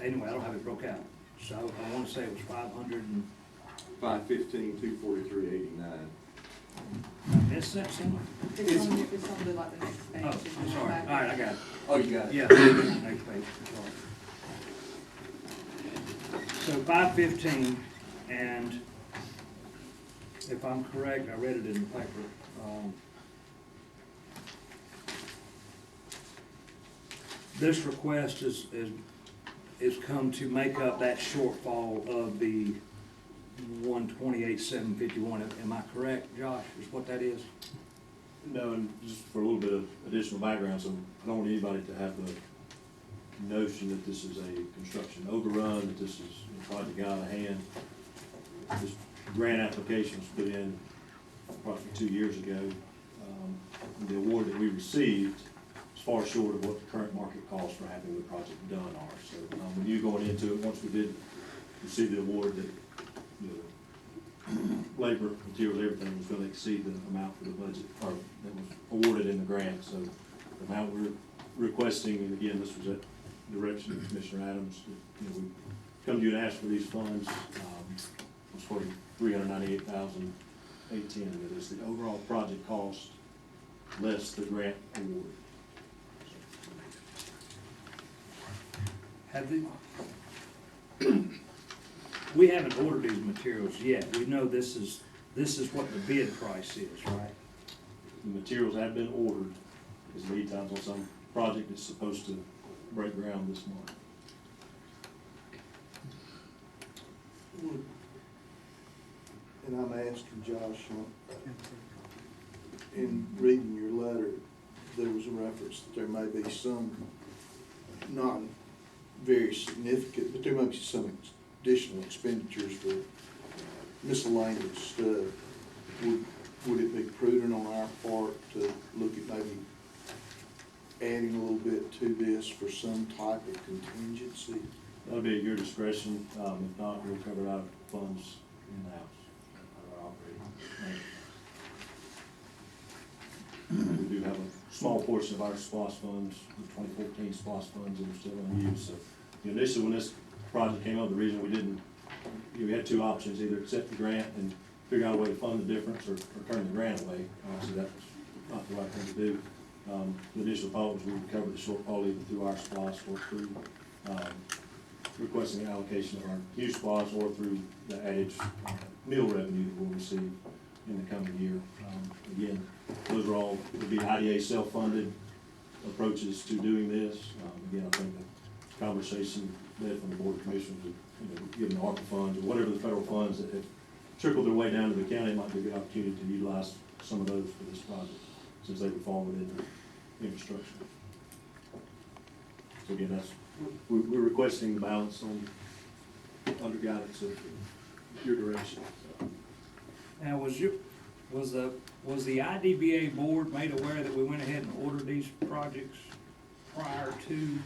anyway, I don't have it broke out, so I want to say it was 515,243.89. I missed that somewhere? It's on the, like, the next page. Oh, I'm sorry. All right, I got it. Oh, you got it? Yeah, next page, sorry. So 515, and if I'm correct, I read it in the paper. This request is come to make up that shortfall of the 128,751. Am I correct, Josh? Is what that is? No, and just for a little bit of additional background, so I don't want anybody to have the notion that this is a construction overrun, that this is a project out of hand. This grant application was put in approximately 2 years ago. The award that we received is far short of what the current market costs for having the project done are. So when you going into it, once we did receive the award, that labor, materials, everything was going to exceed the amount for the budget, or that was awarded in the grant. So the amount we're requesting, and again, this was at direction of Commissioner Adams, we come to you and ask for these funds, was for $398,810. It is the overall project cost less the grant award. We haven't ordered these materials yet. We know this is what the bid price is, right? The materials have been ordered, because lead times on some project is supposed to break ground this month. And I'm asking Josh, in reading your letter, there was a reference that there may be some, not very significant, but there may be some additional expenditures for miscellaneous stuff. Would it be prudent on our part to look at maybe adding a little bit to this for some type of contingency? That'll be at your discretion. If not, we'll cover it out of funds in-house, our operating. We do have a small portion of our SPOS funds, the 2014 SPOS funds, that are still unused. So initially, when this project came up, the reason we didn't, we had two options: either accept the grant and figure out a way to fund the difference, or turn the grant away. So that was not the right thing to do. The initial thought was we would cover the shortfall either through our SPOS or through requesting the allocation of our new SPOS, or through the added meal revenue that we'll receive in the coming year. Again, those are all, would be IDA self-funded approaches to doing this. Again, I think the conversation led from the Board of Commissioners, given the ARPA funds or whatever the federal funds that have trickled their way down to the county, might be a good opportunity to utilize some of those for this project, since they would fall within the infrastructure. So again, we're requesting the balance under guidance of your direction. Now, was the IDBA board made aware that we went ahead and ordered these projects prior to?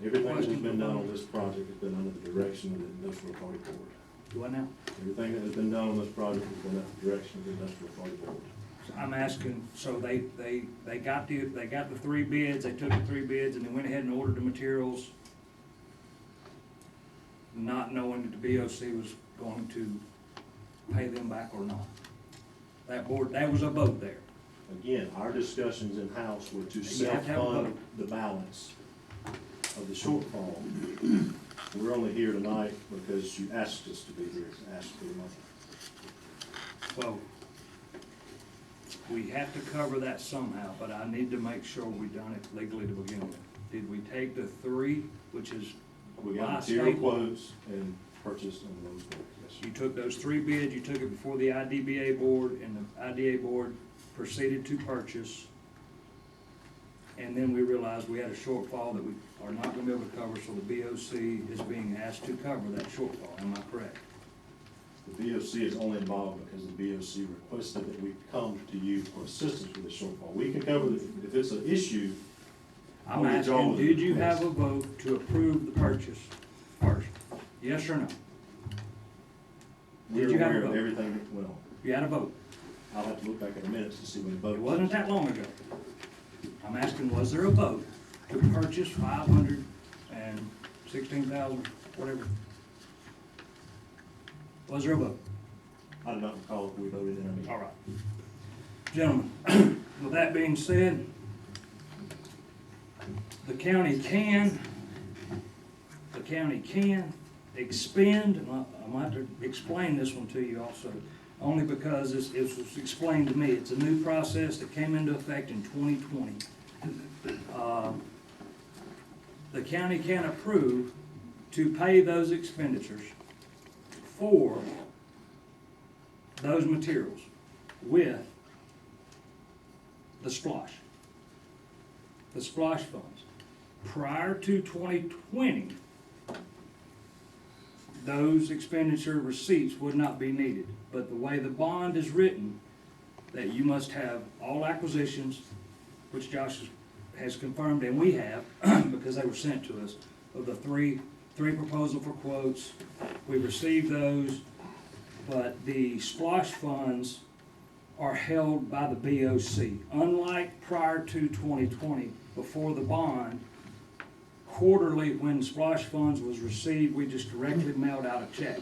Everything that's been done on this project has been under the direction of the Industrial Authority Board. What now? Everything that has been done on this project has been under the direction of the Industrial Authority Board. I'm asking, so they got the 3 bids, they took the 3 bids, and they went ahead and ordered the materials, not knowing that the BOC was going to pay them back or not. That was a vote there. Again, our discussions in-house were to You have to have a self-fund vote. the balance of the shortfall. We're only here tonight because you asked us to be here, asked for the money. Well, we have to cover that somehow, but I need to make sure we done it legally to begin with. Did we take the 3, which is We by got material state? quotes and purchased on those bids, yes, sir. You took those 3 bids, you took it before the IDBA board, and the IDA board proceeded to purchase. And then we realized we had a shortfall that we are not gonna be able to cover, so the BOC is being asked to cover that shortfall, am I correct? The BOC is only involved because the BOC requested that we come to you for assistance with the shortfall. We can cover, if it's an issue. I'm we'll withdraw asking, the did you have request. a vote to approve the purchase first? Yes or no? We're Did you have a aware of vote? everything that went on. You had a vote. I'll have to look back at the minutes to see when the vote It was. wasn't that long ago. I'm asking, was there a vote to purchase 516,000, whatever? Was there a vote? I do not recall if we voted in our meeting. All right. Gentlemen, with that being said, the county can expend, and I'm going to have to explain this one to you also, only because it was explained to me. It's a new process that came into effect in 2020. The county can approve to pay those expenditures for those materials with the splosh funds. Prior to 2020, those expenditure receipts would not be needed. But the way the bond is written, that you must have all acquisitions, which Josh has confirmed, and we have, because they were sent to us, of the three proposals for quotes. We received those, but the splosh funds are held by the BOC. Unlike prior to 2020, before the bond, quarterly, when splosh funds was received, we just directly mailed out a check.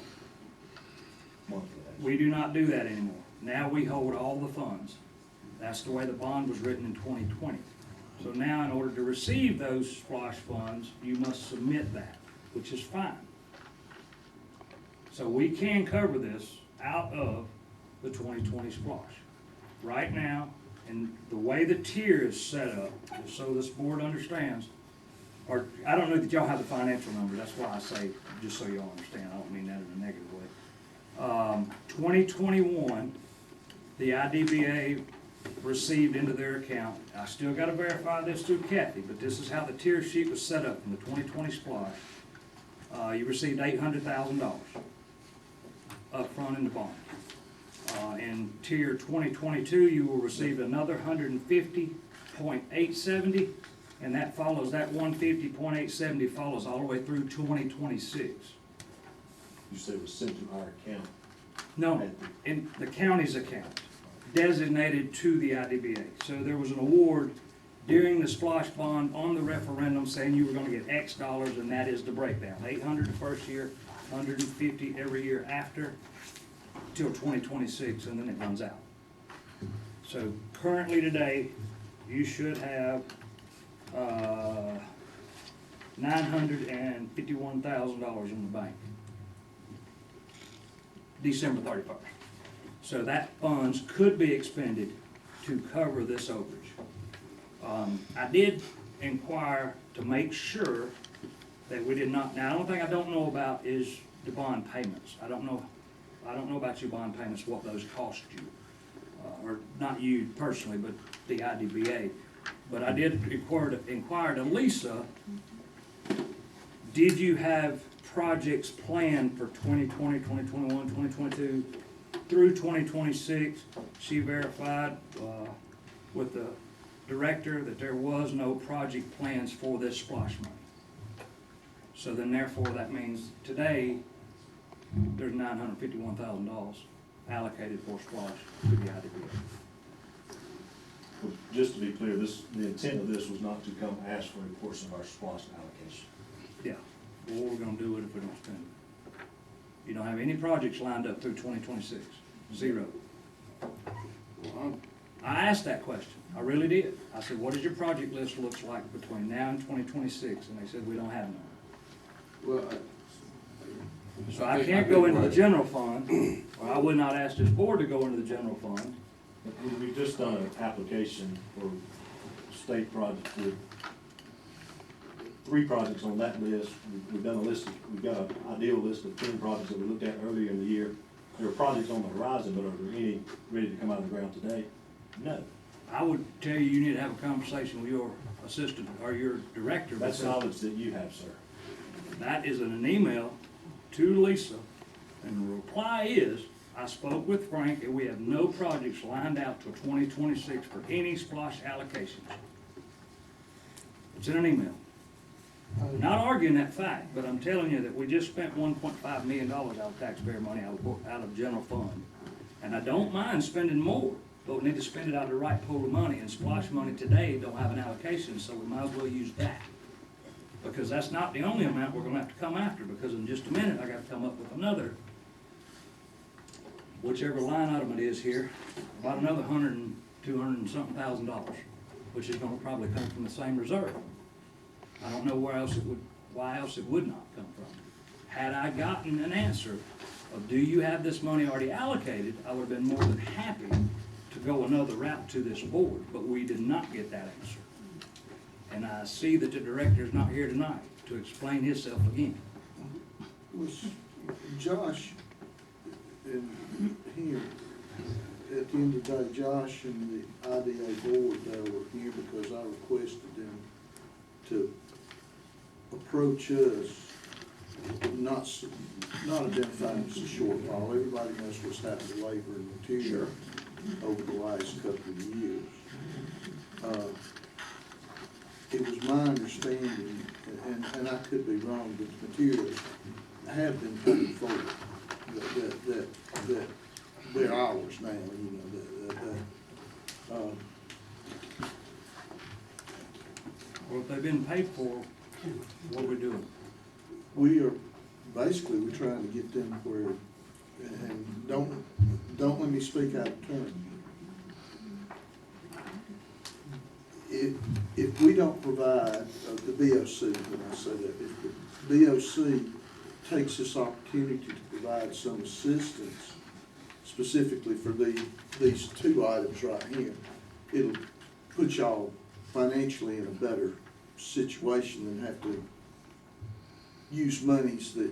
We do not do that anymore. Now we hold all the funds. That's the way the bond was written in 2020. So now, in order to receive those splosh funds, you must submit that, which is fine. So we can cover this out of the 2020 splosh. Right now, and the way the tier is set up, just so this board understands, or I don't know that y'all have the financial number, that's why I say, just so y'all understand, I don't mean that in a negative way. 2021, the IDBA received into their account, I still gotta verify this through Kathy, but this is how the tier sheet was set up in the 2020 splosh. You received $800,000 up front in the bond. In tier 2022, you will receive another 150.870, and that follows, that 150.870 follows all the way through 2026. You say it was sent to our account. No, in the county's account, designated to the IDBA. So there was an award during the splosh bond on the referendum saying you were gonna get X dollars, and that is the breakdown. 800 the first year, 150 every year after, till 2026, and then it runs out. So currently today, you should have $951,000 in the bank. December 31st. So that funds could be expended to cover this overage. I did inquire to make sure that we did not, now the only thing I don't know about is the bond payments. I don't know about your bond payments, what those cost you. Or not you personally, but the IDBA. But I did inquire to Lisa, did you have projects planned for 2020, 2021, 2022 through 2026? She verified with the director that there was no project plans for this splosh money. So then therefore that means today there's $951,000 allocated for splosh to the IDBA. just to be clear, the intent of this was not to come ask for a portion of our SPOS allocation. Yeah, well, what we're gonna do it if we don't spend it? You don't have any projects lined up through 2026, zero. I asked that question, I really did. I said, what does your project list looks like between now and 2026? And they said, we don't have none. Well, So I can't go into the general fund, or I would not ask this board to go into the general fund. We've just done an application for state projects, with 3 projects on that list. We've done a list, we've got an ideal list of 10 projects that we looked at earlier in the year. There are projects on the horizon, but are there any ready to come out of the ground today? No. I would tell you, you need to have a conversation with your assistant or your director. That's because knowledge that you have, sir. that is in an email to Lisa, and the reply is, I spoke with Frank and we have no projects lined out till 2026 for any SPLOST allocations. It's in an email. I'm not arguing that fact, but I'm telling you that we just spent $1.5 million out of taxpayer money out of general fund. And I don't mind spending more, but we need to spend it out of the right pool of money, and SPLOST money today don't have an allocation, so we might as well use that. Because that's not the only amount we're gonna have to come after, because in just a minute, I gotta come up with another, whichever line item it is here, about another $200 and something thousand, which is gonna probably come from the same reserve. I don't know why else it would not come from. Had I gotten an answer of, do you have this money already allocated, I would have been more than happy to go another route to this board, but we did not get that answer. And I see that the director is not here tonight to explain himself again. Was Josh and him, at the end of the day, Josh and the IDA board, they were here because I requested them to approach us, not identifying as a shortfall. Everybody knows what's happened to labor and material over the last couple of years. It was my understanding, and I could be wrong, but the materials have been paid for, that they're ours now, you know, Well, if they've been paid for, what are we doing? we're trying to get them where, and don't let me speak out of turn. If we don't provide, the BOC, when I say that, if the BOC takes this opportunity to provide some assistance specifically for these 2 items right here, it'll put y'all financially in a better situation than have to use monies that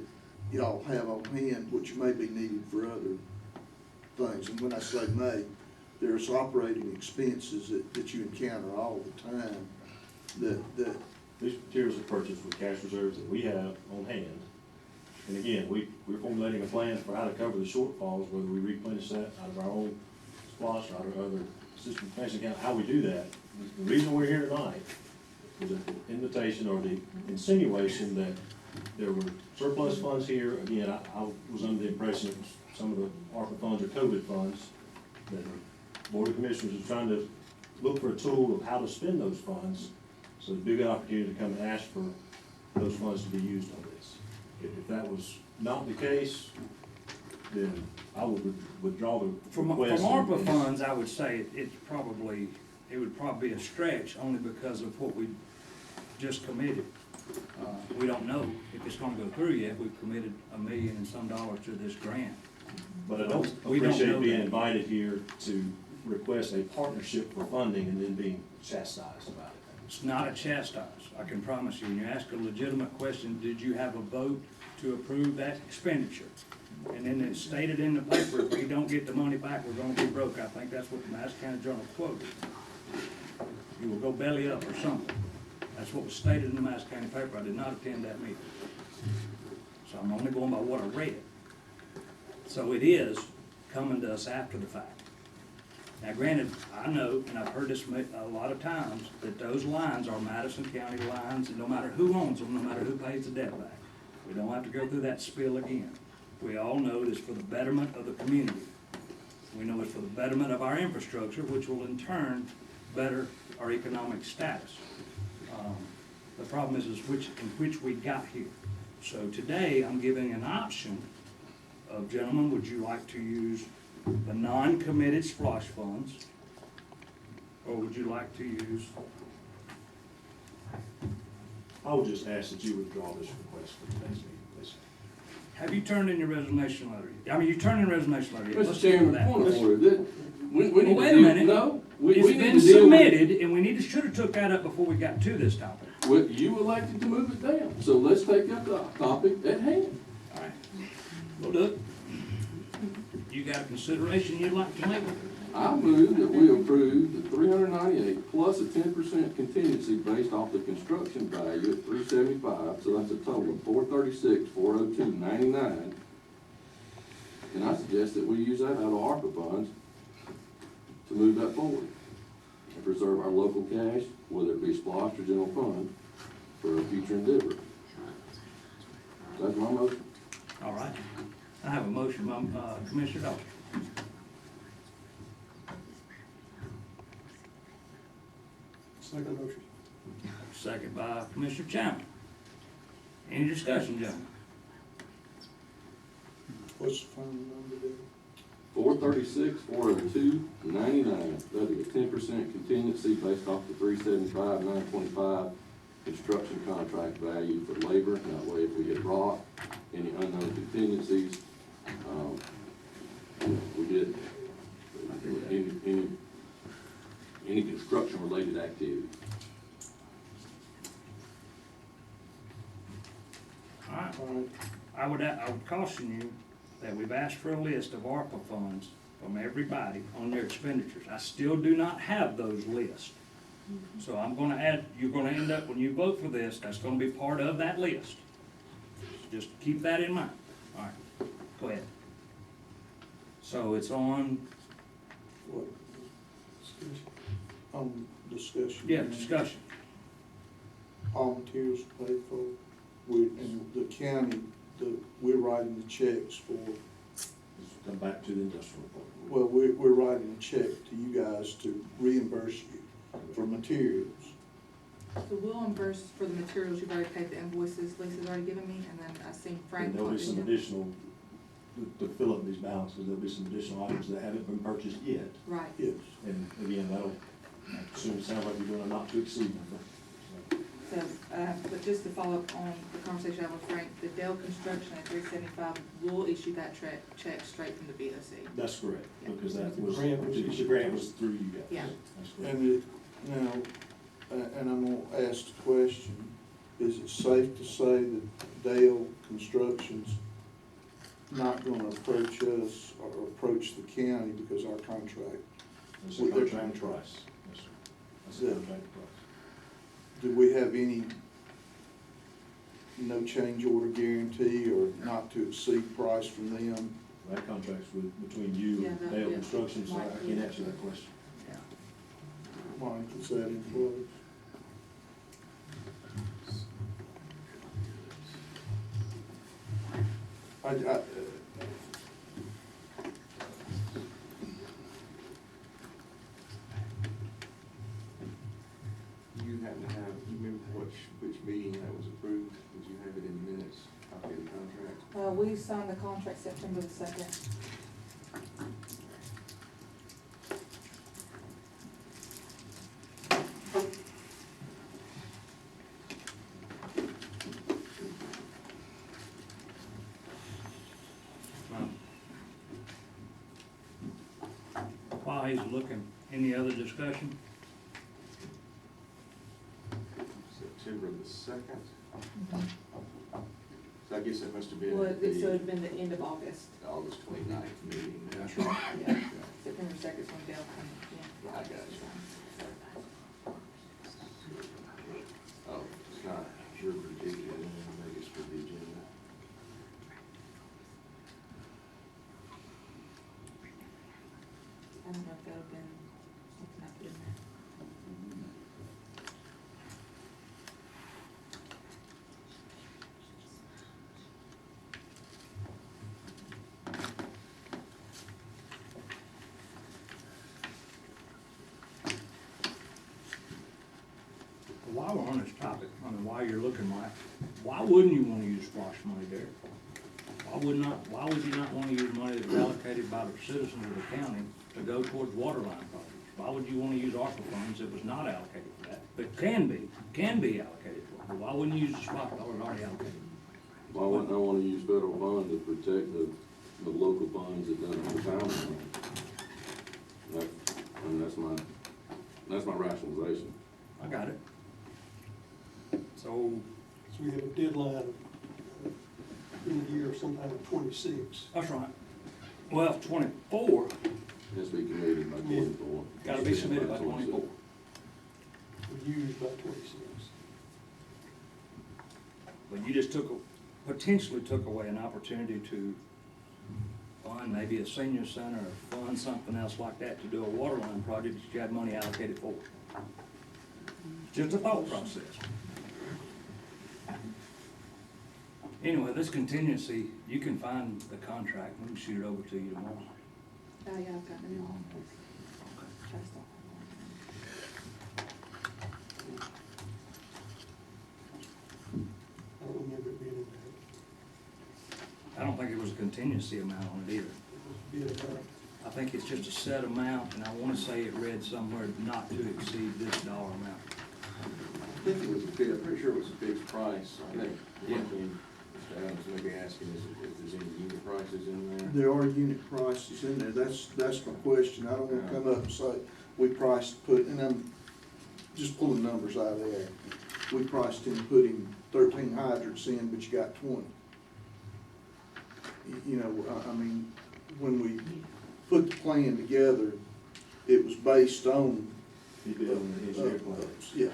y'all have on hand, which may be needed for other things. And when I say may, there's operating expenses that you encounter all the time that These materials are purchased with cash reserves that we have on hand. And again, we're formulating a plan for how to cover the shortfalls, whether we replenish that out of our own SPLOST or out of other system expansion account, how we do that. The reason we're here tonight is an invitation or the insinuation that there were surplus funds here. Again, I was under the impression that some of the ARPA funds are COVID funds, that the Board of Commissioners is trying to look for a tool of how to spend those funds. So the big opportunity to come and ask for those funds to be used on this. If that was not the case, then I would withdraw the request. From ARPA funds, I would say it would probably be a stretch, only because of what we just committed. We don't know if it's gonna go through yet. We've committed $1 million and some to this grant. But I don't appreciate being invited here to request a partnership for funding and then being chastised about it. It's not a chastise, I can promise you. When you ask a legitimate question, did you have a vote to approve that expenditure? And then it's stated in the paper, if we don't get the money back, we're gonna be broke. I think that's what the Madison County Journal quoted. You will go belly up or something. That's what was stated in the Madison County paper. I did not attend that meeting. So I'm only going by what I read. So it is coming to us after the fact. Now granted, I know, and I've heard this a lot of times, that those lines are Madison County lines, and no matter who owns them, no matter who pays the debt back. We don't have to go through that spiel again. We all know it's for the betterment of the community. We know it's for the betterment of our infrastructure, which will in turn better our economic status. The problem is which we got here. So today, I'm giving an option of, gentlemen, would you like to use the non-committed SPLOST funds? Or would you like to use? I would just ask that you withdraw this request for today's meeting, please. Have you turned in your resignation letter? I mean, you turned in your resignation letter. Mr. Let's Chairman, do that. point of order, that, we need to Well, wait a deal- minute. No, we It's need been to deal with. submitted, and we should have took that up before we got to this topic. Well, you elected to move it down, so let's take up the topic at hand. All right. Well, Doug, you got a consideration you'd like to make? I move that we approve the 398 plus a 10% contingency based off the construction value at 375, so that's a total of 436, 402, 99. And I suggest that we use that out of ARPA funds to move that forward and preserve our local cash, whether it be SPLOST or general fund, for a future endeavor. That's my motion. All right. I have a motion by Commissioner Dawson. Second motion. Second by Commissioner Chapman. Any discussion, gentlemen? What's the final number there? 436, 402, 99. That'd be a 10% contingency based off the 375, 925 construction contract value for labor. That way, if we get brought any unknown contingencies, we get any construction related activity. All right. I would caution you that we've asked for a list of ARPA funds from everybody on their expenditures. I still do not have those lists. So I'm gonna add, you're gonna end up, when you vote for this, that's gonna be part of that list. Just keep that in mind. All right, go ahead. So it's on, What? On discussion. yeah, discussion. All materials paid for, and the county, we're writing the checks for, Come back to the industrial report. well, we're writing a check to you guys to reimburse you for materials. So we'll reimburse for the materials you've already paid the invoices Lisa's already given me, and then I seen Frank. And there'll be some additional, to fill up these balances, there'll be some additional items that haven't been purchased yet. Right. Yes. And again, that'll, I assume it sounds like you're doing a not to exceed number. So, but just to follow up on the conversation I had with Frank, the Dell Construction at 375 will issue that check straight from the BOC. That's correct, Yeah. because that was, The grant was through you guys. Yeah. That's correct. And and I'm gonna ask the question, is it safe to say that Dale Construction's not gonna approach us or approach the county because our contract? It's a contract price, yes, sir. That's the contract price. Do we have any no change order guarantee or not to exceed price from them? That contract's between you and Dale Construction, so I can't answer that question. Mike, is that in place? You happen to have, you remember which meeting that was approved? Did you have it in the minutes, copy of the contract? We signed the contract September the 2nd. While he's looking, any other discussion? September the 2nd? So I guess that must have been Well, at so it'd the been the end of August. August 29th meeting. That's right. Yeah. September 2nd is when Dell came, yeah. I got you. Oh, it's not sure for the agenda, maybe it's for the agenda. I don't know if that would've been something I put in there. while we're on this topic, I mean, while you're looking, Mike, why wouldn't you wanna use SPOS money there? Why would you not wanna use money that's allocated by the citizens of the county to go towards water line projects? Why would you wanna use ARPA funds that was not allocated for that, but can be allocated for? But why wouldn't you use the SPOS dollars already allocated? Why wouldn't I wanna use federal funds to protect the local funds that don't have the town money? I mean, that's my rationalization. I got it. So, So we have a deadline in the year sometime in 26. that's right. Well, 24, It has to be committed by 24. gotta be submitted by 24. We used by 26. But you just potentially took away an opportunity to fund maybe a senior center or fund something else like that to do a water line project that you had money allocated for. Just a thought process. Anyway, this contingency, you can find the contract, we can shoot it over to you tomorrow. Oh, yeah, I've got the new one. I don't remember it being in I don't think it was a contingency amount on it either. there. I think it's just a set amount, and I wanna say it read somewhere not to exceed this dollar amount. I think it was I'm pretty sure it was a fixed price. I think one thing Mr. Adams may be asking is if there's any unit prices in there. There are unit prices in there, that's my question, I don't wanna come up and say, we priced, and I'm just pulling numbers out of there. We priced in putting 13 hydrants in, but you got 20. You know, I mean, when we put the plan together, it was based on. His engineer plans. Yeah.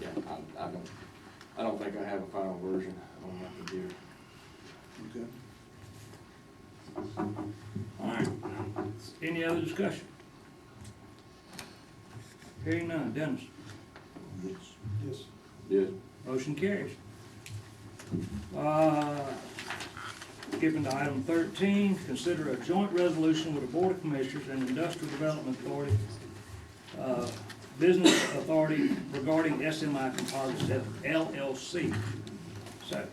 Yeah, I don't think I have a final version on my computer. Okay. All right. Any other discussion? Hearing none. Dennis? Yes. Yes. Yes. Motion carries. Skipping to item 13, consider a joint resolution with the Board of Commissioners and Industrial Development Authority, Business Authority regarding SMI Composites LLC. So,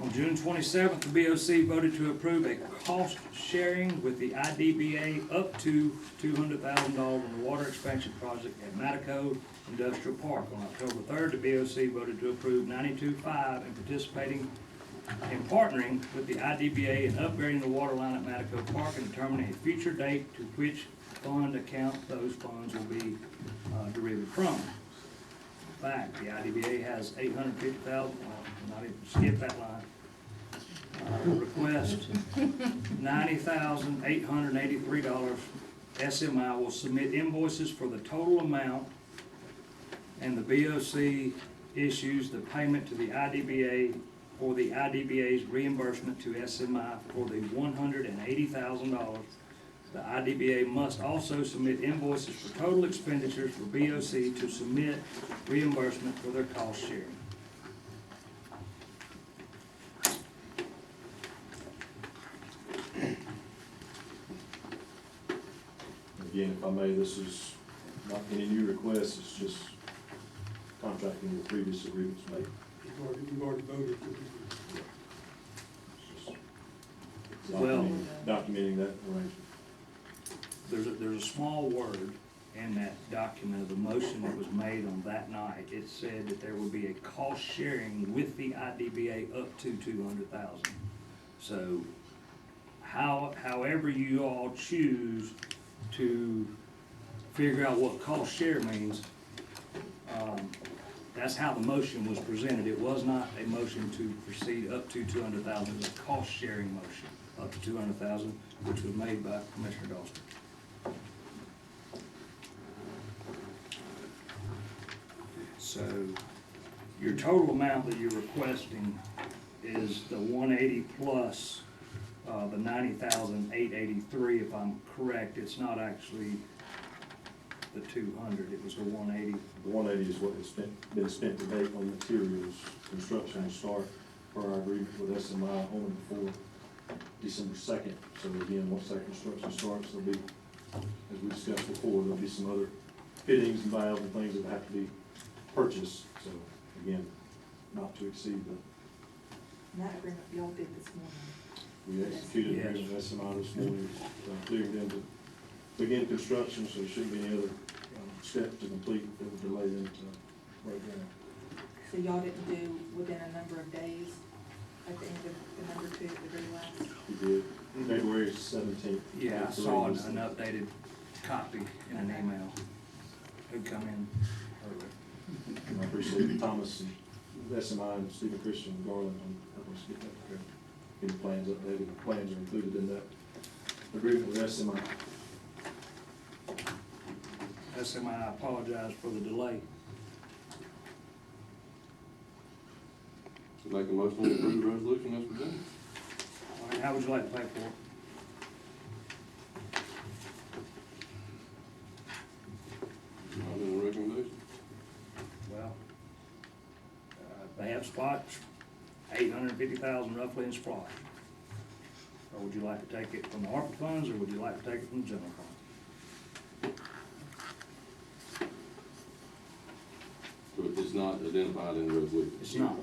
on June 27th, the BOC voted to approve a cost sharing with the IDBA up to $200,000 on the water expansion project at Madison Industrial Park. On October 3rd, the BOC voted to approve 92.5 and participating in partnering with the IDBA in upgrading the water line at Madison Park and determining a future date to which fund account those funds will be derived from. In fact, the IDBA has $850,000, not even skip that line. Request $90,883. SMI will submit invoices for the total amount, and the BOC issues the payment to the IDBA for the IDBA's reimbursement to SMI for the $180,000. The IDBA must also submit invoices for total expenditures for BOC to submit reimbursement for their cost sharing. Again, if I may, this is not any new requests, it's just contracting with previous agreements made. We've already voted. Well, Documenting that arrangement. there's a small word in that document of the motion that was made on that night. It said that there would be a cost sharing with the IDBA up to $200,000. So, however you all choose to figure out what cost share means, that's how the motion was presented. It was not a motion to proceed up to $200,000. It was a cost sharing motion up to $200,000, which was made by Commissioner Dawson. So your total amount that you're requesting is the 180 plus the 90,883, if I'm correct. It's not actually the 200, it was the 180. The 180 is what has been spent to date on materials. Construction will start per our agreement with SMI only before December 2nd. So again, once that construction starts, there'll be discussed before, there'll be some other fittings and valves and things that have to be purchased, so, again, not to exceed the, And that agreement y'all did this morning. we executed an agreement with SMI this morning, clearing them to begin construction, so there shouldn't be any other, step to complete that would delay them to right now. So y'all didn't do within a number of days at the end of the number two at the very last? We did, February 17th. Yeah, I saw an updated copy in an email. It'd come in earlier. And I appreciate Thomas and SMI and Stephen Christian and Garland on helping us get that together. Get the plans updated, the plans are included in that agreement with SMI. SMI, I apologize for the delay. Make a motion to approve the resolution as presented. All right, how would you like to pay for it? Not in the recommendation. Well, they have spots, 850,000 roughly in splash. Or would you like to take it from the ARPA funds, or would you like to take it from the general fund? So it's not identified in the resolution? It's not.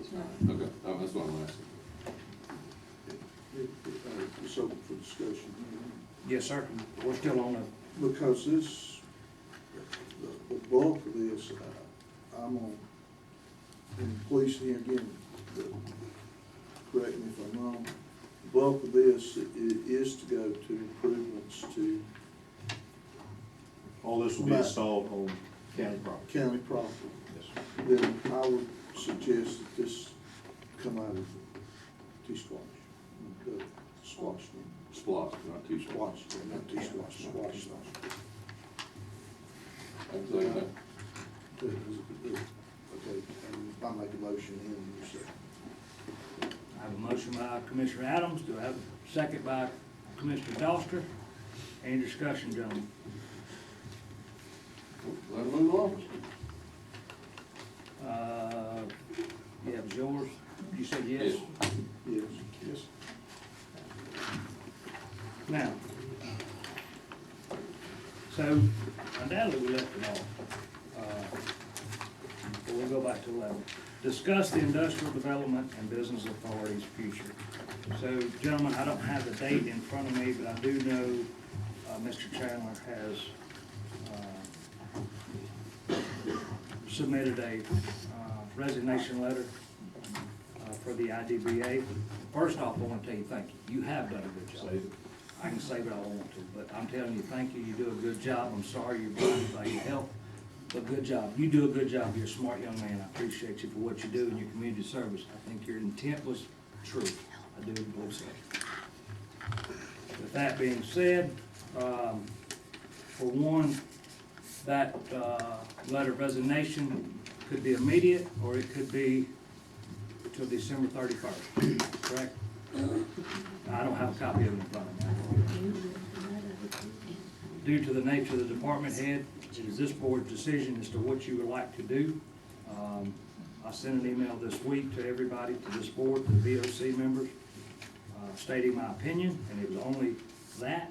Okay, that's what I'm asking. It's open for discussion. Yes, sir. We're still on the, Because this, the bulk of this, I'm on, and please, here again, correct me if I'm wrong, the bulk of this is to go to improvements to All this will be installed on county property. county property. Yes, sir. Then I would suggest that this come out of T-Squash, the squash, Splot, not two squash, not T-Squash, squash. I'm saying that. Okay, and I make a motion in your second. I have a motion by Commissioner Adams. Do I have a second by Commissioner Doster? Any discussion, gentlemen? Let it move along. Yeah, it was yours. You said yes? Yes. Yes. Now, so undoubtedly we left it off. But we'll go back to 11. Discuss the industrial development and business authority's future. So, gentlemen, I don't have the date in front of me, but I do know Mr. Chandler has submitted a resignation letter for the IDBA. First off, I want to tell you thank you. You have done a good job. I can say what I want to, but I'm telling you, thank you. You do a good job. I'm sorry you're blinded by your health, but good job. You do a good job. You're a smart young man. I appreciate you for what you do in your community service. I think your intent was true. I do believe so. With that being said, for one, that letter of resignation could be immediate, or it could be till December 31st, correct? I don't have a copy of it in front of me. Due to the nature of the department head, it is this board's decision as to what you would like to do. I sent an email this week to everybody, to this board, to the BOC members, stating my opinion, and it was only that.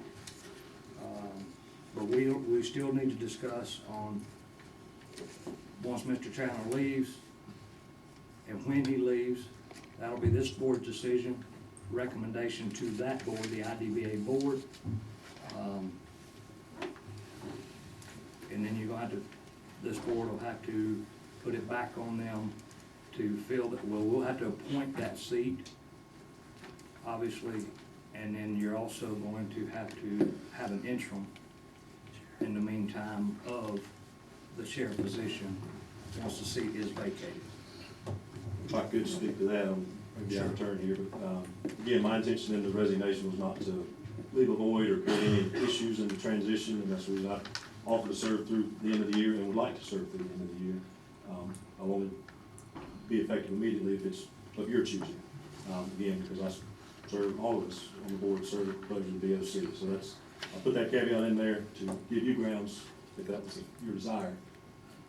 But we still need to discuss on, once Mr. Chandler leaves, and when he leaves, that'll be this board's decision, recommendation to that board, the IDBA board. And then you're gonna have to, this board will have to put it back on them to fill that, well, we'll have to appoint that seat, obviously, and then you're also going to have an interim in the meantime of the chair position once the seat is vacated. If I could speak to that, maybe out of turn here, but again, my intention in the resignation was not to leave a void or create any issues in the transition, and that's the reason I offered to serve through the end of the year and would like to serve through the end of the year. I'll only be effective immediately if it's of your choosing. Again, because I serve, all of us on the board serve at the pleasure of the BOC, so that's, I'll put that caveat in there to give you grounds, if that was your desire,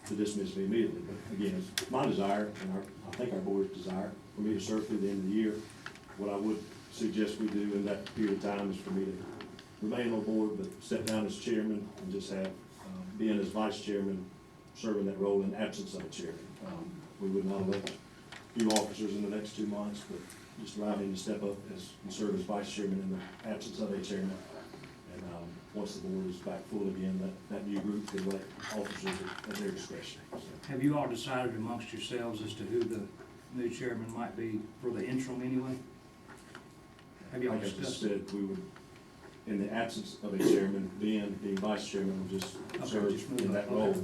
to dismiss me immediately. But again, it's my desire, and I think our board's desire, for me to serve through the end of the year. What I would suggest we do in that period of time is for me to remain on the board, but step down as chairman and just have, being as vice chairman, serving that role in absence of a chairman. We would not elect new officers in the next 2 months, but just allow him to step up as, and serve as vice chairman in the absence of a chairman. And, once the board is back full again, that new group can elect officers at their discretion. So, Have you all decided amongst yourselves as to who the new chairman might be for the interim anyway? Have you all like I just discussed said, it? we would, in the absence of a chairman, being vice chairman, would just Okay, serve just move in up, that okay. role.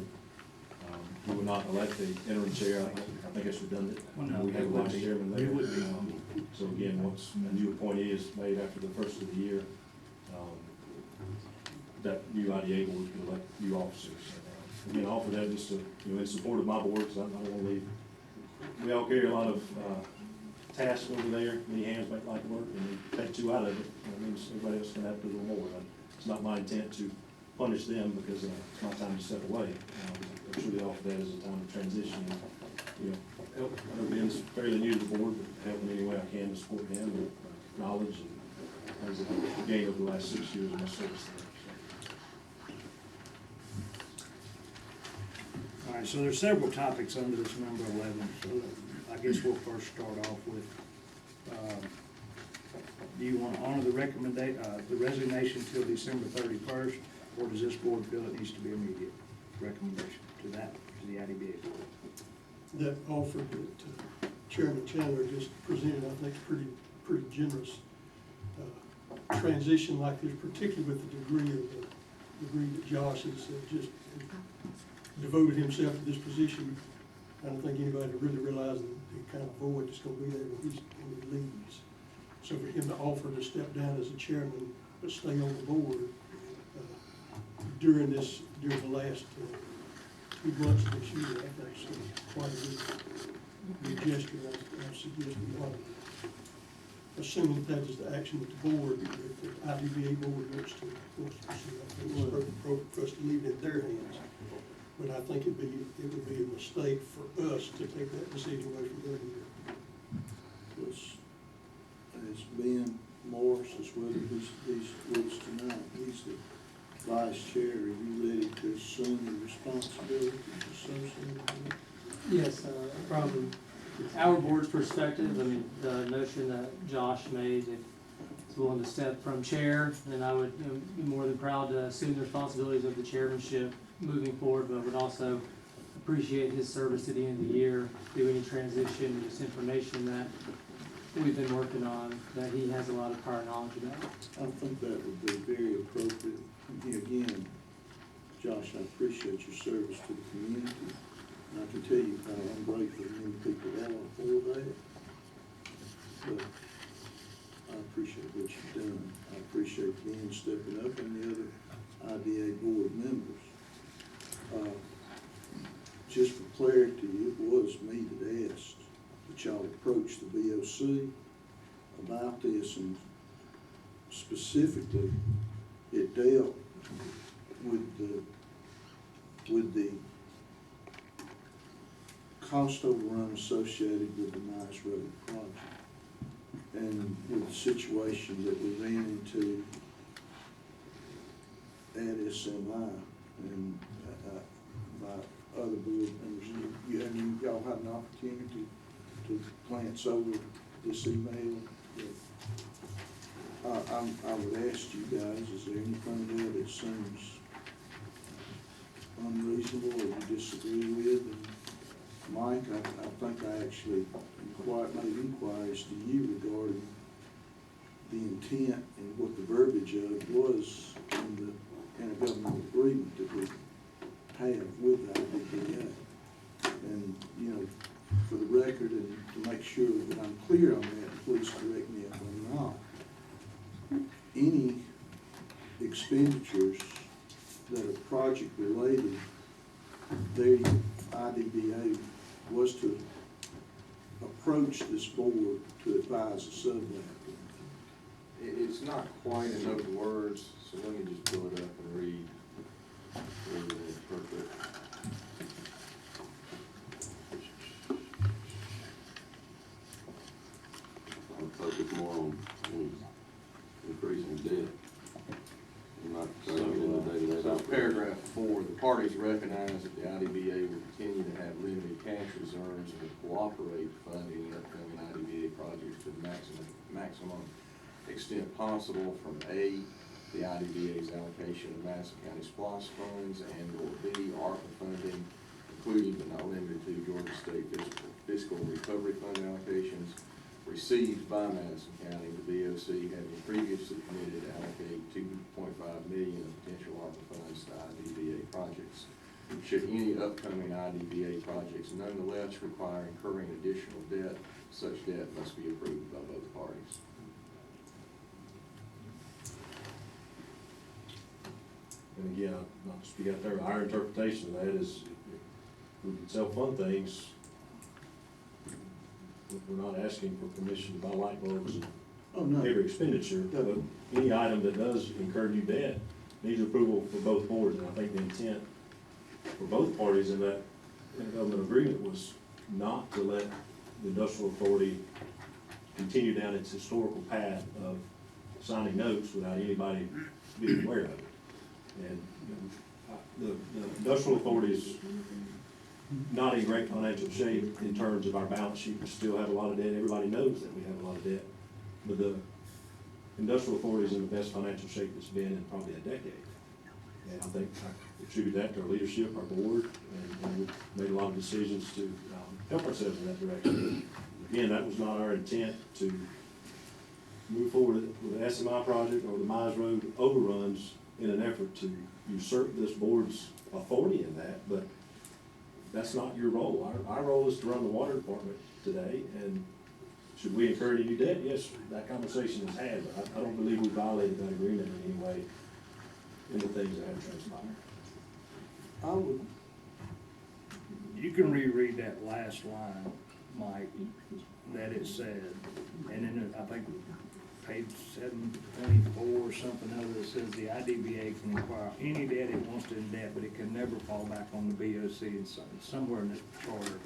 We would not elect the interim chair. I think it's redundant. Well, no, We have a it would vice be. chairman there. It would be. So again, once a new appointee is made after the first of the year, that new IDA board can elect new officers. Again, I offer that just to, in support of my board, because I don't want to leave. We all carry a lot of tasks over there, many hands make light work, and we take two out of it, that means everybody else can have to do a little more. It's not my intent to punish them, because it's my time to step away. I'm sure they offer that as a time of transition, and, help. I know Ben's fairly new to the board, but help in any way I can to support him with knowledge and things that I've gained over the last 6 years of my service there. All right, so there's several topics under this number 11, so I guess we'll first start off with, do you want to honor the the resignation till December 31st, or does this board feel it needs to be immediate recommendation to the IDBA board? That offer that Chairman Chandler just presented, I think, is pretty generous. Transition like this, particularly with the degree that Josh has just devoted himself to this position. I don't think anybody really realizes the kind of void that's going to be there when he leaves. So for him to offer to step down as a chairman but stay on the board during the last 2 months of this year, I think is quite a good gesture. I suggest we honor it. Assuming that is the action that the board, that the IDBA board wants to pursue. I think it's appropriate for us to leave it in their hands. But I think it would be a mistake for us to take that decision away from them here. As Ben Morris, as well as these words tonight, he's the vice chair. Are you ready to assume the responsibility associated with it? Yes, from our board's perspective, I mean, the notion that Josh made, if he's willing to step from chair, then I would be more than proud to assume the responsibilities of the chairmanship moving forward, but would also appreciate his service to the end of the year, do any transition, just information that we've been working on, that he has a lot of prior knowledge about. I think that would be very appropriate. Again, Josh, I appreciate your service to the community. And I can tell you how ungrateful many people are for that. But I appreciate what you've done. I appreciate Ben stepping up and the other IDA board members. Just for clarity, it was me that asked that y'all approach the BOC about this, and specifically, it dealt with the cost overrun associated with the Nice Road project, and with the situation that we ran into at SMI, and by other board members. Y'all had an opportunity to glance over this email. I would ask you guys, is there anything there that seems unreasonable or you disagree with? And Mike, I think I actually made inquiries to you regarding the intent and what the verbiage of was in the intergovernmental agreement that we have with the IDBA. And, for the record, and to make sure that I'm clear on that, please correct me if I'm not. Any expenditures that are project related, the IDBA was to approach this board to advise a sub-applicant. It's not quite in those words, so let me just pull it up and read it appropriate. I'll focus more on increasing debt. paragraph 4, the parties recognize that the IDBA will continue to have limited cash reserves and will cooperate funding the upcoming IDBA projects to the maximum extent possible from A, the IDBA's allocation of Madison County SPOS funds, and or B, ARPA funding, including but not limited to Georgia State Fiscal Recovery Fund allocations received by Madison County, the BOC having previously committed to allocate $2.5 million of potential ARPA funds to IDBA projects. Should any upcoming IDBA projects nonetheless require incurring additional debt, such debt must be approved by both parties. And again, not to speak out there, our interpretation of that is if we can self-fund things, we're not asking for permission to buy light bulbs and every expenditure, but any item that does incur new debt needs approval for both boards. And I think the intent for both parties in that government agreement was not to let the industrial authority continue down its historical path of signing notes without anybody being aware of it. And the industrial authority is not in great financial shape in terms of our balance sheet. We still have a lot of debt. Everybody knows that we have a lot of debt. But the industrial authority is in the best financial shape it's been in probably a decade. And I think I attribute that to our leadership, our board, and we've made a lot of decisions to help ourselves in that direction. Again, that was not our intent to move forward with the SMI project or the Mize Road overruns in an effort to usurp this board's authority in that, but that's not your role. Our role is to run the water department today, and should we incur any new debt? Yes, that conversation is had, but I don't believe we violated that agreement in any way in the things that have transpired. I would. You can reread that last line, Mike, that it said, and then I think page 724 or something other that says the IDBA can acquire any debt it wants to in debt, but it can never fall back on the BOC. It's somewhere in this charter.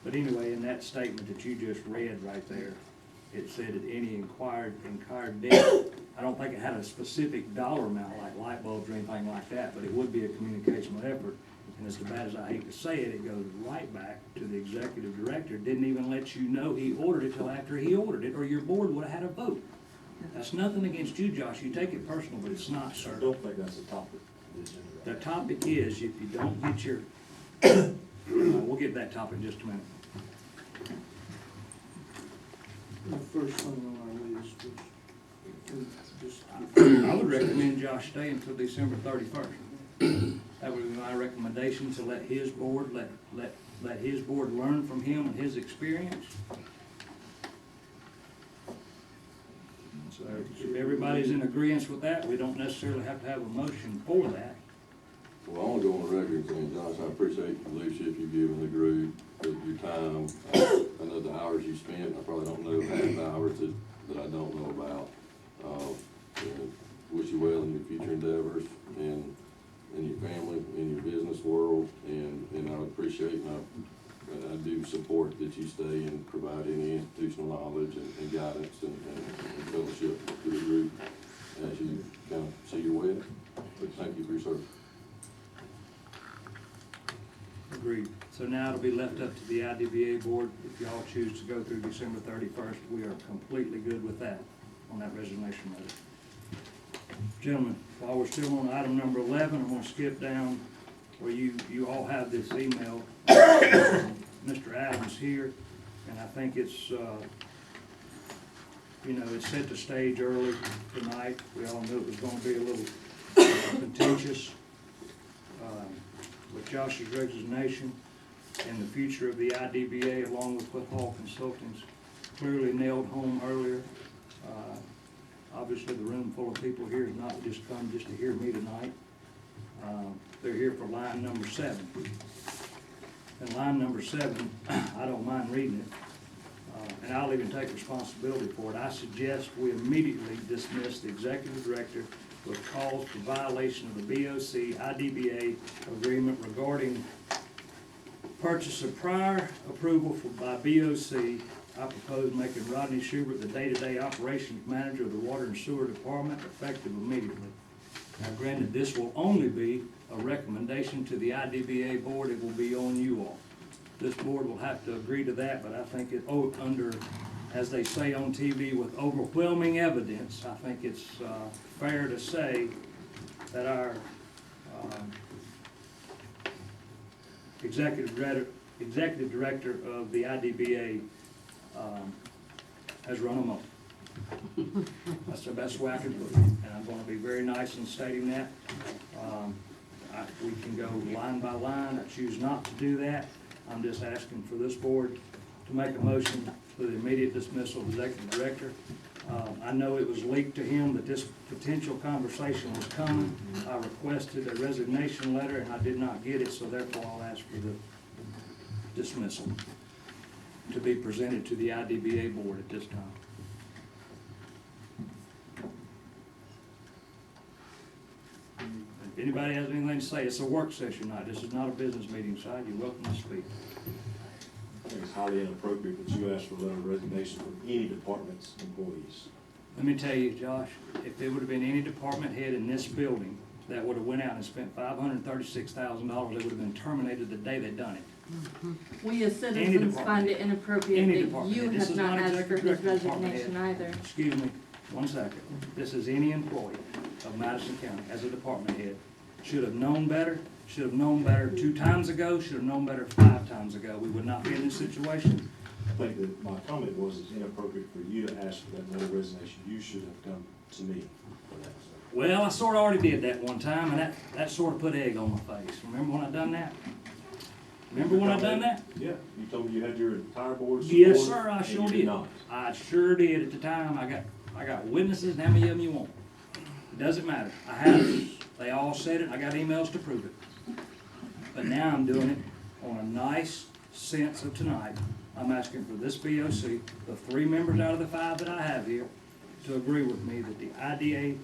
But anyway, in that statement that you just read right there, it said that any incurred debt, I don't think it had a specific dollar amount like light bulbs or anything like that, but it would be a communicational effort. And as bad as I hate to say it, it goes right back to the executive director. Didn't even let you know he ordered it till after he ordered it, or your board would have had a vote. That's nothing against you, Josh. You take it personal, but it's not, sir. I don't think that's the topic. The topic is, if you don't get your, we'll get that topic in just a minute. The first thing on our list was I would recommend Josh stay until December 31st. That would be my recommendation, to let his board, let his board learn from him and his experience. So if everybody's in agreement with that, we don't necessarily have to have a motion for that. Well, I want to go on the record saying, Josh, I appreciate the leadership you've given the group, your time. I know the hours you spent. I probably don't know half the hours that I don't know about. And wish you well in your future endeavors and in your family, in your business world, and I would appreciate, and I do support that you stay and provide any institutional knowledge and guidance and fellowship to the group as you kind of see your way. But thank you for your service. Agreed. So now it'll be left up to the IDBA board. If y'all choose to go through December 31st, we are completely good with that on that resignation letter. Gentlemen, while we're still on item number 11, I'm going to skip down where you all have this email from Mr. Adams here, and I think it's, it set the stage early tonight. We all knew it was going to be a little contentious with Josh's resignation, and the future of the IDBA, along with what Hall Consulting's clearly nailed home earlier. Obviously, the room full of people here is not just come just to hear me tonight. They're here for line number 7. And line number 7, I don't mind reading it, and I'll even take responsibility for it. I suggest we immediately dismiss the executive director with cause for violation of the BOC IDBA agreement regarding purchase of prior approval by BOC. I propose making Rodney Schubert the day-to-day operations manager of the Water and Sewer Department effective immediately. Now granted, this will only be a recommendation to the IDBA board, it will be on you all. This board will have to agree to that, but I think it, under, as they say on TV, with overwhelming evidence, I think it's fair to say that our executive director of the IDBA has run amok. That's the best way I can put it, and I'm gonna be very nice in stating that. We can go line by line. I choose not to do that. I'm just asking for this board to make a motion for the immediate dismissal of the executive director. I know it was leaked to him that this potential conversation was coming. I requested a resignation letter and I did not get it, so therefore I'll ask for the dismissal to be presented to the IDBA board at this time. If anybody has anything to say, it's a work session night. This is not a business meeting, so you're welcome to speak. I think it's highly inappropriate that you ask for a letter of resignation from any department's employees. Let me tell you, Josh, if there would have been any department head in this building that would have went out and spent $536,000, they would have been terminated the day they done it. We as citizens find it inappropriate that you This have is not asked for his executive department resignation head. either. Excuse me, one second. This is any employee of Madison County as a department head. Should have known better, should have known better 2 times ago, should have known better 5 times ago. We would not be in this situation. I think that my comment was it's inappropriate for you to ask for that letter of resignation. You should have come to me for that. Well, I sort of already did that one time, and that sort of put egg on my face. Remember when I done that? Remember when I done that? Yeah, you told me you had your entire board support. Yes, sir, I and sure you did. not. I sure did at the time. I got witnesses, and how many of them you want? It doesn't matter. I have it. They all said it. I got emails to prove it. But now I'm doing it on a nice sense of tonight. I'm asking for this BOC, the 3 members out of the 5 that I have here, to agree with me that the IDA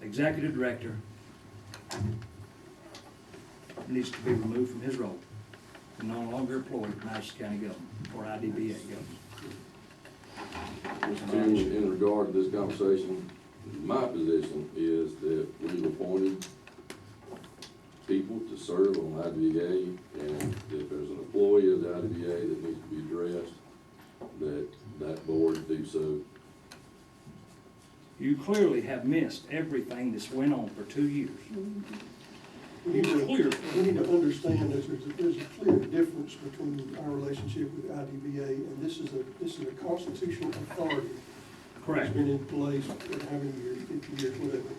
executive director needs to be removed from his role and no longer employed in Madison County government, or IDBA government. Mr. Chairman, in regard to this conversation, my position is that we've appointed people to serve on IDBA, and if there's an employee of the IDBA that needs to be addressed, that board do so. You clearly have missed everything that's went on for 2 years. We need to understand that there's a clear difference between our relationship with IDBA, and this is a constitutional authority. Correct. It's been in place for how many years, 50 years, whatever.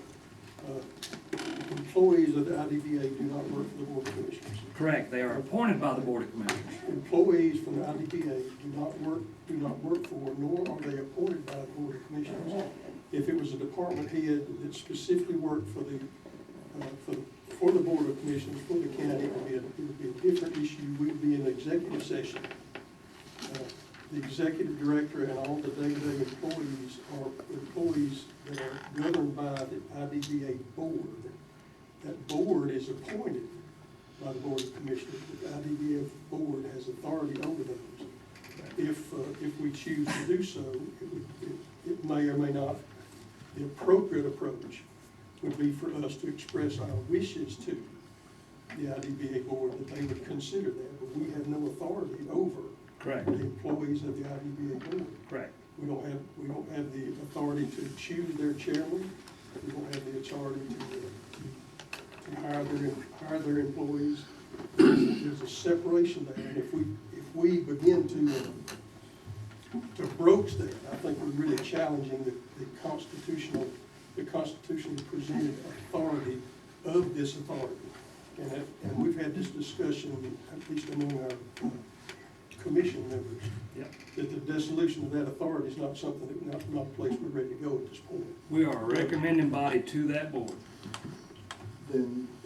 Employees of the IDBA do not work for the Board of Commissioners. Correct, they are appointed by the Board of Commissioners. Employees from the IDBA do not work for, nor are they appointed by the Board of Commissioners. If it was a department head that specifically worked for the Board of Commissioners, for the county, it would be a different issue. We would be in executive session. The executive director and all the day-to-day employees are employees that are governed by the IDBA board. That board is appointed by the Board of Commissioners. The IDBA board has authority over those. If we choose to do so, it may or may not. The appropriate approach would be for us to express our wishes to the IDBA board that they would consider that, but we have no authority over Correct. the employees of the IDBA board. Correct. We don't have the authority to choose their chairman. We don't have the authority to hire their employees. There's a separation there, and if we begin to broach that, I think we're really challenging the constitutionally presented authority of this authority. And we've had this discussion, at least among our commission members, that the dissolution of that authority is not something, not a place we're ready to go at this point. We are a recommending body to that board.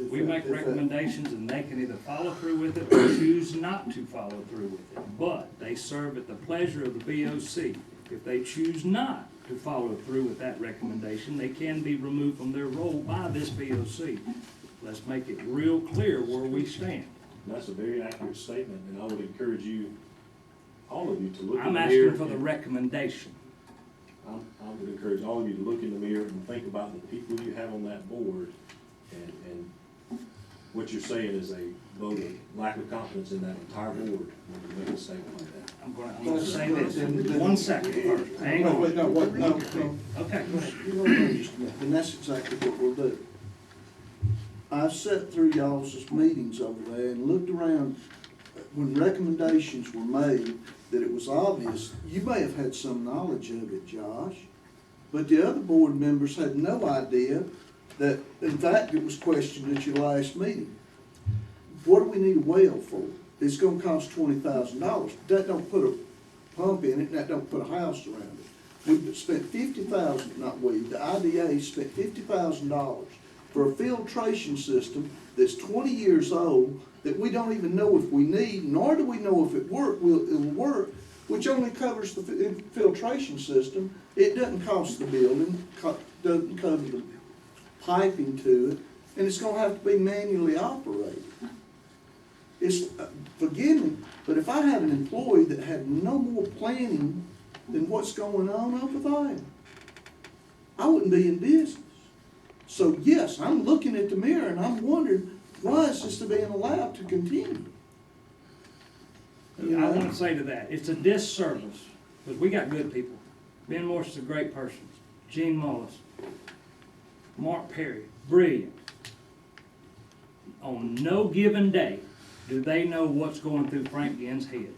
We make recommendations and they can either follow through with it or choose not to follow through with it. But they serve at the pleasure of the BOC. If they choose not to follow through with that recommendation, they can be removed from their role by this BOC. Let's make it real clear where we stand. That's a very accurate statement, and I would encourage you, all of you, to look I'm in the mirror. asking for the recommendation. I would encourage all of you to look in the mirror and think about the people you have on that board, and what you're saying is a vote of lack of confidence in that entire board when you make a statement like that. I'm gonna say this, 1 second first, hang on. Wait, no, no. Okay, go ahead. You know, just a minute, and that's exactly what we'll do. I sat through y'all's meetings over there and looked around when recommendations were made, that it was obvious, you may have had some knowledge of it, Josh, but the other board members had no idea that, in fact, it was questioned at your last meeting. What do we need a well for? It's gonna cost $20,000. That don't put a pump in it, and that don't put a house around it. We spent $50,000, not we, the IDA spent $50,000 for a filtration system that's 20 years old, that we don't even know if we need, nor do we know if it'll work, which only covers the filtration system. It doesn't cost the building, doesn't cover the piping to it, and it's gonna have to be manually operated. It's, forgive me, but if I had an employee that had no more planning than what's going on over there, I wouldn't be in business. So yes, I'm looking at the mirror and I'm wondering, why is this being allowed to continue? I want to say to that, it's a disservice, because we got good people. Ben Morse is a great person. Gene Mullis, Mark Perry, brilliant. On no given day do they know what's going through Frank Ginn's head.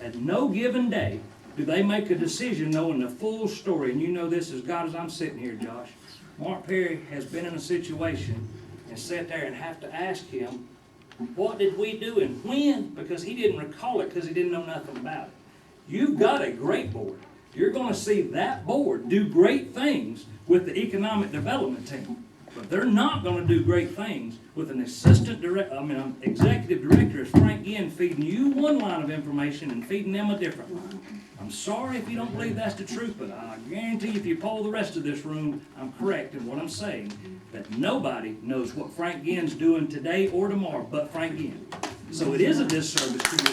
At no given day do they make a decision knowing the full story, and you know this as God as I'm sitting here, Josh. Mark Perry has been in a situation and sat there and have to ask him, what did we do and when? Because he didn't recall it because he didn't know nothing about it. You've got a great board. You're going to see that board do great things with the economic development team. But they're not going to do great things with an executive director as Frank Ginn feeding you one line of information and feeding them a different line. I'm sorry if you don't believe that's the truth, but I guarantee if you poll the rest of this room, I'm correct in what I'm saying, that nobody knows what Frank Ginn's doing today or tomorrow but Frank Ginn. So it is a disservice to you.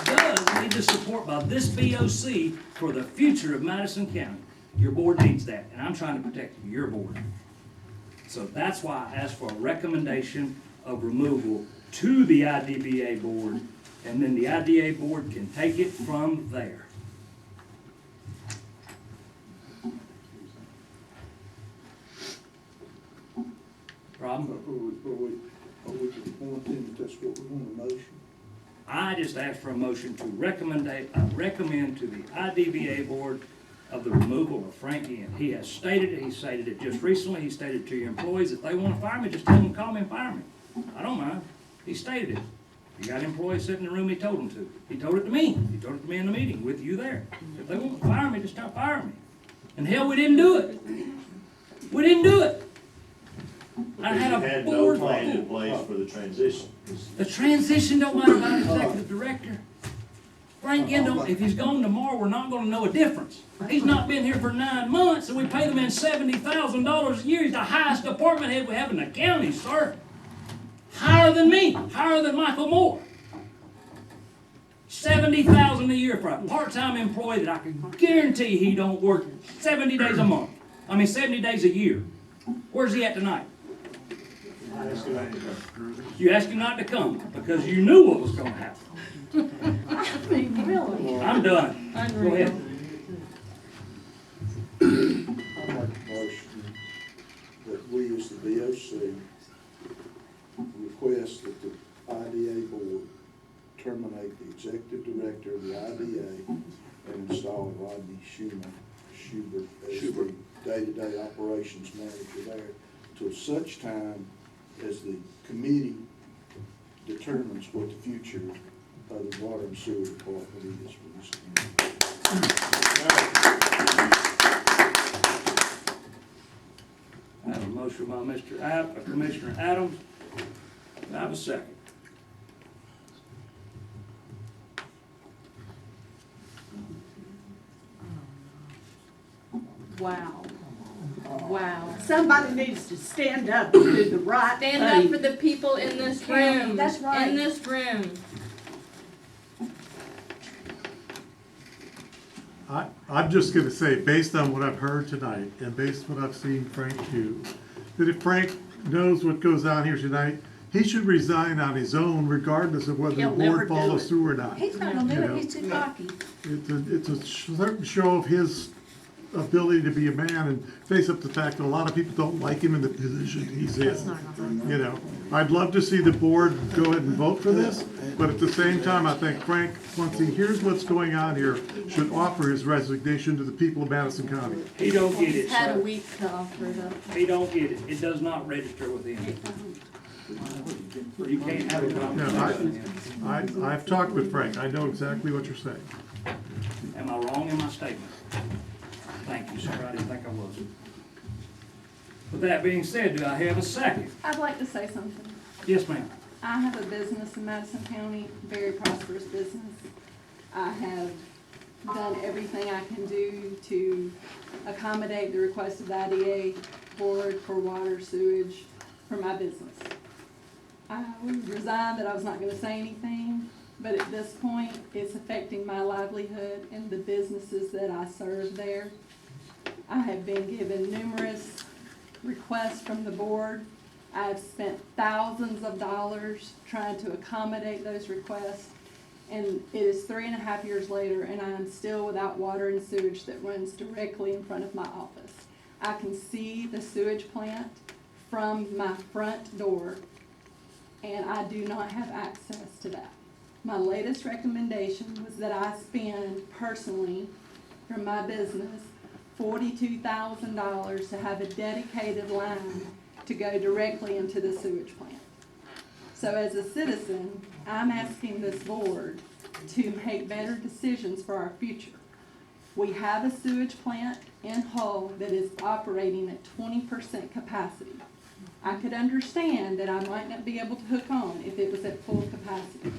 It does need the support by this BOC for the future of Madison County. Your board needs that, and I'm trying to protect your board. So that's why I asked for a recommendation of removal to the IDBA board, and then the IDA board can take it from there. Problem? Are we wanting that that's what we want, a motion? I just asked for a motion to recommend to the IDBA board of the removal of Frank Ginn. He has stated it, he stated it just recently, he stated it to your employees, if they want to fire me, just tell them to call me and fire me. I don't mind. He stated it. You got employees sitting in the room, he told them to. He told it to me. He told it to me in the meeting with you there. If they want to fire me, just tell them to fire me. And hell, we didn't do it. We didn't do it. I had a board. No plan in place for the transition. The transition don't matter about executive director. Frank Ginn don't, if he's gone tomorrow, we're not gonna know a difference. He's not been here for 9 months, and we pay the man $70,000 a year. He's the highest department head we have in the county, sir. Higher than me, higher than Michael Moore. $70,000 a year for a part-time employee that I can guarantee he don't work 70 days a month. 70 days a year. Where's he at tonight? You asked him not to come because you knew what was gonna happen. Really? I'm done. Go ahead. I make a motion that we as the BOC request that the IDA board terminate the executive director of the IDA and install Rodney Schubert as the day-to-day operations manager there till such time as the committee determines what the future of the water and sewer department is for this community. I have a motion by Commissioner Adams. I have a second. Wow. Wow. Somebody needs to stand up and do the right thing. Stand up for the people in this room. That's right. In this room. I'm just gonna say, based on what I've heard tonight, and based on what I've seen Frank do, that if Frank knows what goes on here tonight, he should resign on his own regardless of whether the He'll never board do follows it. through or not. He's not gonna do You it, know, he's too cocky. It's a certain show of his ability to be a man and face up to the fact that a lot of people don't like him in the position he's in. You know, I'd love to see the board go ahead and vote for this, but at the same time, I think Frank, once he hears what's going on here, should offer his resignation to the people of Madison County. He don't get it, He's had a sir. week to offer it up. He don't get it. It does not register with him. You can't have a conversation with him. I've talked with Frank, I know exactly what you're saying. Am I wrong in my statement? Thank you, sir. I didn't think I was. With that being said, do I have a second? I'd like to say something. Yes, ma'am. I have a business in Madison County, very prosperous business. I have done everything I can do to accommodate the request of the IDA board for water, sewage for my business. I resigned that I was not gonna say anything, but at this point, it's affecting my livelihood and the businesses that I serve there. I have been given numerous requests from the board. I've spent thousands of dollars trying to accommodate those requests, and it is 3.5 years later, and I am still without water and sewage that runs directly in front of my office. I can see the sewage plant from my front door, and I do not have access to that. My latest recommendation was that I spend personally, from my business, $42,000 to have a dedicated line to go directly into the sewage plant. So as a citizen, I'm asking this board to make better decisions for our future. We have a sewage plant in Hull that is operating at 20% capacity. I could understand that I might not be able to hook on if it was at full capacity,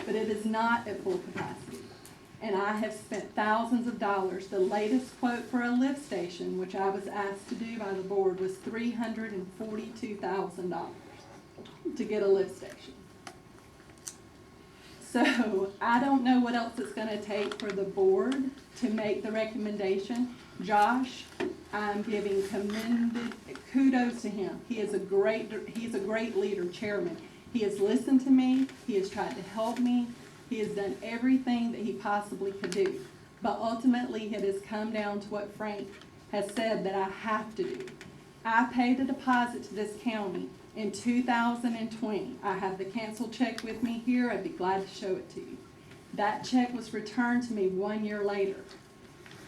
but it is not at full capacity. And I have spent thousands of dollars. The latest quote for a lift station, which I was asked to do by the board, was $342,000 to get a lift station. So I don't know what else it's gonna take for the board to make the recommendation. Josh, I'm giving kudos to him. He's a great leader, chairman. He has listened to me, he has tried to help me, he has done everything that he possibly could do. But ultimately, it has come down to what Frank has said that I have to do. I paid a deposit to this county in 2020. I have the canceled check with me here, I'd be glad to show it to you. That check was returned to me 1 year later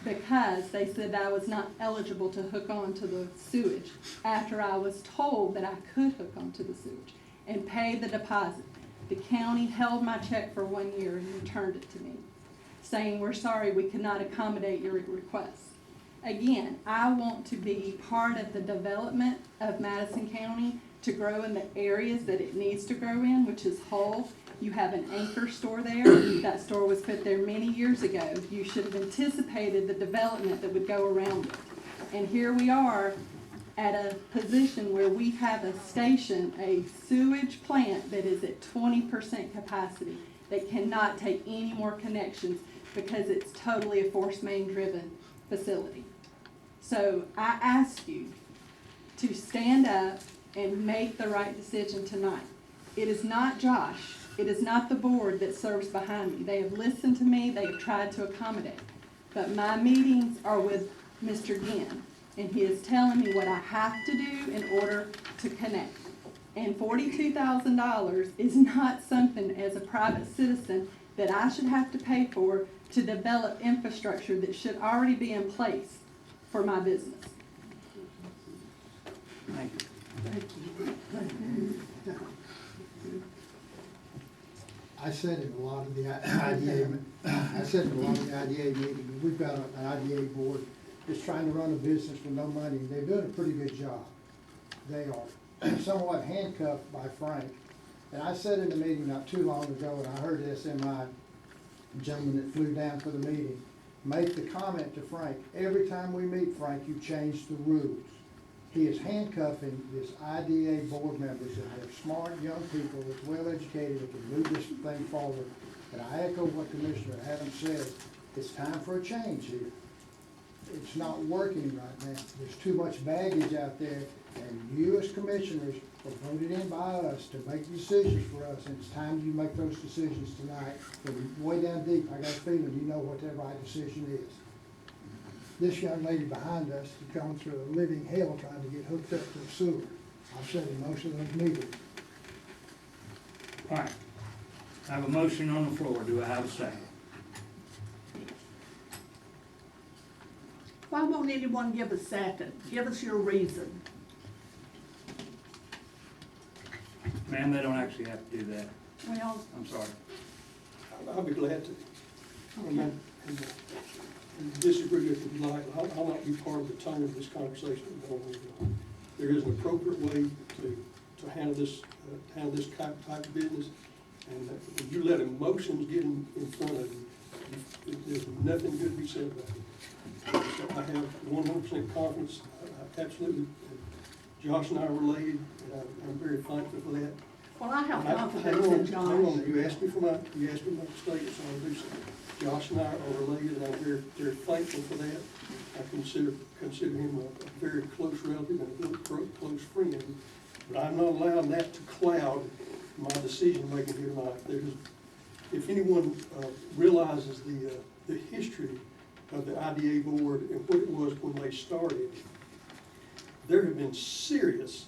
because they said that I was not eligible to hook on to the sewage after I was told that I could hook on to the sewage and pay the deposit. The county held my check for 1 year and returned it to me, saying, we're sorry, we could not accommodate your request. Again, I want to be part of the development of Madison County to grow in the areas that it needs to grow in, which is Hull. You have an anchor store there. That store was put there many years ago. You should have anticipated the development that would go around it. And here we are at a position where we have a station, a sewage plant that is at 20% capacity that cannot take any more connections because it's totally a force main driven facility. So I ask you to stand up and make the right decision tonight. It is not Josh, it is not the board that serves behind me. They have listened to me, they have tried to accommodate. But my meetings are with Mr. Ginn, and he is telling me what I have to do in order to connect. And $42,000 is not something as a private citizen that I should have to pay for to develop infrastructure that should already be in place for my business. Thank you. I said in a lot of the IDA, meetings, we've got an IDA board that's trying to run a business with no money. They're doing a pretty good job. They are somewhat handcuffed by Frank. And I said in the meeting not too long ago, and I heard SMI, gentleman that flew down for the meeting, make the comment to Frank, every time we meet Frank, you change the rules. He is handcuffing this IDA board members that are smart young people that's well educated that can move this thing forward. And I echo what Commissioner Adams said, it's time for a change here. it's not working right now. There's too much baggage out there, and you as commissioners were voted in by us to make decisions for us, and it's time you make those decisions tonight. From way down deep, I got a feeling you know what that right decision is. This young lady behind us has gone through a living hell trying to get hooked up to the sewer. I've said in most of those meetings. All right. I have a motion on the floor. Do I have a second? Why won't anyone give a second? Give us your reason. Ma'am, they don't actually have to do that. Well, I'm sorry. I'll be glad to. And disagree if you'd like, I'll not be part of the tone of this conversation. There is an appropriate way to handle this type of business, and if you let emotions get in front of you, there's nothing good to be said about it. So I have 100% confidence, absolutely. Josh and I are related, and I'm very thankful for that. well, I have confidence in Josh. Hang on, you asked me for my statement, so I'll do so. Josh and I are related, and I'm very, very thankful for that. I consider him a very close relative and a very close friend, but I'm not allowing that to cloud my decision-making here tonight. If anyone realizes the history of the IDA board and what it was when they started, there have been serious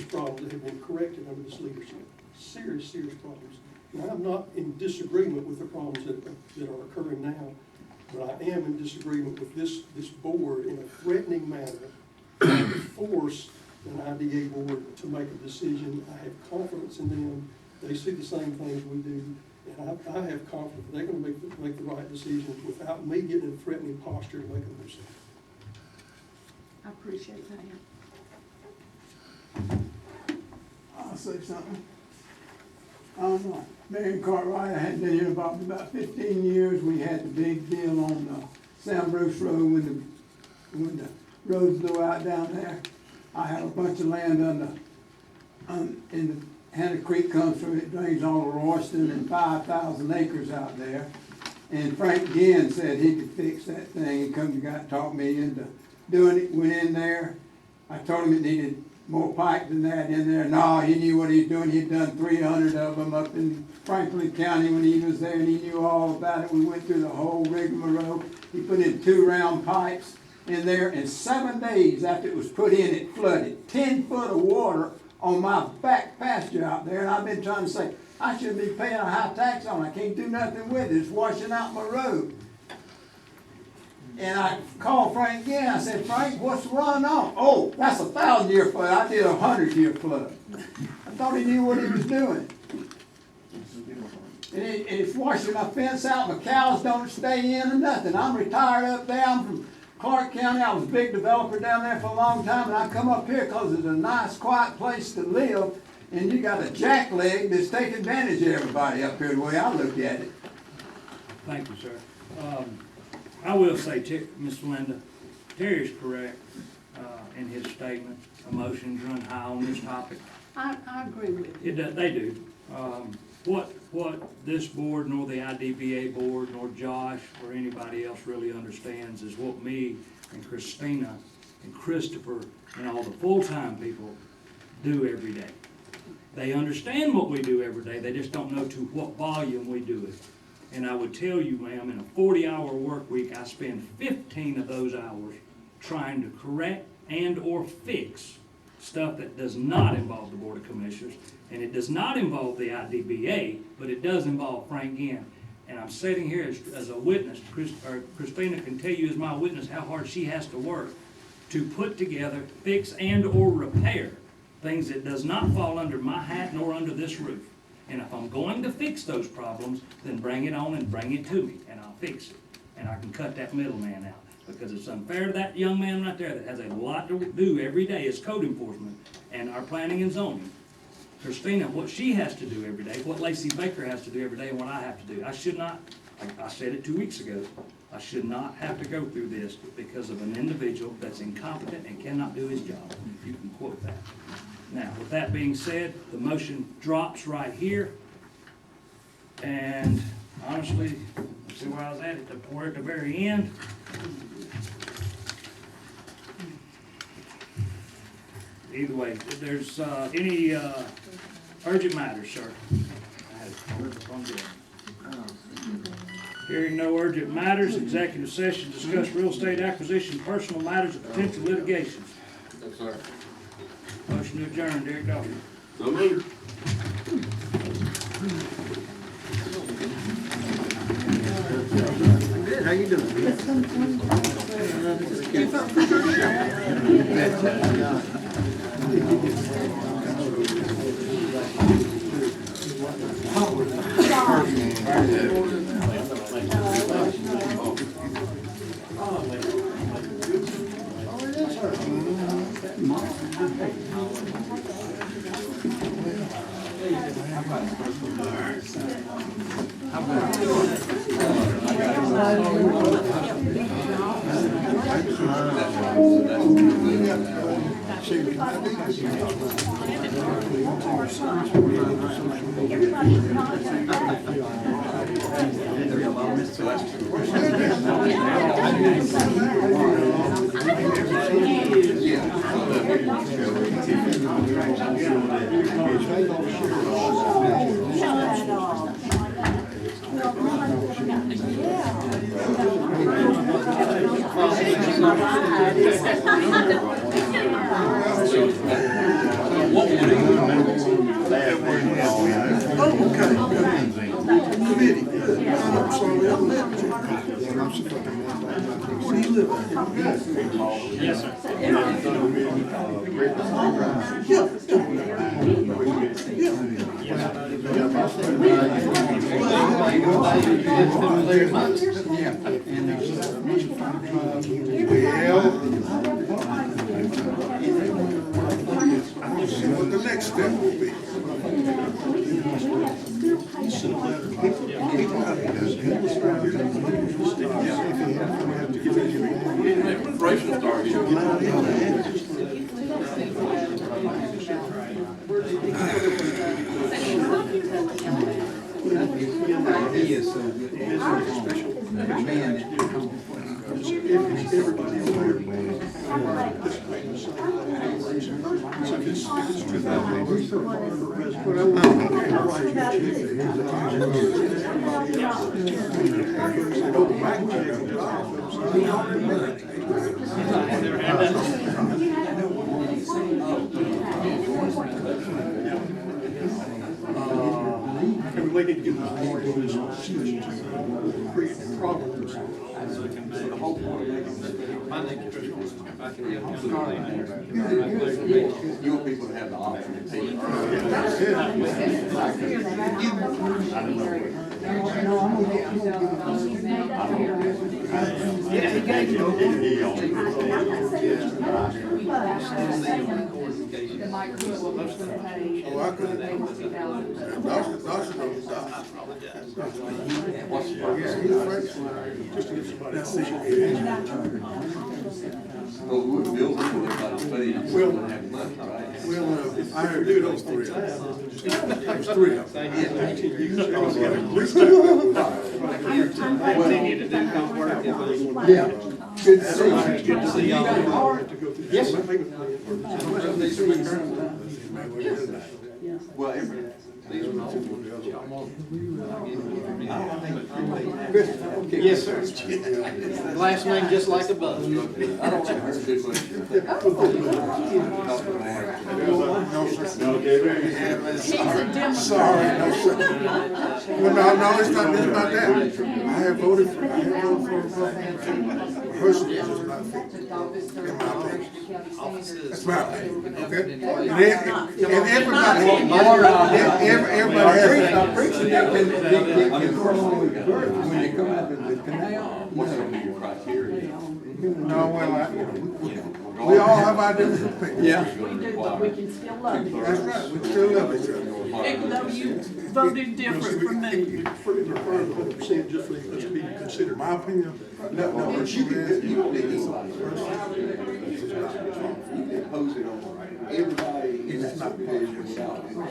problems that have been corrected under this leadership. Serious problems. Now, I'm not in disagreement with the problems that are occurring now, but I am in disagreement with this board in a threatening manner to force an IDA board to make a decision. I have confidence in them. They see the same things we do, and I have confidence they're going to make the right decision without me getting in a threatening posture to make them do so. I appreciate that. I'll say something. I don't know. Marion Cartwright, I hadn't been here about 15 years. We had the big deal on Sam Bruce Road when the roads blew out down there. I have a bunch of land in the Hannah Creek comes through, it drains all of Royston and 5,000 acres out there. And Frank Ginn said he could fix that thing. He come to talk me into doing it, went in there. I told him it needed more pipe than that in there. No, he knew what he was doing. He'd done 300 of them up in Franklin County when he was there, and he knew all about it. We went through the whole rigmarole. He put in 2 round pipes in there, and 7 days after it was put in, it flooded. 10 foot of water on my back pasture out there, and I've been trying to say, I should be paying a high tax on it. I can't do nothing with it. It's washing out my road. And I called Frank again. I said, Frank, what's going on? Oh, that's a 1,000-year flood. I did a 100-year flood. I thought he knew what he was doing. And it's washing my fence out. My cows don't stay in or nothing. I'm retired up there. I'm from Clark County. I was a big developer down there for a long time. And I come up here because it's a nice, quiet place to live. And you got a jackleg that's taking advantage of everybody up here the way I look at it. Thank you, sir. I will say, Ms. Linda, Terry's correct in his statement. Emotions run high on this topic. I agree with you. They do. What this board, nor the IDBA board, nor Josh, or anybody else really understands is what me and Christina and Christopher and all the full-time people do every day. They understand what we do every day. They just don't know to what volume we do it. And I would tell you, ma'am, in a 40-hour work week, I spend 15 of those hours trying to correct and or fix stuff that does not involve the Board of Commissioners, and it does not involve the IDBA, but it does involve Frank Ginn. And I'm sitting here as a witness. Christina can tell you as my witness how hard she has to work to put together, fix, and or repair things that does not fall under my hat nor under this roof. And if I'm going to fix those problems, then bring it on and bring it to me, and I'll fix it. And I can cut that middleman out, because it's unfair to that young man right there that has a lot to do every day as code enforcement and our planning and zoning. Christina, what she has to do every day, what Lacey Baker has to do every day, and what I have to do. I should not, I said it 2 weeks ago, I should not have to go through this because of an individual that's incompetent and cannot do his job. You can quote that. Now, with that being said, the motion drops right here. And honestly, let's see where I was at, we're at the very end. either way, there's, any, urgent matters, sir? Hearing no urgent matters, executive session, discuss real estate acquisition, personal matters, and potential litigation. Yes, sir. Motion to adjourn, Derek Douglas. So moved. Good, how you doing? Yes, sir. What the next step will be. Operational target. He is so good. He is a special man. Everybody over there. And we need to get this board to create problems. The whole point of making this, my name is You want people to have the option to take it. Oh, I could. Well, we would build people that got paid, we wouldn't have money, right? well, I heard do those three. There's three of them. Continue to do good work. Yeah, good to see you. Good to see y'all. Yes, sir. Well, these are all. Yes, sir. Last name just like a buzz. I don't think that's a good question. Sorry, no, sir. Well, no, it's not about that. I have voted for person that is not fit. In my opinion. That's my opinion, okay? And everybody When you come out of the canal. What's gonna be your criteria? No, well, we all have our different opinions. Yeah. We do, but we can still love you. That's right, we still love each other. Even though you voted different from me. For the 100%, just for us to be considered. My opinion, no, but you can You can pick anybody. You can impose it on everybody in that subdivision without. Well,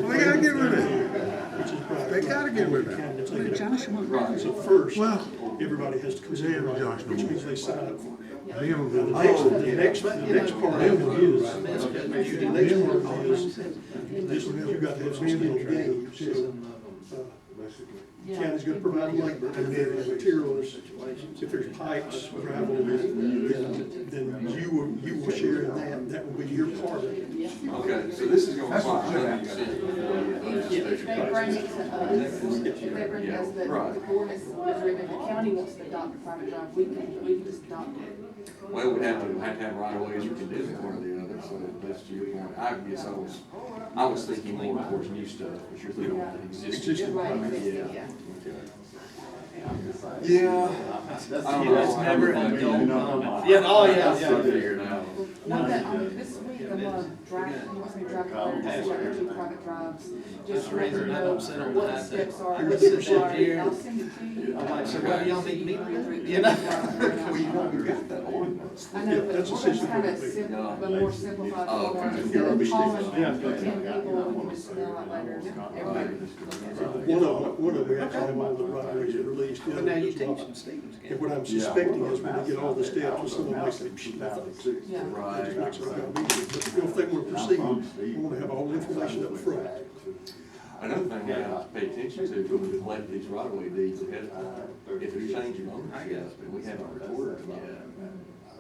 they gotta get rid of it. They gotta get rid of it. So first, Well, everybody has to consider, which means they sign up for it. The next part of it is, you got to have some skin in the game, so, the county's gonna provide labor and then materials. If there's pipes, gravel, then you will share in that, that will be your part of it. Okay, so this is gonna apply to 100%. If they bring it to us, if they bring us the ordinance is written, the county wants to adopt a private drive, we can just adopt it. Well, we'd have to have right of ways or condemn it one or the other, so that's to your point. I guess I was thinking more towards new stuff, but you're thinking about existing. Yeah. Yeah. That's never a dull moment. Yeah, oh, yeah. Figure it out. Not that, this week, I'm gonna drive, he wants me to drive the two private drives, just to let you know what the steps are. I'm sitting required. here. I'll send it to you. I'm like, so why do y'all need me? You know? Well, you know, we've got that ordinance. I know, but we're gonna kind of simple, but more simplified form, instead of calling 10 people, we can just mail out letters, everybody. One of them, we actually have all the right ways released. But now you teach them Stevens. And what I'm suspecting is when they get all the steps, well, someone makes them nothing. Yeah. But if they want to proceed, we want to have all the information up front. Another thing we have to pay attention to when we collect these right of way deeds ahead of time, if there's changing ownership and we haven't recorded them yet,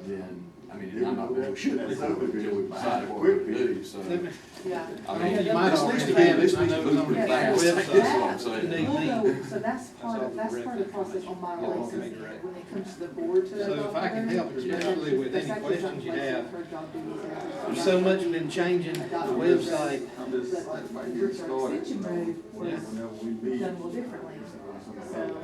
then, I mean, I'm not really sure it's over until we decide what we're gonna do, so. Yeah. I mean, You might this already needs to have be, it. this needs to move pretty fast, that's what I'm saying. We'll go, so that's part of the process on my license, when it comes to the board to. So if I can help, especially with That's any actually questions you something have, her job duties are. there's so much been changing the website. But your extension road was done a little differently, so.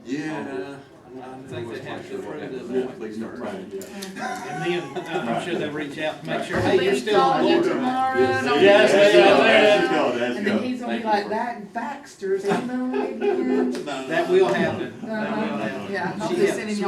Yeah. I think they have to approve it. Please start. And then, I'm sure they'll reach out to make sure, hey, you're still on Call you board. tomorrow. And then he's gonna be like, that Baxter's emailing me again. That will happen. Yeah, I'll be sending y'all